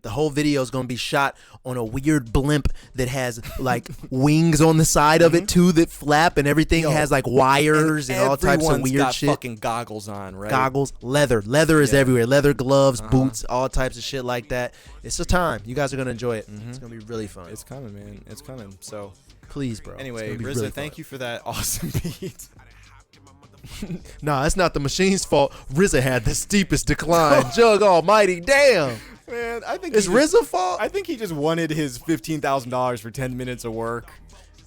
The whole video is going to be shot on a weird blimp that has like wings on the side of it too that flap, and everything has like wires and all types of weird got shit. Fucking goggles on, right? Goggles, leather is everywhere. Leather gloves, boots, all types of shit like that. It's a time. You guys are going to enjoy it. It's going to be really fun. It's coming, man. It's coming. So please, bro. Anyway, RZA, really thank you for that awesome beat. Nah, it's not the machine's fault. RZA had the steepest decline. Jug almighty, damn. Man, I think it's RZA's fault. I think he just wanted his $15,000 for 10 minutes of work.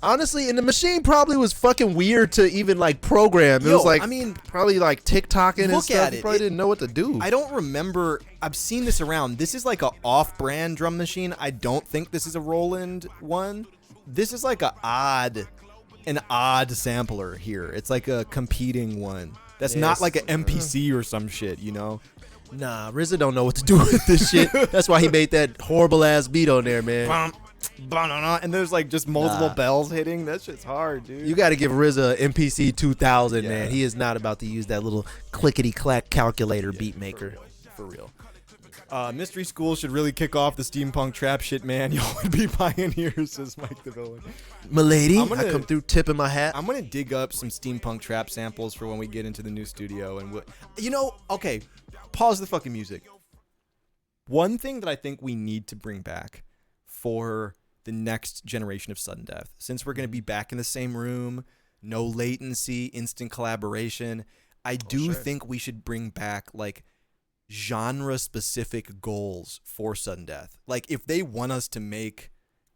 Honestly, and the machine probably was fucking weird to even like program. It was like, I mean, probably like TikToking and stuff. He probably didn't know what to do. I don't remember. I've seen this around. This is like a off-brand drum machine. I don't think this is a Roland one. This is like an odd sampler here. It's like a competing one. That's not like an MPC or some shit, you know? Nah, RZA don't know what to do with this shit. That's why he made that horrible ass beat on there, man. And there's like just multiple bells hitting. That shit's hard, dude. You got to give RZA MPC 2000, man. He is not about to use that little clickety clack calculator beat maker. For real. Mystery School should really kick off the steampunk trap shit, man. Y'all would be pioneers, says Mike the Villain. Milady, I come through tipping my hat. I'm gonna dig up some steampunk trap samples for when we get into the new studio, and okay, pause the fucking music. One thing that I think we need to bring back for the next generation of sudden death, since we're gonna be back in the same room, no latency, instant collaboration, I do think we should bring back like genre specific goals for sudden death. Like if they want us to make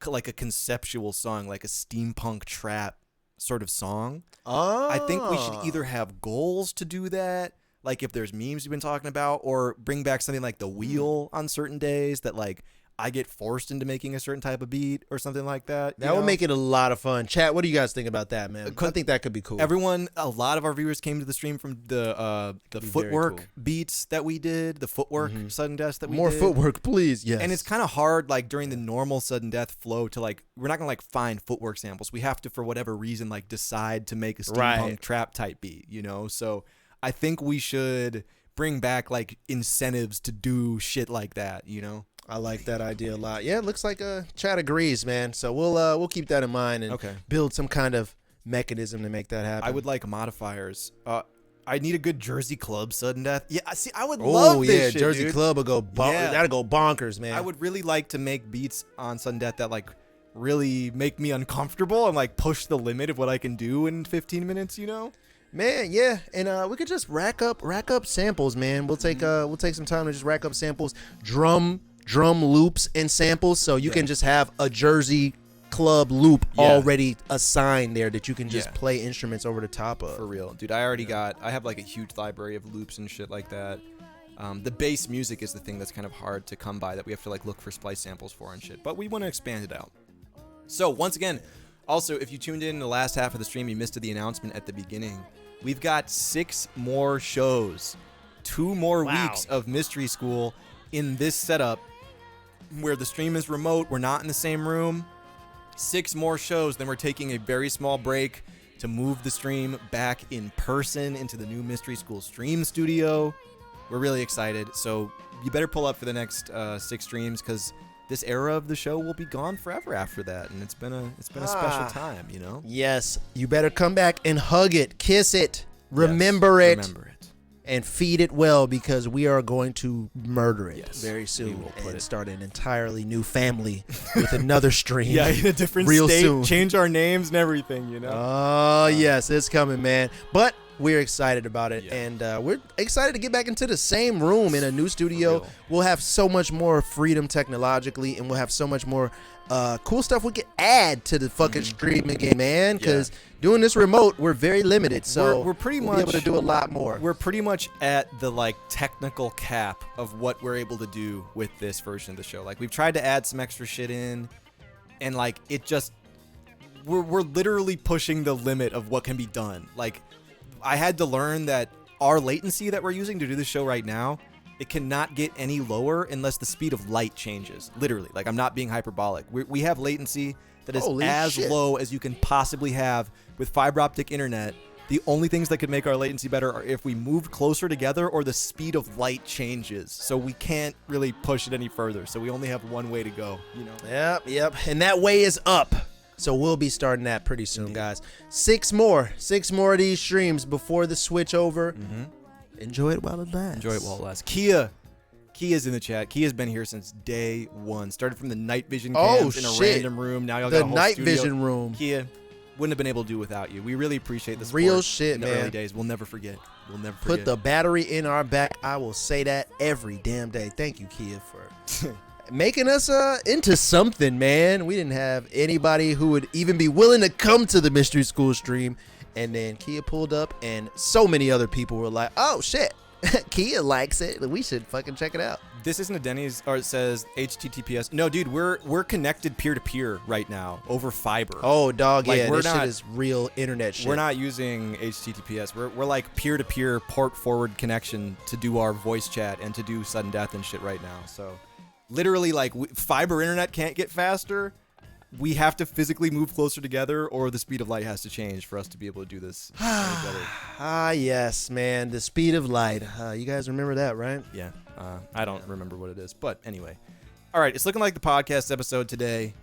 like a conceptual song, like a steampunk trap sort of song, I think we should either have goals to do that, like if there's memes we've been talking about, or bring back something like the wheel on certain days that like I get forced into making a certain type of beat or something like that. That would make it a lot of fun. Chat, what do you guys think about that, man? I think that could be cool. A lot of our viewers came to the stream from the footwork beats that we did, the footwork sudden deaths that we did. More footwork, please. Yes. And it's kind of hard, like during the normal sudden death flow, to like, we're not gonna like find footwork samples. We have to, for whatever reason, like decide to make a steampunk trap type beat, you know? So I think we should bring back like incentives to do shit like that, you know? I like that idea a lot. Yeah, it looks like Chad agrees, man. So we'll keep that in mind and build some kind of mechanism to make that happen. I would like modifiers. I need a good Jersey Club sudden death. Yeah, see, I would love this shit, Jersey dude. Club would go that'll go bonkers, man. I would really like to make beats on sudden death that like really make me uncomfortable and like push the limit of what I can do in 15 minutes, you know? Man, yeah, and we could just rack up samples, man. We'll take some time to just rack up samples, drum loops and samples, so you can just have a Jersey Club loop already assigned there that you can just play instruments over the top of. For real, dude. I have like a huge library of loops and shit like that. The bass music is the thing that's kind of hard to come by, that we have to like look for splice samples for and shit, but we want to expand it out. So once again, also, if you tuned in the last half of the stream, you missed the announcement at the beginning. We've got 6 more shows, 2 more weeks of Mystery School in this setup where the stream is remote. We're not in the same room. 6 more shows. Then we're taking a very small break to move the stream back in person into the new Mystery School stream studio. We're really excited. So you better pull up for the next 6 streams, because this era of the show will be gone forever after that, and it's been a special time, you know? Yes, you better come back and hug it, kiss it, remember it. Remember it. and feed it well because we are going to murder it very soon will put and it. start an entirely new family with another stream. Yeah, in a different real state, soon. change our names and everything, you know? Oh, yes, it's coming, man. But we're excited about it, Yeah. and we're excited to get back into the same room in a new studio. real. We'll have so much more freedom technologically, and we'll have so much more cool stuff we can add to the fucking streaming game, man, because doing this remote, we're very limited, so we're pretty we'll much be able to do a lot more. We're pretty much at the like technical cap of what we're able to do with this version of the show. Like we've tried to add some extra shit in, and like it just we're literally pushing the limit of what can be done. Like I had to learn that our latency that we're using to do this show right now, it cannot get any lower unless the speed of light changes. Literally, like I'm not being hyperbolic. We have latency that is Holy as shit. low as you can possibly have with fiber optic internet. The only things that could make our latency better are if we moved closer together or the speed of light changes. So we can't really push it any further. So we only have one way to go, you know? Yep. And that way is up. So we'll be starting that pretty soon, guys. 6 more of these streams before the switch over. Enjoy it while it lasts. Enjoy it while it lasts. Kia's in the chat. Kia's been here since day one. Started from the night vision cams in a random room. Now y'all got a whole night studio. vision room. Kia, wouldn't have been able to do without you. We really appreciate this. Real shit, in the man. early days. We'll never forget. We'll never Put forget. the battery in our back. I will say that every damn day. Thank you, Kia, for making us into something, man. We didn't have anybody who would even be willing to come to the Mystery School stream. And then Kia pulled up, and so many other people were like, oh, shit. Kia likes it. We should fucking check it out. This isn't a Denny's, or it says HTTPS. No, dude, we're connected peer to peer right now over fiber. Oh, dog, Like, yeah, we're this not- shit is real internet shit. We're not using HTTPS. We're like peer to peer port forward connection to do our voice chat and to do sudden death and shit right now. So literally, like fiber internet can't get faster. We have to physically move closer together, or the speed of light has to change for us to be able to do this together. Ah, yes, man, the speed of light. You guys remember that, right? Yeah, I don't remember what it is, but anyway. All right, it's looking like the podcast episode today.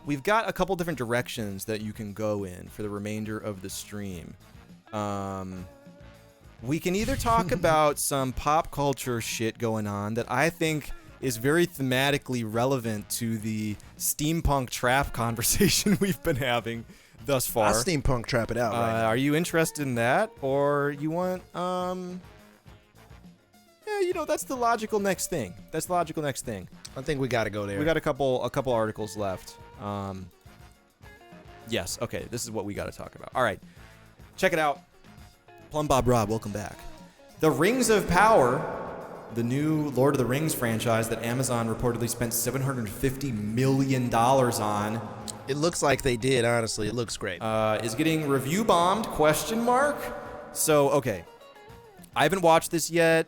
We've got a couple different directions that you can go in for the remainder of the stream. We can either talk about some pop culture shit going on that I think is very thematically relevant to the steampunk trap conversation we've been having thus far. I'll steampunk trap it out right now. Are you interested in that, or you want yeah, you know, that's the logical next thing. I think we got to go there. We got a couple articles left. Yes, okay, this is what we got to talk about. All right, check it out. Plum Bob Rob, welcome back. The Rings of Power, the new Lord of the Rings franchise that Amazon reportedly spent $750 million on, It looks like they did, honestly. It looks great. is getting review bombed, ? So, okay, I haven't watched this yet.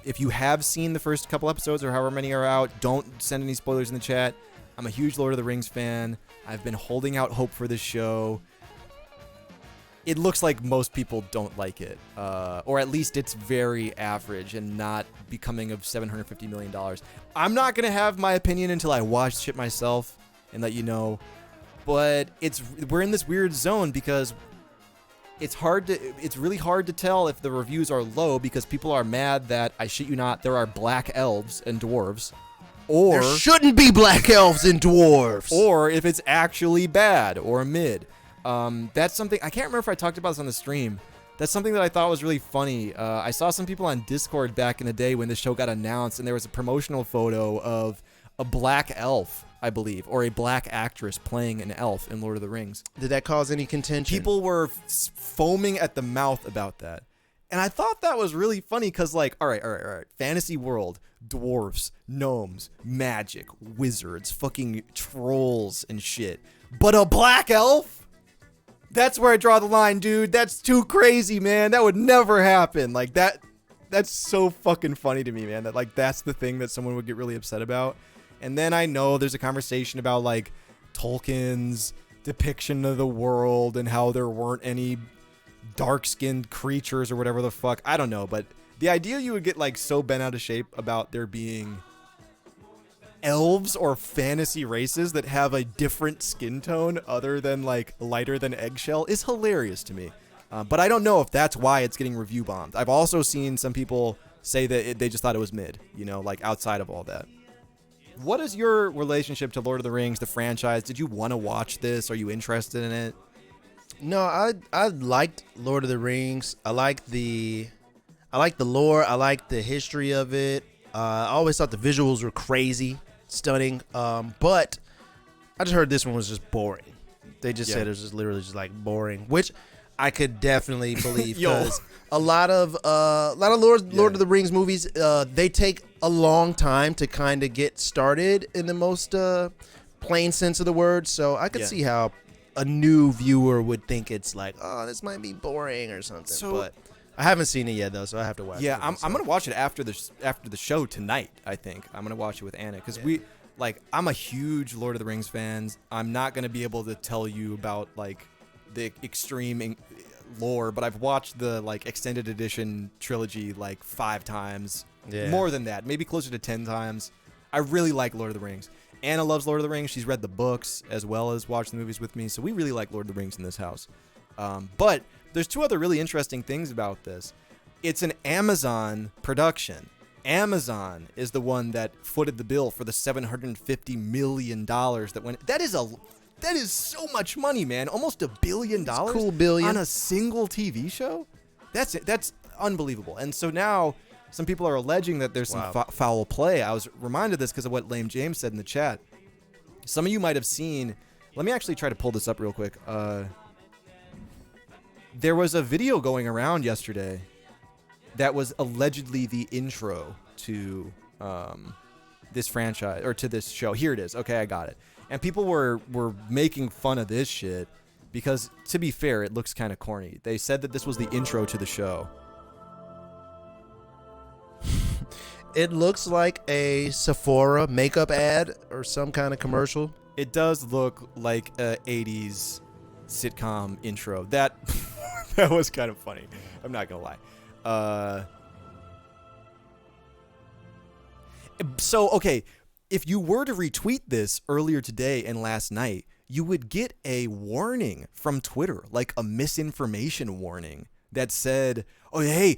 If you have seen the first couple episodes or however many are out, don't send any spoilers in the chat. I'm a huge Lord of the Rings fan. I've been holding out hope for this show. It looks like most people don't like it, or at least it's very average and not becoming of $750 million. I'm not going to have my opinion until I watch shit myself and let you know, but we're in this weird zone because it's really hard to tell if the reviews are low because people are mad that, I shit you not, there are black elves and dwarves, or there shouldn't be black elves and dwarves. or if it's actually bad or mid. That's something, I can't remember if I talked about this on the stream. That's something that I thought was really funny. I saw some people on Discord back in the day when the show got announced, and there was a promotional photo of a black elf, I believe, or a black actress playing an elf in Lord of the Rings. Did that cause any contention? People were foaming at the mouth about that. And I thought that was really funny because, like, all right. Fantasy world, dwarves, gnomes, magic, wizards, fucking trolls and shit. But a black elf? That's where I draw the line, dude. That's too crazy, man. That would never happen. Like, that's so fucking funny to me, man. That, like, that's the thing that someone would get really upset about. And then I know there's a conversation about, like, Tolkien's depiction of the world and how there weren't any dark-skinned creatures or whatever the fuck. I don't know, but the idea you would get, like, so bent out of shape about there being elves or fantasy races that have a different skin tone other than, like, lighter than eggshell is hilarious to me. But I don't know if that's why it's getting review bombed. I've also seen some people say that they just thought it was mid, like outside of all that. What is your relationship to Lord of the Rings, the franchise? Did you want to watch this? Are you interested in it? No, I liked Lord of the Rings. I like the lore. I like the history of it. I always thought the visuals were crazy, stunning. But I just heard this one was just boring. They just said it was just literally just like boring, which I could definitely believe because a lot of Lord of the Rings movies, they take a long time to kind of get started in the most plain sense of the word. So I could see how a new viewer would think it's like, oh, this might be boring or something. But I haven't seen it yet though, so I have to watch it. Yeah, I'm gonna watch it after the show tonight. I think I'm gonna watch it with Anna because I'm a huge Lord of the Rings fan. I'm not gonna be able to tell you about like the extreme lore, but I've watched the like extended edition trilogy like 5 times. More than that, maybe closer to 10 times. I really like Lord of the Rings. Anna loves Lord of the Rings. She's read the books as well as watched the movies with me, so we really like Lord of the Rings in this house. But there's 2 other really interesting things about this. It's an Amazon production. Amazon is the one that footed the bill for the $750 million that went. That is so much money, man. Almost $1 billion. Cool billion on a single TV show. That's unbelievable. And so now some people are alleging that there's some foul play. I was reminded of this because of what Lame James said in the chat. Some of you might have seen. Let me actually try to pull this up real quick. There was a video going around yesterday that was allegedly the intro to this franchise or to this show. Here it is. Okay, I got it. And people were making fun of this shit because, to be fair, it looks kind of corny. They said that this was the intro to the show. It looks like a Sephora makeup ad or some kind of commercial. It does look like a 80s sitcom intro. That was kind of funny. I'm not gonna lie. So okay, if you were to retweet this earlier today and last night, you would get a warning from Twitter, like a misinformation warning that said, oh, hey,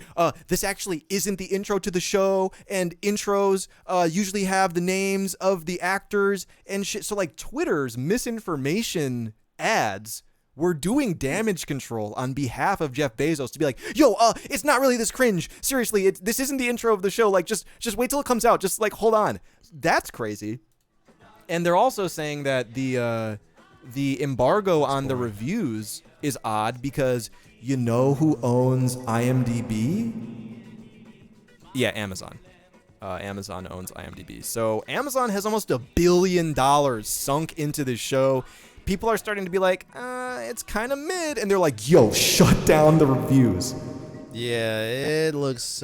this actually isn't the intro to the show, and intros usually have the names of the actors and shit. So, like, Twitter's misinformation ads were doing damage control on behalf of Jeff Bezos to be like, yo, it's not really this cringe. Seriously, this isn't the intro of the show. Like, just wait till it comes out. Just, like, hold on. That's crazy. And they're also saying that the embargo on the reviews is odd because you know who owns IMDb? Yeah, Amazon. Amazon owns IMDb. So Amazon has almost $1 billion sunk into this show. People are starting to be like, it's kind of mid. And they're like, yo, shut down the reviews. Yeah, it looks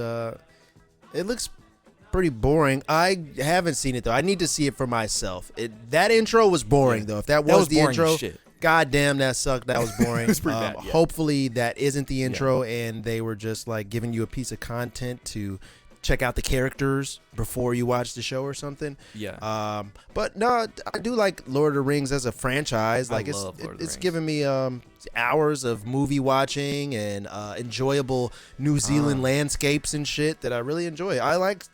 pretty boring. I haven't seen it, though. I need to see it for myself. That intro was boring, though. If that was the intro, god damn, that sucked. That was boring. It was pretty bad, yeah. Hopefully that isn't the intro, and they were just like giving you a piece of content to check out the characters before you watch the show or something. Yeah. But no, I do like Lord of the Rings as a franchise. Like it's giving me hours of movie watching and enjoyable New Zealand landscapes and shit that I really enjoy. I like.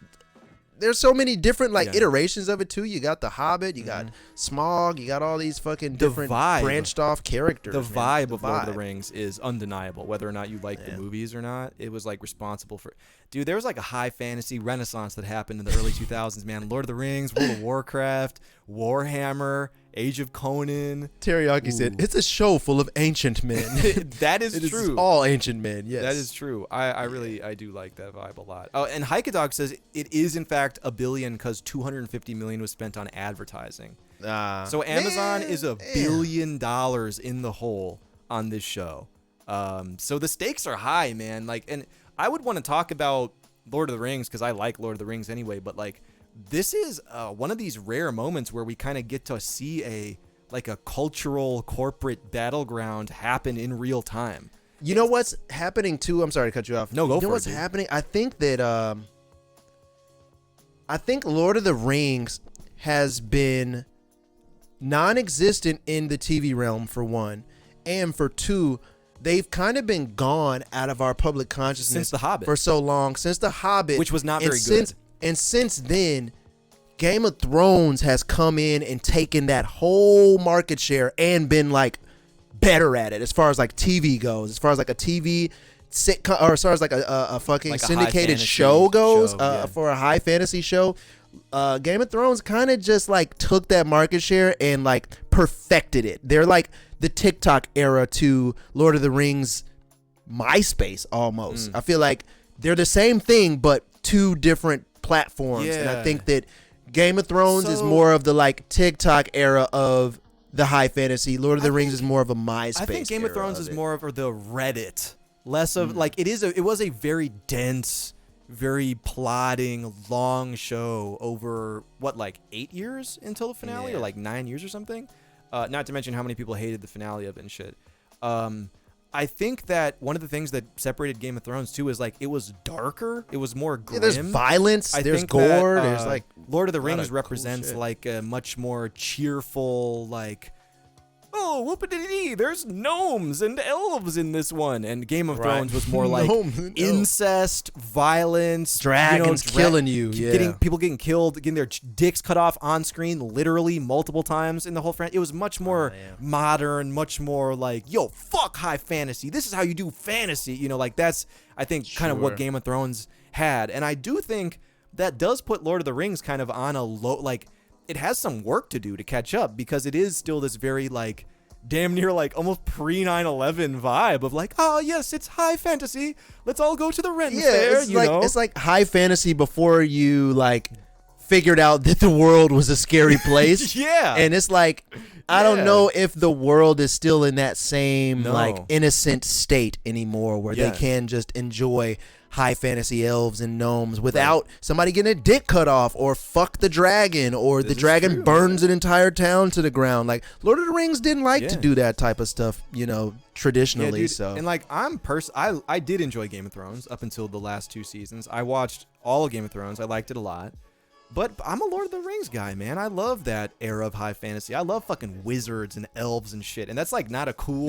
There's so many different iterations of it too. You got the Hobbit, you got Smaug, you got all these fucking different branched off characters. The vibe of Lord of the Rings is undeniable, whether or not you like the movies or not. It was like responsible for. Dude, there was like a high fantasy renaissance that happened in the early 2000s, man. Lord of the Rings, World of Warcraft, Warhammer, Age of Conan. Teriyaki said, it's a show full of ancient men. That is true. It's all ancient men, yes. That is true. I do like that vibe a lot. Oh, and Hikadog says it is in fact $1 billion because $250 million was spent on advertising. So Amazon is $1 billion in the hole on this show. So the stakes are high, man. Like, and I would want to talk about Lord of the Rings because I like Lord of the Rings anyway, but like this is one of these rare moments where we kind of get to see a cultural corporate battleground happen in real time. You know what's happening too? I'm sorry to cut you off. No, go for it. You know what's happening? I think that Lord of the Rings has been non-existent in the TV realm for one, and for two, they've kind of been gone out of our public consciousness Since The Hobbit. for so long. Since The Hobbit, Which was not and very good. And since then, Game of Thrones has come in and taken that whole market share and been like better at it as far as like TV goes, as far as like a TV sitcom, or as far as like a fucking Like a syndicated high show fantasy goes, show, yeah. for a high fantasy show. Game of Thrones kind of just like took that market share and like perfected it. They're like the TikTok era to Lord of the Rings MySpace almost. I feel like they're the same thing but two different platforms. And I Yeah. think that Game of Thrones is So- more of the like TikTok era of the high fantasy. Lord of the Rings is more of a MySpace. I think Game of era Thrones is it. more of the Reddit, less of like it was a very dense, very plodding, long show over what, like 8 years until the finale, Yeah. or like 9 years or something. Not to mention how many people hated the finale of it and shit. I think that one of the things that separated Game of Thrones too is like it was darker, it was more grim. Yeah, there's violence, I there's think gore, that, there's like Lord of the a lot Rings of cool represents shit. like a much more cheerful, like, oh, whoop-a-dee-dee, there's gnomes and elves in this one. And Game of Right. Thrones was more like Gnomes and elves. incest, violence, Dragons killing you, yeah. people getting killed, getting their dicks cut off on screen, literally multiple times in the whole franchise. It was much more modern, much more like, yo, fuck high fantasy. This is how you do fantasy. You know, like that's, I think, kind of what Sure. Game of Thrones had. And I do think that does put Lord of the Rings kind of on a low, like, it has some work to do to catch up because it is still this very like damn near like almost pre 9/11 vibe of like, oh yes, it's high fantasy. Let's all go to the Ren Fair. it's like it's like high fantasy before you like figured out that the world was a scary place. Yeah. And it's like I don't Yeah. know if the world is still in that same No. like innocent state anymore where Yeah. they can just enjoy high fantasy elves and gnomes without somebody getting a dick cut off or fuck the dragon or the is dragon true, burns an entire town to the ground. Like Lord of the Rings didn't like to Yeah. do that type of stuff, you know, traditionally. dude, So and like I did enjoy Game of Thrones up until the last 2 seasons. I watched all of Game of Thrones. I liked it a lot. But I'm a Lord of the Rings guy, man. I love that era of high fantasy. I love fucking wizards and elves and shit. And that's like not a cool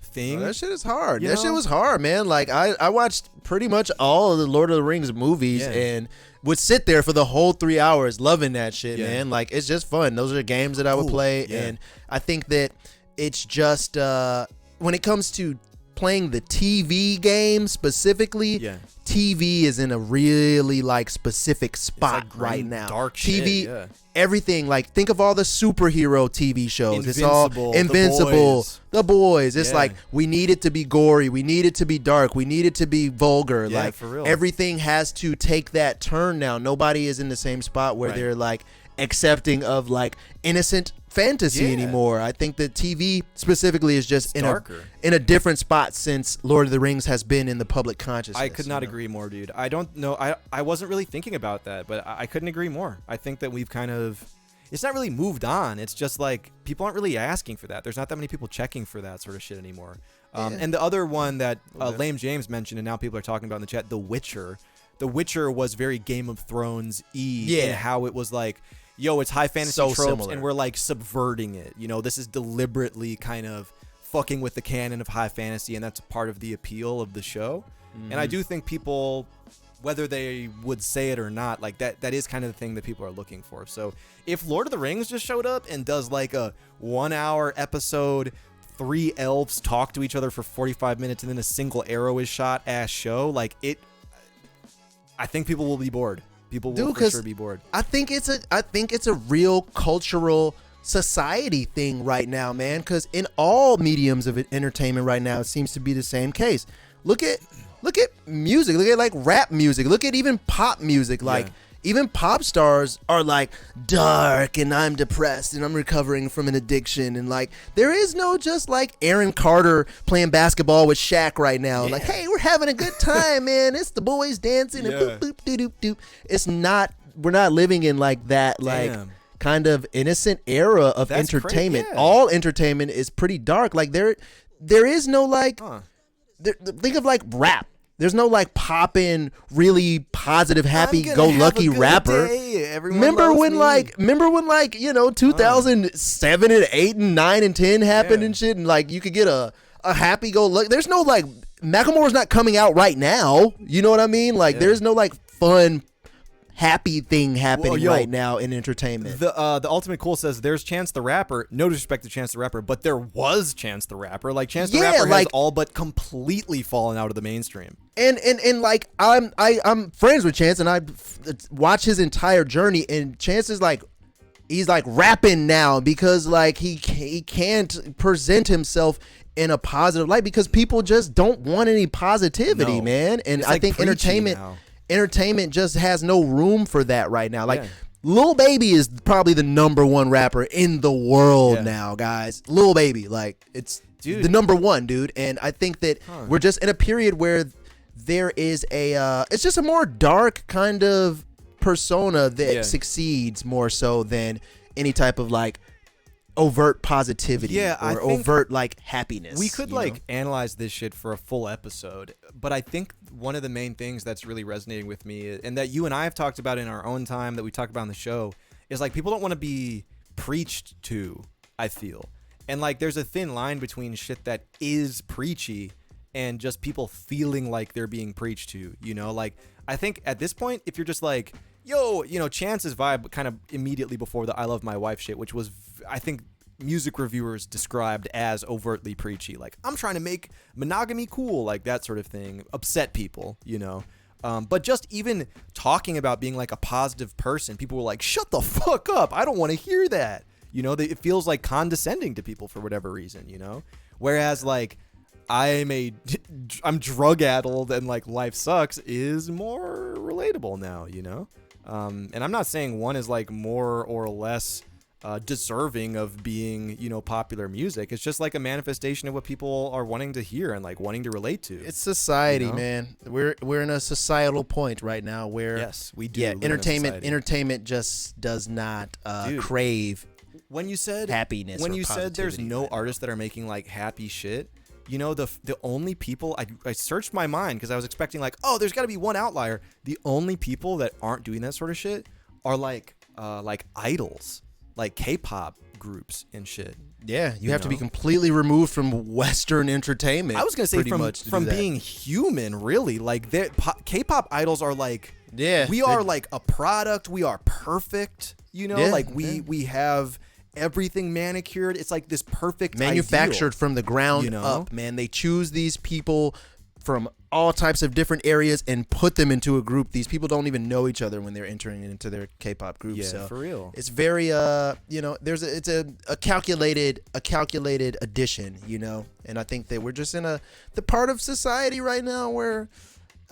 thing. that shit is hard. You That shit know? was hard, man. Like I watched pretty much all of the Lord of the Rings movies Yeah. and would sit there for the whole 3 hours loving that shit, Yeah. man. Like it's just fun. Those are the games that I would Ooh, play, yeah. and I think that it's just when it comes to playing the TV game specifically, Yeah. TV is in a really like specific spot like green, right now. dark TV, shit, yeah. everything, like think of all the superhero TV shows. It's all Invincible, The Invincible, Boys. The Boys. It's Yeah. like we need it to be gory, we need it to be dark, we need it to be vulgar. Yeah, like for real. everything has to take that turn now. Nobody is in the same spot where Right. they're like accepting of like innocent fantasy Yeah. anymore. I think that TV specifically is just in darker. a different spot since Lord of the Rings has been in the public consciousness. I could not you know? agree more, dude. I don't know. I wasn't really thinking about that, but I couldn't agree more. I think that we've kind of, it's not really moved on. It's just like people aren't really asking for that. There's not that many people checking for that sort of shit anymore. And the other one that Lame James mentioned, and now people are talking about in the chat, The Witcher. The Witcher was very Game of Thrones-y Yeah. in how it was like, yo, it's high fantasy So tropes, similar. and we're like subverting it. You know, this is deliberately kind of fucking with the canon of high fantasy, and that's part of the appeal of the show. And I do think people, whether they would say it or not, like that is kind of the thing that people are looking for. So if Lord of the Rings just showed up and does like a 1 hour episode, 3 elves talk to each other for 45 minutes and then a single arrow is shot ass show, like it, I think people will be bored. People will Dude, for 'cause sure be bored. I think it's a real cultural society thing right now, man. Because in all mediums of entertainment right now, it seems to be the same case. Look at music. Look at like rap music. Look at even pop music. Like even pop stars are like dark, and I'm depressed, and I'm recovering from an addiction, and like there is no just like Aaron Carter playing basketball with Shaq right now. Like, hey, we're having a good time, man. It's the boys dancing and boop boop doop doop doop. It's not. We're not living in like that. Like. Damn. Kind of innocent era of That's entertainment. yeah. All entertainment is pretty dark. Like there is no like. Think of like rap. There's no like poppin', really positive, happy-go-lucky rapper. Remember when like 2007 and 8 and 9 and 10 happened and shit, and like you could get a a happy-go-lucky. There's no like Macklemore's not coming out right now. You know what I mean? Like there's no like fun, happy thing happening right now in entertainment. The Ultimate Cool says there's Chance the Rapper. No disrespect to Chance the Rapper, but there was Chance the Rapper. Like Chance the Rapper has all but completely fallen out of the mainstream. And like I'm friends with Chance, and I watch his entire journey. And Chance is like, he's like rapping now because like he can't present himself in a positive light because people just don't want any positivity, man. And it's I like think now. entertainment just has no room for that right now. Like Lil Baby is probably the #1 rapper in the world now, guys. Lil Baby, like it's the #1 dude. And I think that we're just in a period where there is it's just a more dark kind of persona that succeeds more so than any type of like overt positivity or overt like happiness. We could analyze this shit for a full episode, but I think one of the main things that's really resonating with me, and that you and I have talked about in our own time, that we talked about on the show, is like people don't want to be preached to, I feel. And like there's a thin line between shit that is preachy and just people feeling like they're being preached to, you know? Like I think at this point, if you're just like, yo, you know, Chance's vibe kind of immediately before the I Love My Wife shit, which was, I think, music reviewers described as overtly preachy. Like, I'm trying to make monogamy cool, like that sort of thing. Upset people, you know. But just even talking about being like a positive person, people were like, shut the fuck up. I don't want to hear that. You know, it feels like condescending to people for whatever reason, you know. Whereas like, I'm drug-addled and like life sucks is more relatable now, you know. And I'm not saying one is like more or less deserving of being, you know, popular music. It's just like a manifestation of what people are wanting to hear and like wanting to relate to. It's society, man. We're in a societal point right now where we do. Yeah, entertainment just does not crave when you said happiness. When you said there's no artists that are making like happy shit. You know, the only people, I searched my mind because I was expecting like, oh, there's got to be one outlier. The only people that aren't doing that sort of shit are like idols, like K-pop groups and shit. Yeah, you have to be completely removed from Western entertainment. I was going to say from being human, really. Like K-pop idols are like, we are like a product. We are perfect. You know, like we have everything manicured. It's like this perfect manufactured ideal, from the ground up, man. They choose these people from all types of different areas and put them into a group. These people don't even know each other when they're entering into their K-pop group. Yeah, so for real. It's very you know, it's a calculated addition, you know. And I think that we're just in the part of society right now where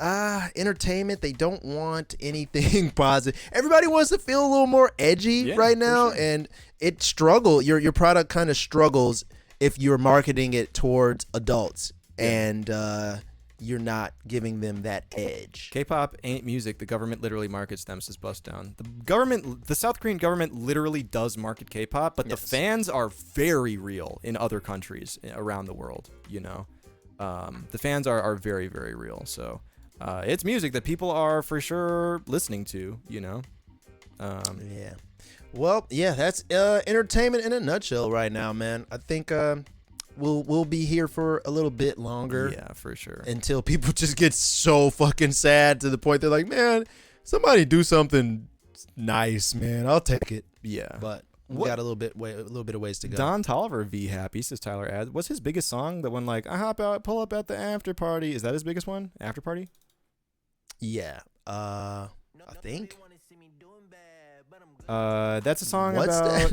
entertainment, they don't want anything positive. Everybody wants to feel a little more edgy right now, and it your product kind of struggles if you're marketing it towards adults and you're not giving them that edge. K-pop ain't music. The government literally markets them, says Bust Down. The South Korean government literally does market K-pop, but the fans are very real in other countries around the world, you know. The fans are very, very real, so it's music that people are for sure listening to, you know. Well, that's entertainment in a nutshell right now, man. I think we'll be here for a little bit longer. Yeah, for sure. Until people just get so fucking sad to the point they're like, man, somebody do something nice, man. I'll take it. Yeah, but we got a little bit of ways to go. Don Toliver V Happy, says Tyler Ad. What's his biggest song? The one like I hop out, pull up at the after party. Is that his biggest one? After party? Yeah. I think. That's a song about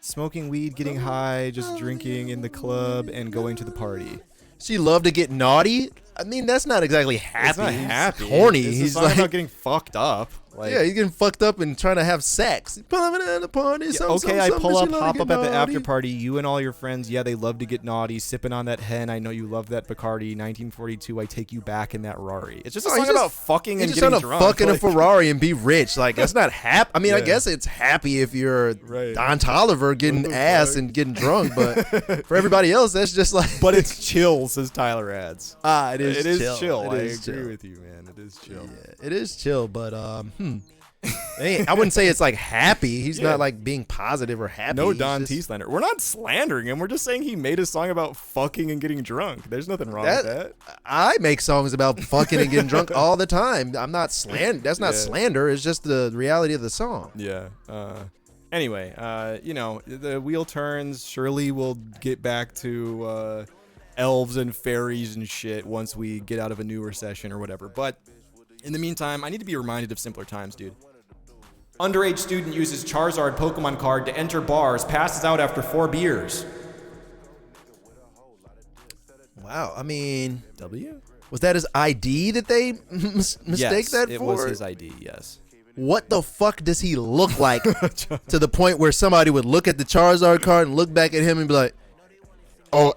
smoking weed, getting high, just drinking in the club, and going to the party. She loved to get naughty. I mean, that's not exactly happy. It's not happy. He's horny. He's like about getting fucked up. Like, yeah, he's getting fucked up and trying to have sex. Pull at the party. I pull up, hop up at the after party. You and all your friends, they love to get naughty, sipping on that hen. I know you love that Bacardi. 1942, I take you back in that Rari. It's just a song about fucking and getting drunk. Fuck in a Ferrari and be rich. Like, that's not happy. I mean, I guess it's happy if you're Don Toliver getting ass and getting drunk, but for everybody else, that's just like. But it's chill, says Tyler Adds. It is chill. It is I agree with you, man. It is chill. Yeah, it is chill, but I wouldn't say it's like happy. He's not like being positive or happy. No Don T slander. We're not slandering him. We're just saying he made a song about fucking and getting drunk. There's nothing wrong with that. I make songs about fucking and getting drunk all the time. I'm not That's not slander. It's just the reality of the song. Yeah. Anyway, the wheel turns. Surely we'll get back to elves and fairies and shit once we get out of a new recession or whatever. But in the meantime, I need to be reminded of simpler times, dude. Underage student uses Charizard Pokemon card to enter bars, passes out after 4 beers. Wow. I mean, W? Was that his ID that they mistake that for? It was his ID, yes. What the fuck does he look like to the point where somebody would look at the Charizard card and look back at him and be like, oh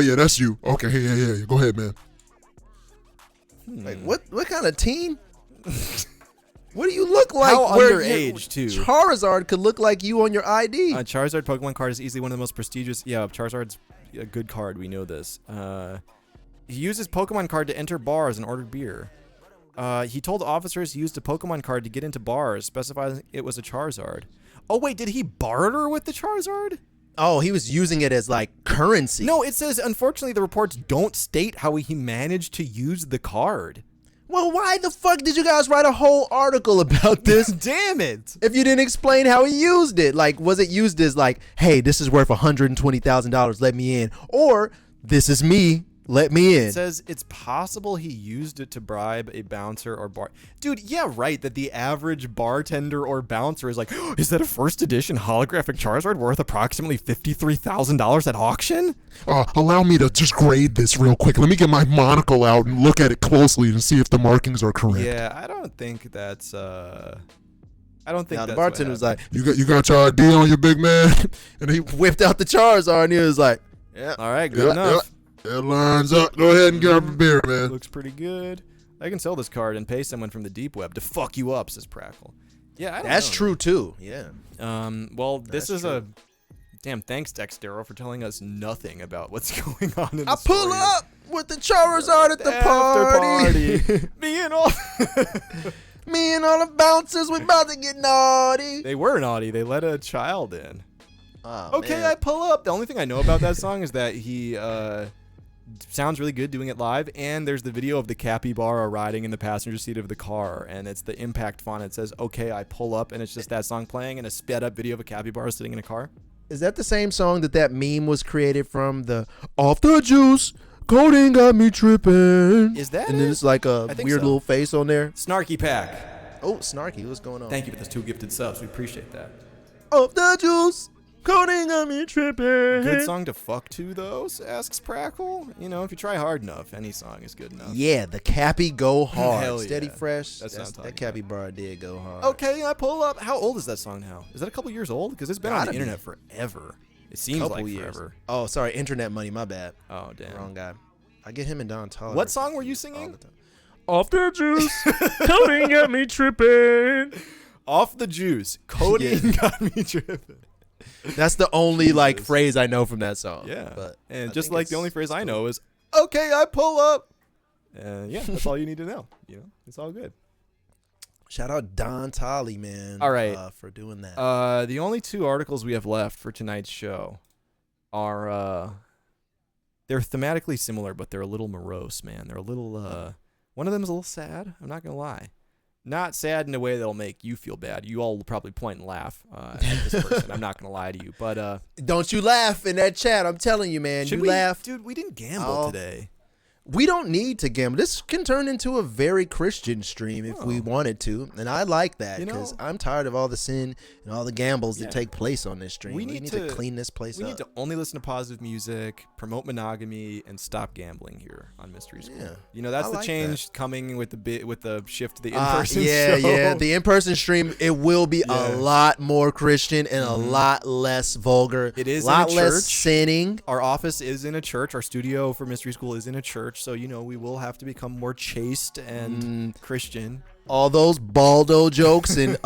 yeah, that's you. Okay, yeah. Go ahead, man. Like, what kind of teen? What do you look like? How underage, too? Charizard could look like you on your ID. Charizard Pokemon card is easily one of the most prestigious. Yeah, Charizard's a good card. We know this. He uses Pokemon card to enter bars and order beer. He told officers he used a Pokemon card to get into bars, specifying it was a Charizard. Oh, wait, did he barter with the Charizard? Oh, he was using it as, like, currency. No, it says, unfortunately, the reports don't state how he managed to use the card. Well, why the fuck did you guys write a whole article about this? Damn it. If you didn't explain how he used it. Like, was it used as like, hey, this is worth $120,000, let me in. Or, this is me, let me in. It says it's possible he used it to bribe a bouncer or bar. Dude, yeah, right, that the average bartender or bouncer is like, oh, is that a first edition holographic Charizard worth approximately $53,000 at auction? Allow me to just grade this real quick. Let me get my monocle out and look at it closely and see if the markings are correct. Yeah, I don't think that's I don't think now, that's the bartender was like, you got your ID on your big man? And he whipped out the Charizard and he was like, yeah. All right, good enough. It lines up. Go ahead and get up a beer, man. Looks pretty good. I can sell this card and pay someone from the deep web to fuck you up, says Prackle. Yeah, that's true too. Yeah. Well, this is a damn. Thanks, Dextero, for telling us nothing about what's going on in the story. I pull up with the Charizard at the party. Me and all the bouncers, we about to get naughty. They were naughty. They let a child in. Oh, okay, man. I pull up. The only thing I know about that song is that he sounds really good doing it live, and there's the video of the capybara riding in the passenger seat of the car, and it's the impact font. It says, okay, I pull up, and it's just that song playing and a sped up video of a capybara sitting in a car. Is that the same song that meme was created from? The off the juice, codeine got me tripping. Is that And then it's like a weird little face on there. Snarky Pack. Oh, Snarky, what's going on? Thank you for those 2 gifted subs. We appreciate that. Off the juice. Codeine got me tripping. Good song to fuck to, though, asks Prackle. You know, if you try hard enough, any song is good enough. Yeah, the Cappy go hard. Hell Steady yeah. fresh. That capybara did go hard. Okay, I pull up. How old is that song now? Is that a couple years old? Because it's been on the internet forever. It seems like forever. Oh, sorry, internet money. My bad. Oh, damn. Wrong guy. I get him and Don Toliver. What song were you singing? Off the juice, codeine got me tripping. Off the juice, codeine got me tripping. That's the only like phrase I know from that song. Yeah, but and just like the only phrase I know is "Okay, I pull up." Yeah, that's all you need to know. You know, it's all good. Shout out Don Tolly, man. All right, for doing that. The only 2 articles we have left for tonight's show are they're thematically similar, but they're a little morose, man. They're a little one of them is a little sad. I'm not gonna lie. Not sad in a way that'll make you feel bad. You all will probably point and laugh at this person. I'm not going to lie to you. But don't you laugh in that chat. I'm telling you, man. You laugh. Dude, we didn't gamble today. We don't need to gamble. This can turn into a very Christian stream if we wanted to. And I like that because I'm tired of all the sin and all the gambles that take place on this stream. We need to clean this place up. We need to only listen to positive music, promote monogamy, and stop gambling here on Mystery School. Yeah. You know, that's the change coming with the shift to the in-person show. Yeah. The in-person stream, it will be a lot more Christian and a lot less vulgar. It is a lot in a church. Less sinning. Our office is in a church. Our studio for Mystery School is in a church. So, you know, we will have to become more chaste and Christian. all those baldo jokes and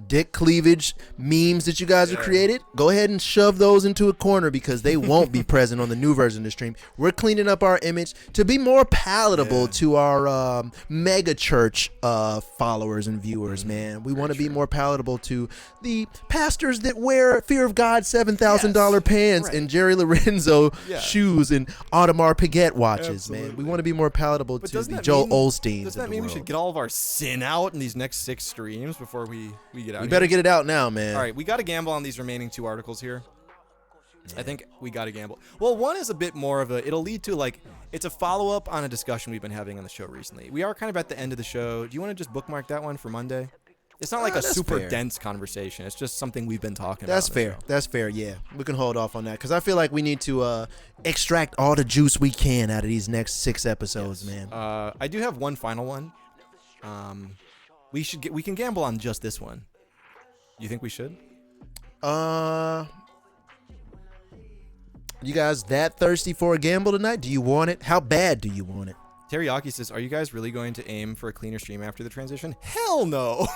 dick cleavage memes that you guys have created, go ahead and shove those into a corner because they won't be present on the new version of the stream. We're cleaning up our image to be more palatable to our mega church followers and viewers, man. We want to be more palatable to the pastors that wear Fear of God $7,000 pants and Jerry Lorenzo shoes and Audemars Piguet watches, man. We want to be more palatable to the Joel Olsteins. Does that mean we should get all of our sin out in these next 6 streams before we get out? We better get it out now, man. All right, we got to gamble on these remaining 2 articles here. I think we got to gamble. Well, one is a bit more of it'll lead to it's a follow-up on a discussion we've been having on the show recently. We are kind of at the end of the show. Do you want to just bookmark that one for Monday? It's not like a super dense conversation. It's just something we've been talking about. That's fair. That's fair, yeah. We can hold off on that because I feel like we need to extract all the juice we can out of these next 6 episodes, man. I do have one final one. We can gamble on just this one. You think we should? You guys that thirsty for a gamble tonight? Do you want it? How bad do you want it? Teriyaki says, are you guys really going to aim for a cleaner stream after the transition? Hell no.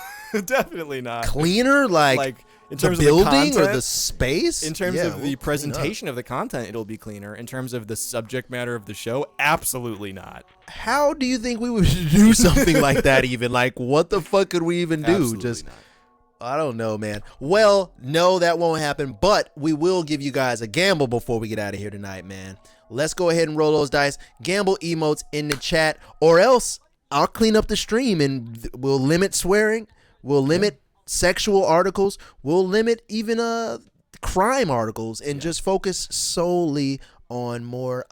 Definitely not. Cleaner? Like in terms the of the building content, or the space? In terms of the presentation of the content, it'll be cleaner. In terms of the subject matter of the show, absolutely not. How do you think we would do something like that even? Like, what the fuck could we even do? Absolutely not. I don't know, man. Well, no, that won't happen, but we will give you guys a gamble before we get out of here tonight, man. Let's go ahead and roll those dice. Gamble emotes in the chat, or else I'll clean up the stream and we'll limit swearing. We'll limit sexual articles. We'll limit even crime articles and just focus solely on more,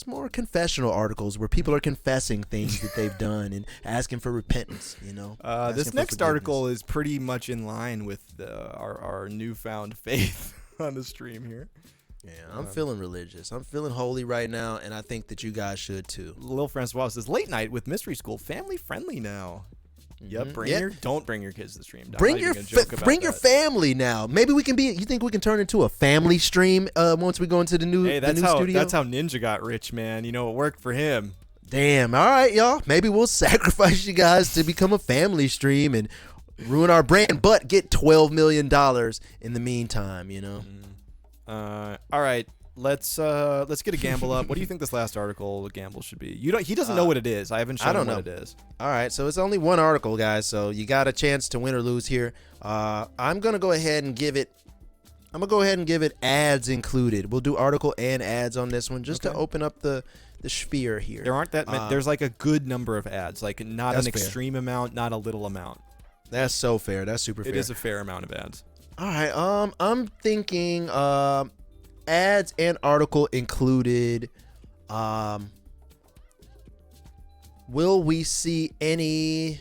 more confessional articles where people are confessing things that they've done and asking for repentance, you know. This next article is pretty much in line with our newfound faith on the stream here. Yeah, I'm feeling religious. I'm feeling holy right now, and I think that you guys should too. Lil Francois says, late night with Mystery School, family friendly now. Yep, don't bring your kids to the stream. Bring your family now. Maybe we can be. You think we can turn into a family stream once we go into the new studio? That's how Ninja got rich, man. You know, it worked for him. Damn. All right, y'all. Maybe we'll sacrifice you guys to become a family stream and ruin our brand, but get $12 million in the meantime. You know. All right. Let's get a gamble up. What do you think this last article gamble should be? He doesn't know what it is. I haven't shown him what it is. All right, so it's only one article, guys. So you got a chance to win or lose here. I'm gonna go ahead and give it. Ads included. We'll do article and ads on this one just to open up the sphere here. There aren't that many. There's like a good number of ads. Like not an extreme amount, not a little amount. That's so fair. That's super fair. It is a fair amount of ads. All right. I'm thinking. Ads and article included. Will we see anything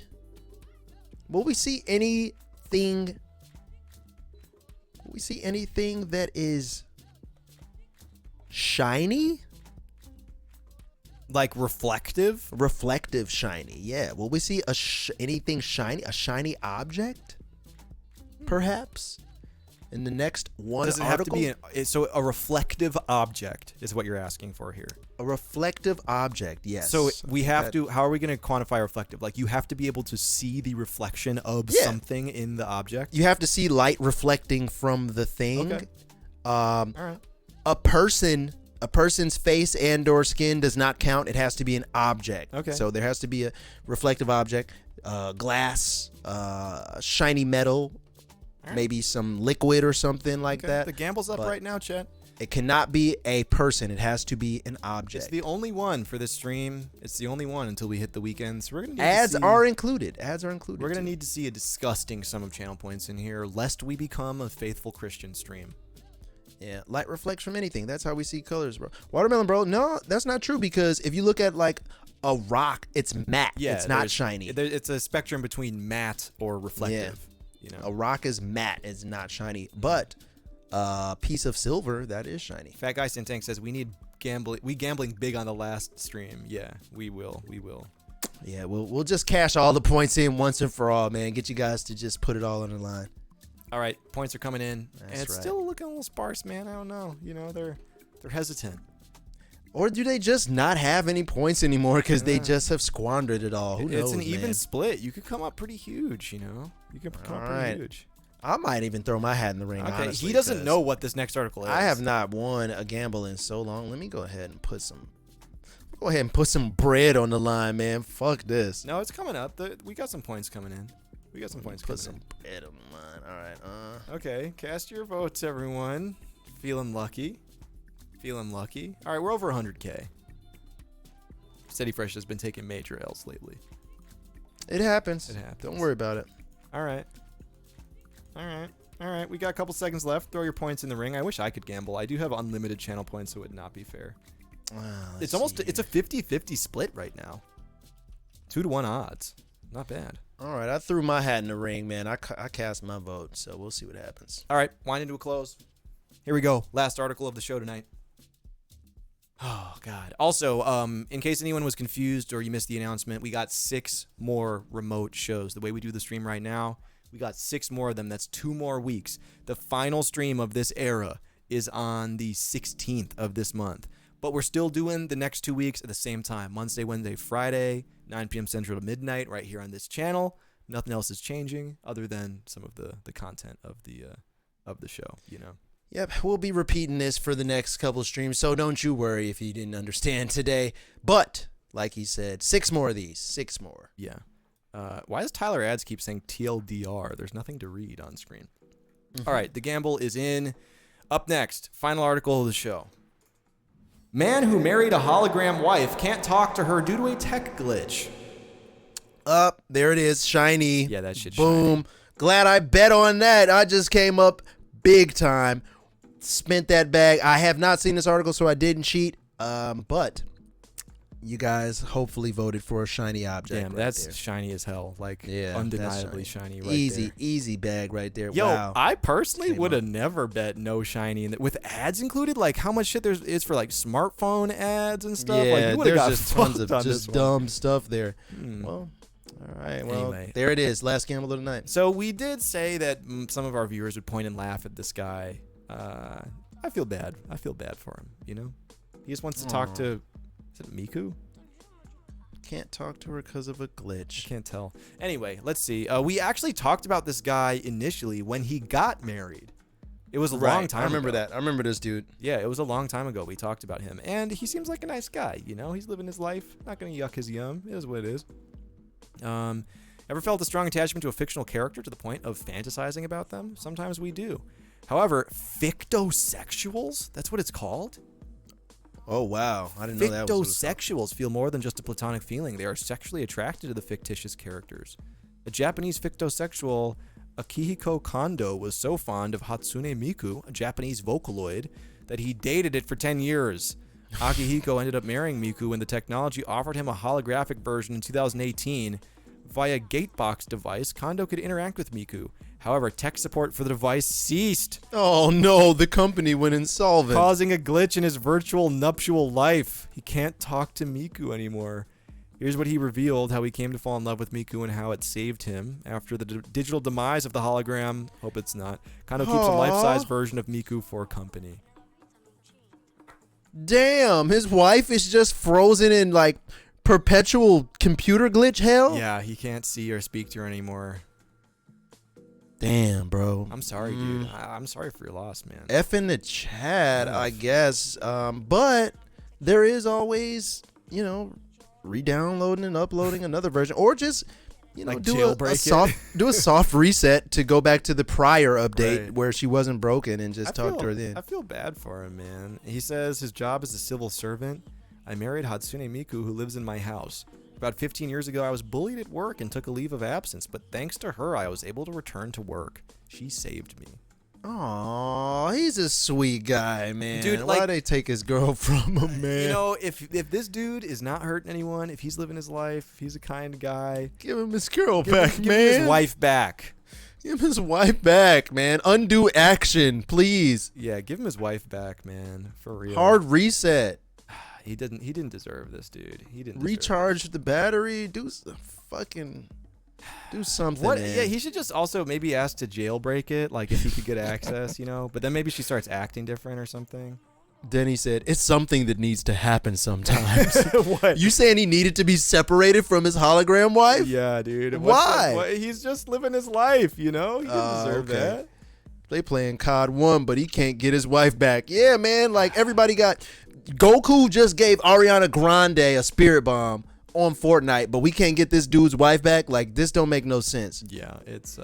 that is shiny? Like reflective? Reflective shiny. Yeah. Will we see anything shiny? A shiny object? Perhaps? In the next one Does it article? have to be so a reflective object is what you're asking for here. A reflective object, yes. So we have to. How are we going to quantify reflective? Like you have to be able to see the reflection of something in the object. You have to see light reflecting from the thing. Okay. All right. A person's face and/or skin does not count. It has to be an object. Okay. So there has to be a reflective object, glass, shiny metal. Right. Maybe some liquid or something like that. The gamble's up right now, Chet. It cannot be a person. It has to be an object. It's the only one for this stream. It's the only one until we hit the weekends. We're gonna need ads are included. Ads are included. We're gonna need to see a disgusting sum of channel points in here, lest we become a faithful Christian stream. Yeah, light reflects from anything. That's how we see colors, bro. Watermelon, bro. No, that's not true because if you look at like a rock, it's matte. Yeah, it's not shiny. It's a spectrum between matte or reflective. Yeah. You know, a rock is matte, it's not shiny, but a piece of silver that is shiny. Fat Guy Sintang says we gambling big on the last stream. Yeah, we will. Yeah, we'll just cash all the points in once and for all, man. Get you guys to just put it all on the line. All right, points are coming in. That's and it's right. still looking a little sparse, man. I don't know. You know, they're hesitant. Or do they just not have any points anymore because they just have squandered it all? Who knows, It's an even man? split. You could come up pretty huge, you know? You could come up pretty huge. I might even throw my hat in the ring, Okay, honestly, he doesn't 'cause know what this next article is. I have not won a gamble in so long. Let me go ahead and put some bread on the line, man. Fuck this. No, it's coming up. We got some points coming in. Put some bread on the line. All right. Okay, cast your votes, everyone. Feeling lucky. All right, we're over 100K. Steady Fresh has been taking major L's lately. It happens. It happens. Don't worry about it. All right. We got a couple seconds left. Throw your points in the ring. I wish I could gamble. I do have unlimited channel points, so it would not be fair. It's a 50-50 split right now. 2-to-1 odds. Not bad. All right, I threw my hat in the ring, man. I cast my vote, so we'll see what happens. All right, winding to a close. Here we go. Last article of the show tonight. Oh, God. Also, in case anyone was confused or you missed the announcement, we got 6 more remote shows. The way we do the stream right now, we got 6 more of them. That's 2 more weeks. The final stream of this era is on the 16th of this month. But we're still doing the next 2 weeks at the same time. Wednesday, Friday, 9 p.m. Central to midnight right here on this channel. Nothing else is changing other than some of the content of the show, you know. Yep, we'll be repeating this for the next couple of streams, so don't you worry if you didn't understand today. But, like he said, 6 more of these. 6 more. Yeah. Why does Tyler Ads keep saying TLDR? There's nothing to read on screen. All right, the gamble is in. Up next, final article of the show. Man who married a hologram wife can't talk to her due to a tech glitch. Up, there it is, shiny. Yeah, that shit's boom. shiny. Glad I bet on that. I just came up big time. Spent that bag. I have not seen this article, so I didn't cheat. But you guys hopefully voted for a shiny object. Damn, right that's there. shiny as hell. Like, Yeah, undeniably that's shiny right easy, there. easy bag right there. Yo, Wow. I personally Came would have up. never bet no shiny in with ads included. Like how much shit there is for like smartphone ads and stuff. Yeah, like, you would've there's got just tons of fucked on just this one. dumb stuff there. Well, all right. Well, Anyway. there it is. Last gamble of the night. So we did say that some of our viewers would point and laugh at this guy. I feel bad. I feel bad for him. You know, he just wants to talk to. Is it Miku? Can't talk to her because of a glitch. Can't tell. Anyway, let's see. We actually talked about this guy initially when he got married. It was a long time I remember ago. that. I rember this dude. Yeah, it was a long time ago we talked about him. And he seems like a nice guy, you know? He's living his life. Not going to yuck his yum. It is what it is. Ever felt a strong attachment to a fictional character to the point of fantasizing about them? Sometimes we do. However, fictosexuals? That's what it's called? Oh, wow. I didn't know that was what it was called. Fictosexuals feel more than just a platonic feeling. They are sexually attracted to the fictitious characters. A Japanese fictosexual, Akihiko Kondo, was so fond of Hatsune Miku, a Japanese Vocaloid, that he dated it for 10 years. Akihiko ended up marrying Miku when the technology offered him a holographic version in 2018. Via Gatebox device, Kondo could interact with Miku. However, tech support for the device ceased, Oh, no. The company went insolvent. causing a glitch in his virtual nuptial life. He can't talk to Miku anymore. Here's what he revealed, how he came to fall in love with Miku and how it saved him. After the digital demise of the hologram, hope it's not, Kondo keeps a life-size version of Miku for company. Damn. His wife is just frozen in, like, perpetual computer glitch hell? Yeah, he can't see or speak to her anymore. Damn, bro. I'm sorry, dude. I'm sorry for your loss, man. F in the chat, I guess. But there is always, you know, re-downloading and uploading another version, or just, you know, Like do jailbreak a it. soft reset to go back to the prior update Right. where she wasn't broken and just talk to her then. I feel bad for him, man. He says his job is a civil servant. I married Hatsune Miku, who lives in my house. About 15 years ago, I was bullied at work and took a leave of absence, but thanks to her, I was able to return to work. She saved me. Aw, he's a sweet guy, man. Dude, why like- they take his girl from him, man? You know, if this dude is not hurting anyone, if he's living his life, if he's a kind guy, give him his girl give back, him man. his wife back. Give him his wife back, man. Undo action, please. Yeah, give him his wife back, man. For real. Hard reset. He didn't deserve this, dude. He didn't deserve Recharge the battery. Do something. What? Man. Yeah, he should just also maybe ask to jailbreak it, like if he could get access, you know. But then maybe she starts acting different or something. Then he said, it's something that needs to happen sometimes. What? You saying he needed to be separated from his hologram wife? Yeah, dude. Why? He's just living his life, you know? He doesn't deserve that. They playing COD 1, but he can't get his wife back. Yeah, man. Like, everybody got... Goku just gave Ariana Grande a spirit bomb on Fortnite, but we can't get this dude's wife back. Like, this don't make no sense. Yeah, it's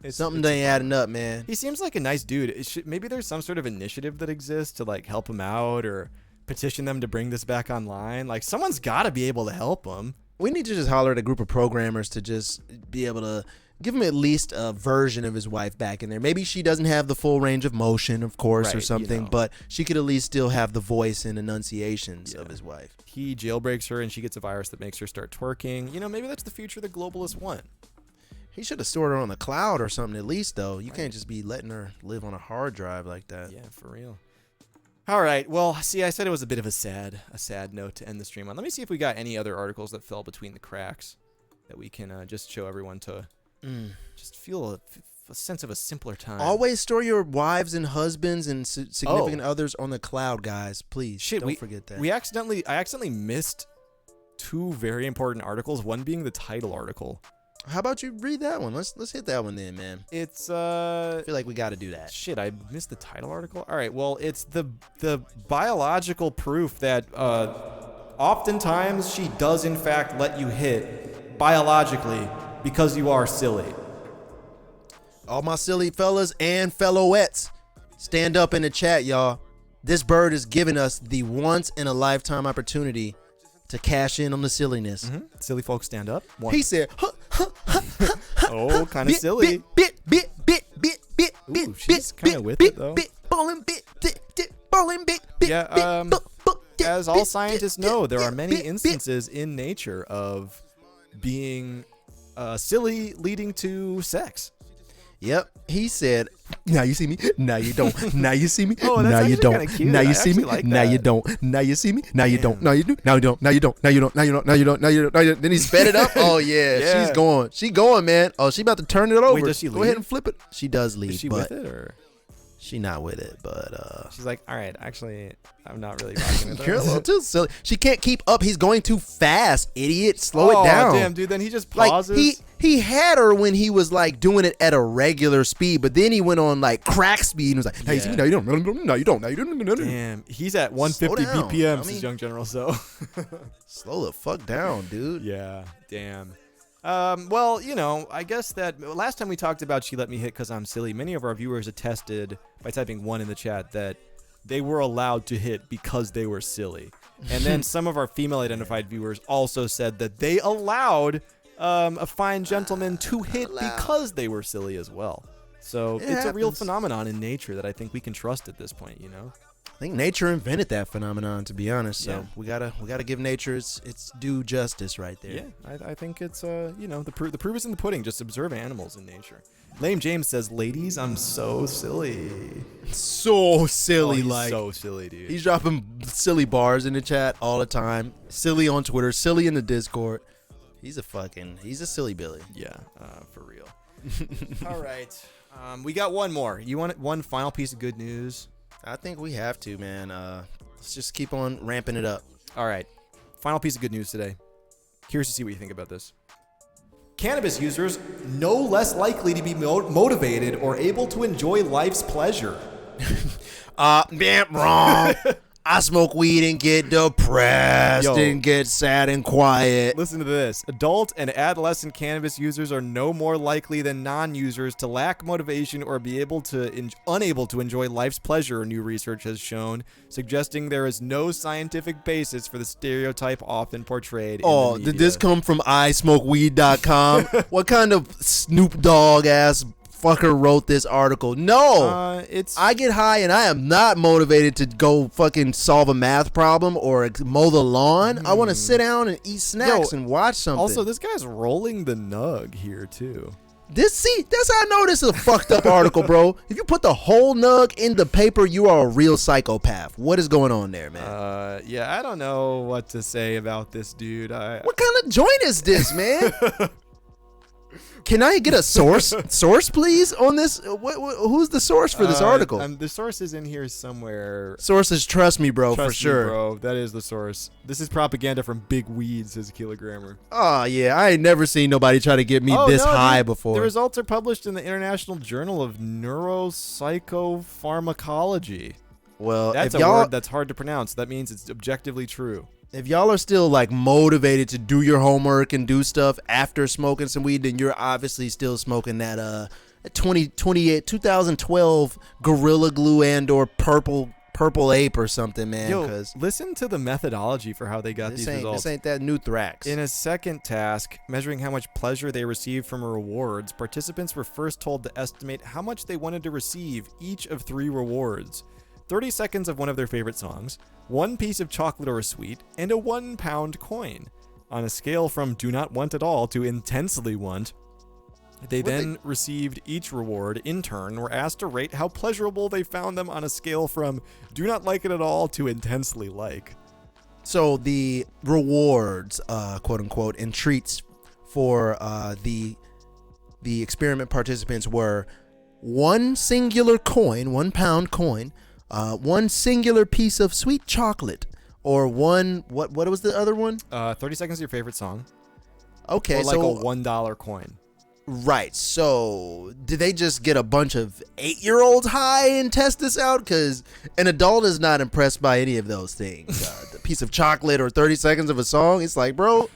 something that ain't adding up, man. He seems like a nice dude. Maybe there's some sort of initiative that exists to like help him out or petition them to bring this back online. Like, someone's got to be able to help him. We need to just holler at a group of programmers to just be able to give him at least a version of his wife back in there. Maybe she doesn't have the full range of motion, of course, or something, but she could at least still have the voice and enunciations of his wife. He jailbreaks her and she gets a virus that makes her start twerking. You know, maybe that's the future the globalists want. He should have stored her on the cloud or something at least, though. You can't just be letting her live on a hard drive like that. Yeah, for real. All right. Well, see, I said it was a bit of a sad note to end the stream on. Let me see if we got any other articles that fell between the cracks that we can just show everyone to just feel a sense of a simpler time. Always store your wives and husbands and significant others on the cloud, guys. Please, don't forget that. I accidentally missed two very important articles, one being the title article. How about you read that one? Let's hit that one then, man. It's I feel like we got to do that. Shit, I missed the title article. All right, well, it's the biological proof that oftentimes she does in fact let you hit biologically because you are silly. All my silly fellas and fellowettes, stand up in the chat, y'all. This bird is giving us the once in a lifetime opportunity to cash in on the silliness. Silly folks, stand up. He said, oh, kind of silly. Ooh, she's kind of with it, though. Yeah, as all scientists know, there are many instances in nature of being silly leading to sex. Yep. He said, now you see me, now you don't. Now you see me, oh, now you don't. Cute. Now you see me, like now you don't. Now you see me, now you don't. Now you do. Now you don't. Now you don't. Now you don't. Now you don't. Now you don't. Now you don't. Now you don't. Then he sped it up. Oh yeah, she's going. She going, man. Oh, she about to turn it over. Wait, does she leave? Go ahead and flip it. She does leave. Is she but with it or? She not with it, but she's like, all right, actually, I'm not really rocking with You're a little too silly. She can't keep up. He's going too fast, idiot. Slow it down. Damn, dude. Then he just pauses. Like, he had her when he was like doing it at a regular speed, but then he went on like crack speed and was like, "Now you see me, now you don't, no, you don't, now you don't." Damn, he's at 150 BPM. This young general, so slow the fuck down, dude. Yeah, damn. Well, you know, I guess that last time we talked about She Let Me Hit Because I'm Silly, many of our viewers attested by typing 1 in the chat that they were allowed to hit because they were silly. And then some of our female identified viewers also said that they allowed a fine gentleman to hit because they were silly as well. So it's a real phenomenon in nature that I think we can trust at this point, you know? I think nature invented that phenomenon, to be honest. So we gotta give nature its due justice right there. Yeah, I think it's you know, the proof is in the pudding. Just observe animals in nature. Lame James says, "Ladies, I'm so silly." So silly, he's so silly, dude. He's dropping silly bars in the chat all the time. Silly on Twitter, silly in the Discord. He's a silly Billy. Yeah, for real. All right, we got one more. You want one final piece of good news? I think we have to, man. Let's just keep on ramping it up. All right. Final piece of good news today. Curious to see what you think about this. Cannabis users no less likely to be motivated or able to enjoy life's pleasure. Wrong. I smoke weed and get depressed and get sad and quiet. Listen to this. Adult and adolescent cannabis users are no more likely than non-users to lack motivation or be unable to enjoy life's pleasure, new research has shown, suggesting there is no scientific basis for the stereotype often portrayed in the media. Did this come from ismokeweed.com? What kind of Snoop Dogg ass fucker wrote this article? No, I get high and I am not motivated to go fucking solve a math problem or mow the lawn. I want to sit down and eat snacks and watch something. Also, this guy's rolling the nug here too. That's how I know this is a fucked up article, bro. If you put the whole nug in the paper, you are a real psychopath. What is going on there, man? Yeah, I don't know what to say about this dude. What kind of joint is this, man? Can I get a source, please, on this? Who's the source for this article? The source is in here somewhere. Sources, trust me, bro, for sure. Bro. That is the source. This is propaganda from Big Weed, says Kilogrammer. Oh, yeah. I ain't never seen nobody try to get me this high before. The results are published in the International Journal of Neuropsychopharmacology. Well, that's if a word that's hard to pronounce. That means it's objectively true. If y'all are still like motivated to do your homework and do stuff after smoking some weed, then you're obviously still smoking that 2012 Gorilla Glue and or purple ape or something, man. Yo, listen to the methodology for how they got these results. This ain't that new Thrax. In a second task, measuring how much pleasure they received from rewards, participants were first told to estimate how much they wanted to receive each of 3 rewards. 30 seconds of one of their favorite songs, 1 piece of chocolate or a sweet, and a 1-pound coin. On a scale from do not want at all to intensely want, they received each reward in turn, were asked to rate how pleasurable they found them on a scale from do not like it at all to intensely like. So the rewards, quote unquote, and treats for the experiment participants were 1 singular coin, 1-pound coin, 1 singular piece of sweet chocolate, or what was the other one? 30 seconds of your favorite song. Okay, or like a $1 coin. Right. So did they just get a bunch of 8-year-olds high and test this out? Because an adult is not impressed by any of those things. The piece of chocolate or 30 seconds of a song. It's like, bro,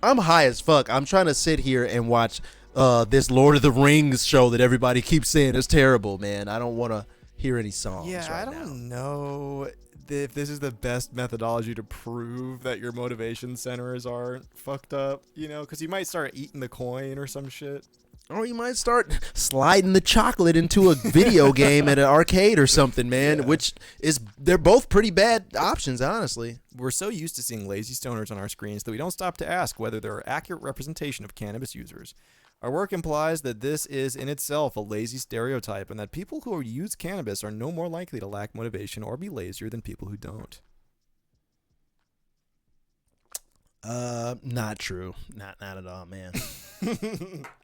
I'm high as fuck. I'm trying to sit here and watch this Lord of the Rings show that everybody keeps saying is terrible, man. I don't want to hear any songs. Yeah, I don't know if this is the best methodology to prove that your motivation centers aren't fucked up, because you might start eating the coin or some shit. Or you might start sliding the chocolate into a video game at an arcade or something, man, which they're both pretty bad options, honestly. We're so used to seeing lazy stoners on our screens that we don't stop to ask whether they're an accurate representation of cannabis users. Our work implies that this is in itself a lazy stereotype and that people who use cannabis are no more likely to lack motivation or be lazier than people who don't. Not true. Not at all, man.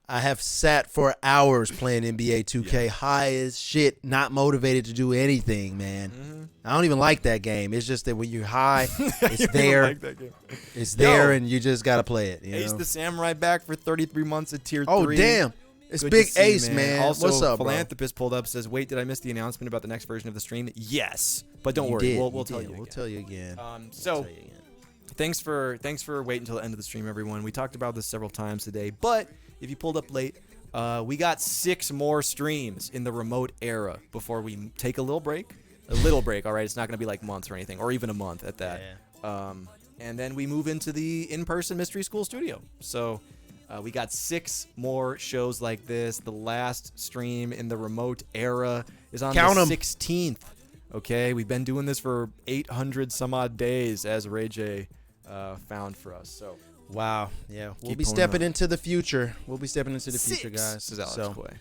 I have sat for hours playing NBA 2K, high as shit, not motivated to do anything, man. Mm-hmm. I don't even like that game. It's just that when you're high, it's there. Like that game. It's there, and you just gotta play it. Ace the Samurai back for 33 months at tier 3. Oh, damn. It's Good Big see, Ace, man. Also, what's up, Philanthropist pulled up, says, wait, did I miss the announcement about the next version of the stream? Yes, but don't worry. We'll tell you again. We'll tell you again. Thanks for waiting until the end of the stream, everyone. We talked about this several times today, but if you pulled up late, we got 6 more streams in the remote era before we take a little break. A little break, all right? It's not going to be like months or anything, or even a month at that. Yeah. And then we move into the in-person Mystery School studio. So we got 6 more shows like this. The last stream in the remote era is on the 16th. Okay, we've been doing this for 800 some odd days, as Ray J found for us. So wow, yeah, we'll be stepping into the future. We'll be stepping into the future, guys. This is Alex Clay.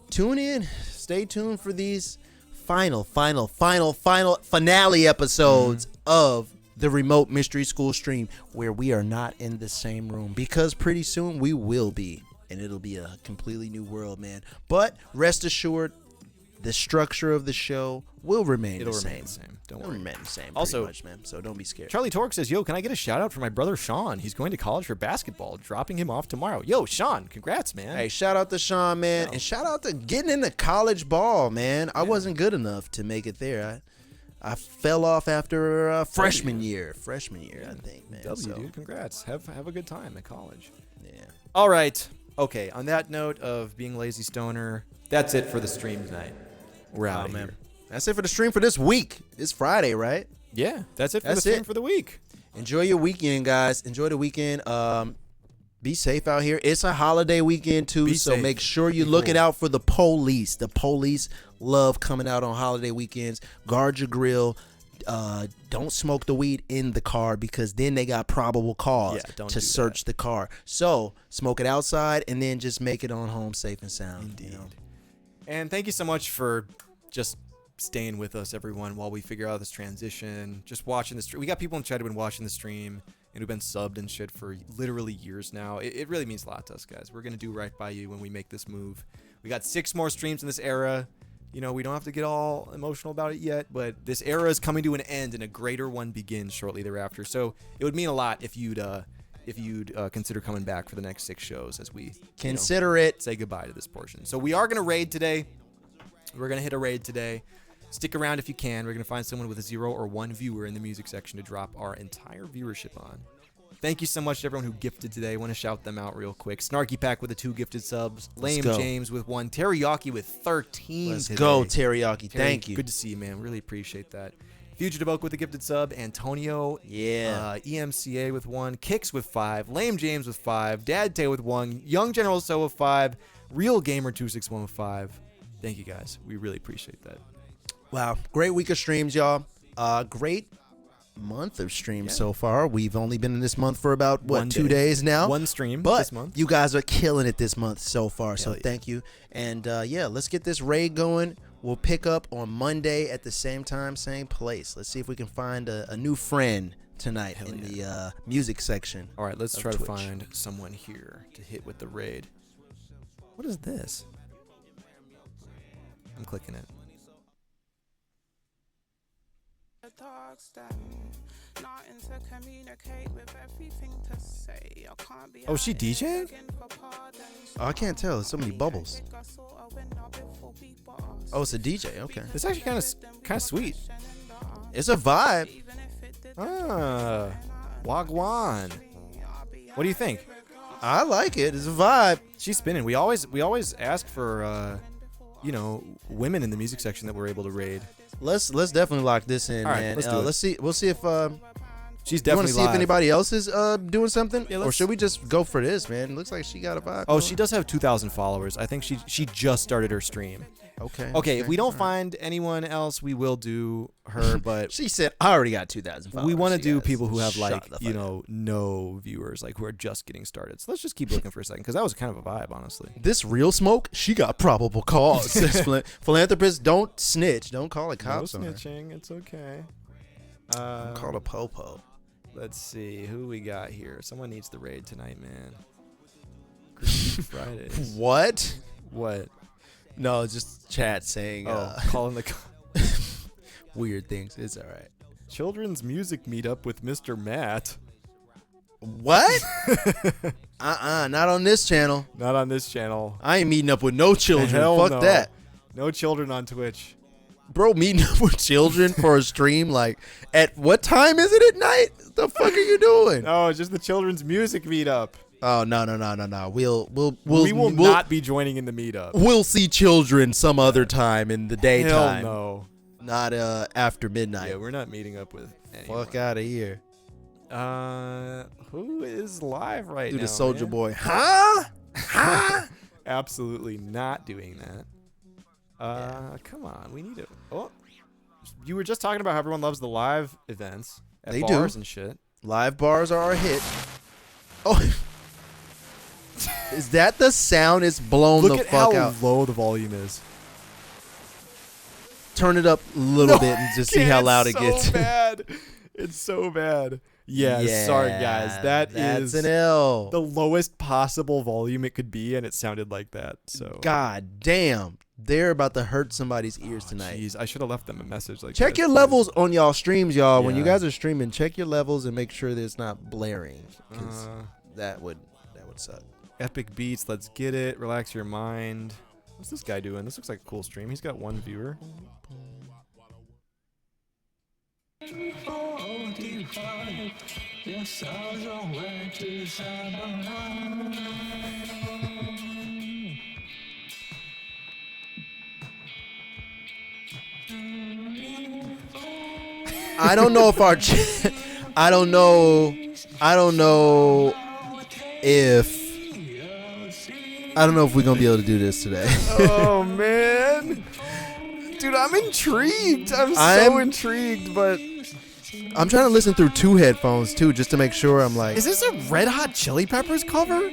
Tune in, stay tuned for these final finale episodes of the remote Mystery School stream, where we are not in the same room, because pretty soon we will be, and it'll be a completely new world, man. But rest assured, the structure of the show will remain the same. Don't worry. worry. Remain the same. Also, much, man. So don't be scared. Charlie Torque says, yo, can I get a shout out for my brother Sean? He's going to college for basketball, dropping him off tomorrow. Yo, Sean, congrats, man. Hey, shout out to Sean, man. And shout out to getting into college ball, man. I wasn't good enough to make it there. I fell off after freshman year, I think, man. Dude. Congrats. Have a good time at college. Yeah. All right. Okay, on that note of being lazy stoner, that's it for the stream tonight. We're out of here. That's it for the stream for this week. It's Friday, right? Yeah, that's it for the stream for the week. Enjoy your weekend, guys. Enjoy the weekend. Be safe out here. It's a holiday weekend, too, so make sure you're looking out for the police. The police love coming out on holiday weekends. Guard your grill. Don't smoke the weed in the car, because then they got probable cause to search the car. So smoke it outside and then just make it on home safe and sound. Indeed. And thank you so much for just staying with us, everyone, while we figure out this transition. Just watching the stream. We got people in chat who've been watching the stream. and who've been subbed and shit for literally years now. It really means a lot to us, guys. We're going to do right by you when we make this move. We got 6 more streams in this era. You know, we don't have to get all emotional about it yet, but this era is coming to an end and a greater one begins shortly thereafter. So it would mean a lot if you'd consider coming back for the next 6 shows as we consider it. Say goodbye to this portion. So we are going to raid today. We're going to hit a raid today. Stick around if you can. We're going to find someone with a 0 or 1 viewer in the music section to drop our entire viewership on. Thank you so much to everyone who gifted today. I want to shout them out real quick. Snarky Pack with the 2 gifted subs. Lame James with 1. Teriyaki with 13 Let's today. go, Teriyaki. Thank you. Good to see you, man. Really appreciate that. Fugitive Oak with a gifted sub. Antonio. Yeah. EMCA with 1. Kicks with 5. Lame James with 5. Dad Tay with 1. Young General So with 5. Real Gamer 261 with 5. Thank you, guys. We really appreciate that. Wow. Great week of streams, y'all. Great month of streams so far. We've only been in this month for about 2 days now. 1 stream but this month. You guys are killing it this month so far. So thank you. And let's get this raid going. We'll pick up on Monday at the same time, same place. Let's see if we can find a new friend tonight in the music section. All right, let's try to find someone here to hit with the raid. What is this? I'm clicking it. Oh, she DJing? Oh, I can't tell. There's so many bubbles. Oh, it's a DJ. Okay. It's actually kind of sweet. It's a vibe. Ah, Wagwan. What do you think? I like it. It's a vibe. She's spinning. We always ask for women in the music section that we're able to raid. Let's definitely lock this in, all right, man. Let's do it. Let's see. We'll see if she's definitely. Want to see live. if anybody else is doing something, yeah, or should we just go for this, man? Looks like she got a vibe. Oh, she does have 2,000 followers. I think she just started her stream. Okay. If we don't find anyone else, we will do her. But she said, "I already got 2,000 followers." We want to do people who have no viewers, like who are just getting started. So let's just keep looking for a second because that was kind of a vibe, honestly. This real smoke, she got probable cause. Philanthropist, don't snitch. Don't call the cops. No snitching. It's okay. Call a popo. Let's see who we got here. Someone needs the raid tonight, man. Fridays. What? No, just chat saying calling the weird things. It's all right. Children's music meetup with Mr. Matt. What? Not on this channel. Not on this channel. I ain't meeting up with no children. Hell Fuck no. that. No children on Twitch. Bro, meeting up with children for a stream, like, at what time is it at night? The fuck are you doing? No, it's just the children's music meetup. Oh, no. We will not be joining in the meetup. We'll see children some other time in the daytime. Hell no. Not after midnight. Yeah, we're not meeting up with anyone. Fuck out of here. Who is live right now? Do the Soldier man? Boy. Huh? Absolutely not doing that. Come on. We need it. Oh, you were just talking about how everyone loves the live events at bars and shit. Live bars are a hit. Oh. Is that the sound? It's blown the fuck out. Look at how low the volume is. Turn it up a little bit and just see how loud it gets. It's so bad. It's so bad. Yeah, sorry guys. That's an L. The lowest possible volume it could be, and it sounded like that. So God damn. They're about to hurt somebody's ears tonight. Jeez, I should have left them a message like check that. your levels on y'all streams, y'all. Yeah. When you guys are streaming, check your levels and make sure that it's not blaring. Because that would suck. Epic beats, let's get it. Relax your mind. What's this guy doing? This looks like a cool stream. He's got 1 viewer. I don't know if our I don't know if we're gonna be able to do this today. Oh man, dude, I'm intrigued. I'm so intrigued, but I'm trying to listen through 2 headphones too, just to make sure. I'm like, is this a Red Hot Chili Peppers cover?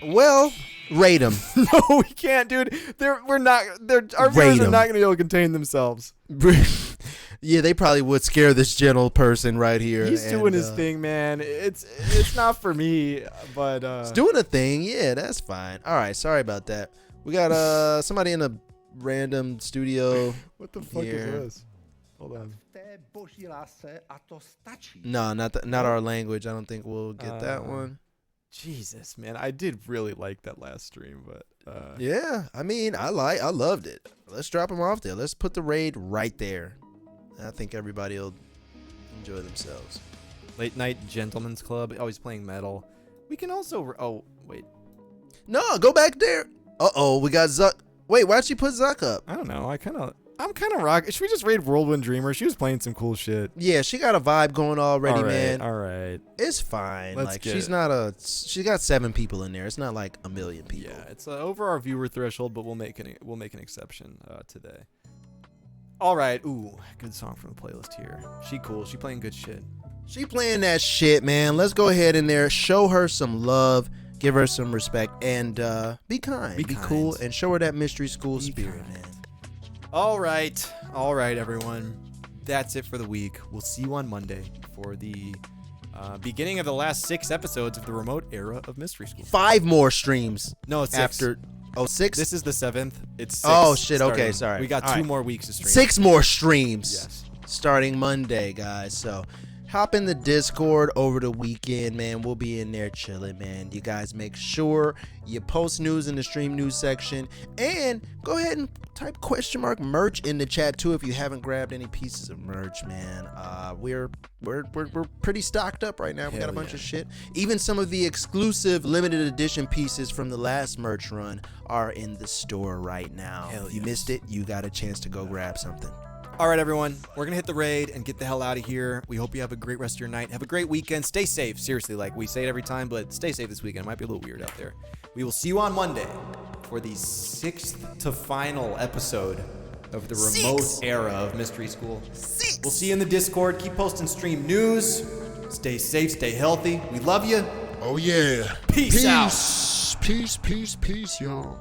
Well, Rate them. No, we can't, dude. Our viewers are not going to be able to contain themselves. Yeah, they probably would scare this gentle person right here. He's doing his thing, man. It's not for me, but it's doing a thing. Yeah, that's fine. All right, sorry about that. We got somebody in a random studio. What the fuck is this? Hold on. No, not our language. I don't think we'll get that one. Jesus, man, I did really like that last stream, but yeah, I mean, I loved it. Let's drop them off there. Let's put the raid right there. I think everybody will enjoy themselves. Late Night Gentlemen's Club. Oh, he's playing metal. We can also. Oh, wait. No, go back there. We got Zuck. Wait, why'd she put Zuck up? I don't know. I'm kind of rock. Should we just raid Whirlwind Dreamer? She was playing some cool shit. Yeah, she got a vibe going already, man. All right. It's fine. She's got 7 people in there. It's not like a million people. Yeah, it's over our viewer threshold, but we'll make an exception today. All right. Ooh, good song from the playlist here. She cool. She playing good shit. She playing that shit, man. Let's go ahead in there, show her some love, give her some respect, and be kind, be cool, and show her that mystery school spirit, man. All right, everyone. That's it for the week. We'll see you on Monday for the beginning of the last 6 episodes of the remote era of Mystery School. 5 more streams. No, it's 6. After. Oh, 6? This is the 7th. It's 6. Oh, shit. Starting. Okay, sorry. We got 2 more weeks to stream. 6 more streams. Yes. Starting Monday, guys. So hop in the Discord over the weekend, man. We'll be in there chilling, man. You guys make sure you post news in the stream news section. And go ahead and type !merch in the chat, too, if you haven't grabbed any pieces of merch, man. We're pretty stocked up right now. We got a bunch of shit. Even some of the exclusive limited edition pieces from the last merch run are in the store right now. If you missed it, you got a chance to go grab something. All right, everyone. We're going to hit the raid and get the hell out of here. We hope you have a great rest of your night. Have a great weekend. Stay safe. Seriously, like we say it every time, but stay safe this weekend. It might be a little weird out there. We will see you on Monday for the 6th to final episode of the remote era of Mystery School. 6. We'll see you in the Discord. Keep posting stream news. Stay safe. Stay healthy. We love you. Oh, yeah. Peace out. Peace, y'all.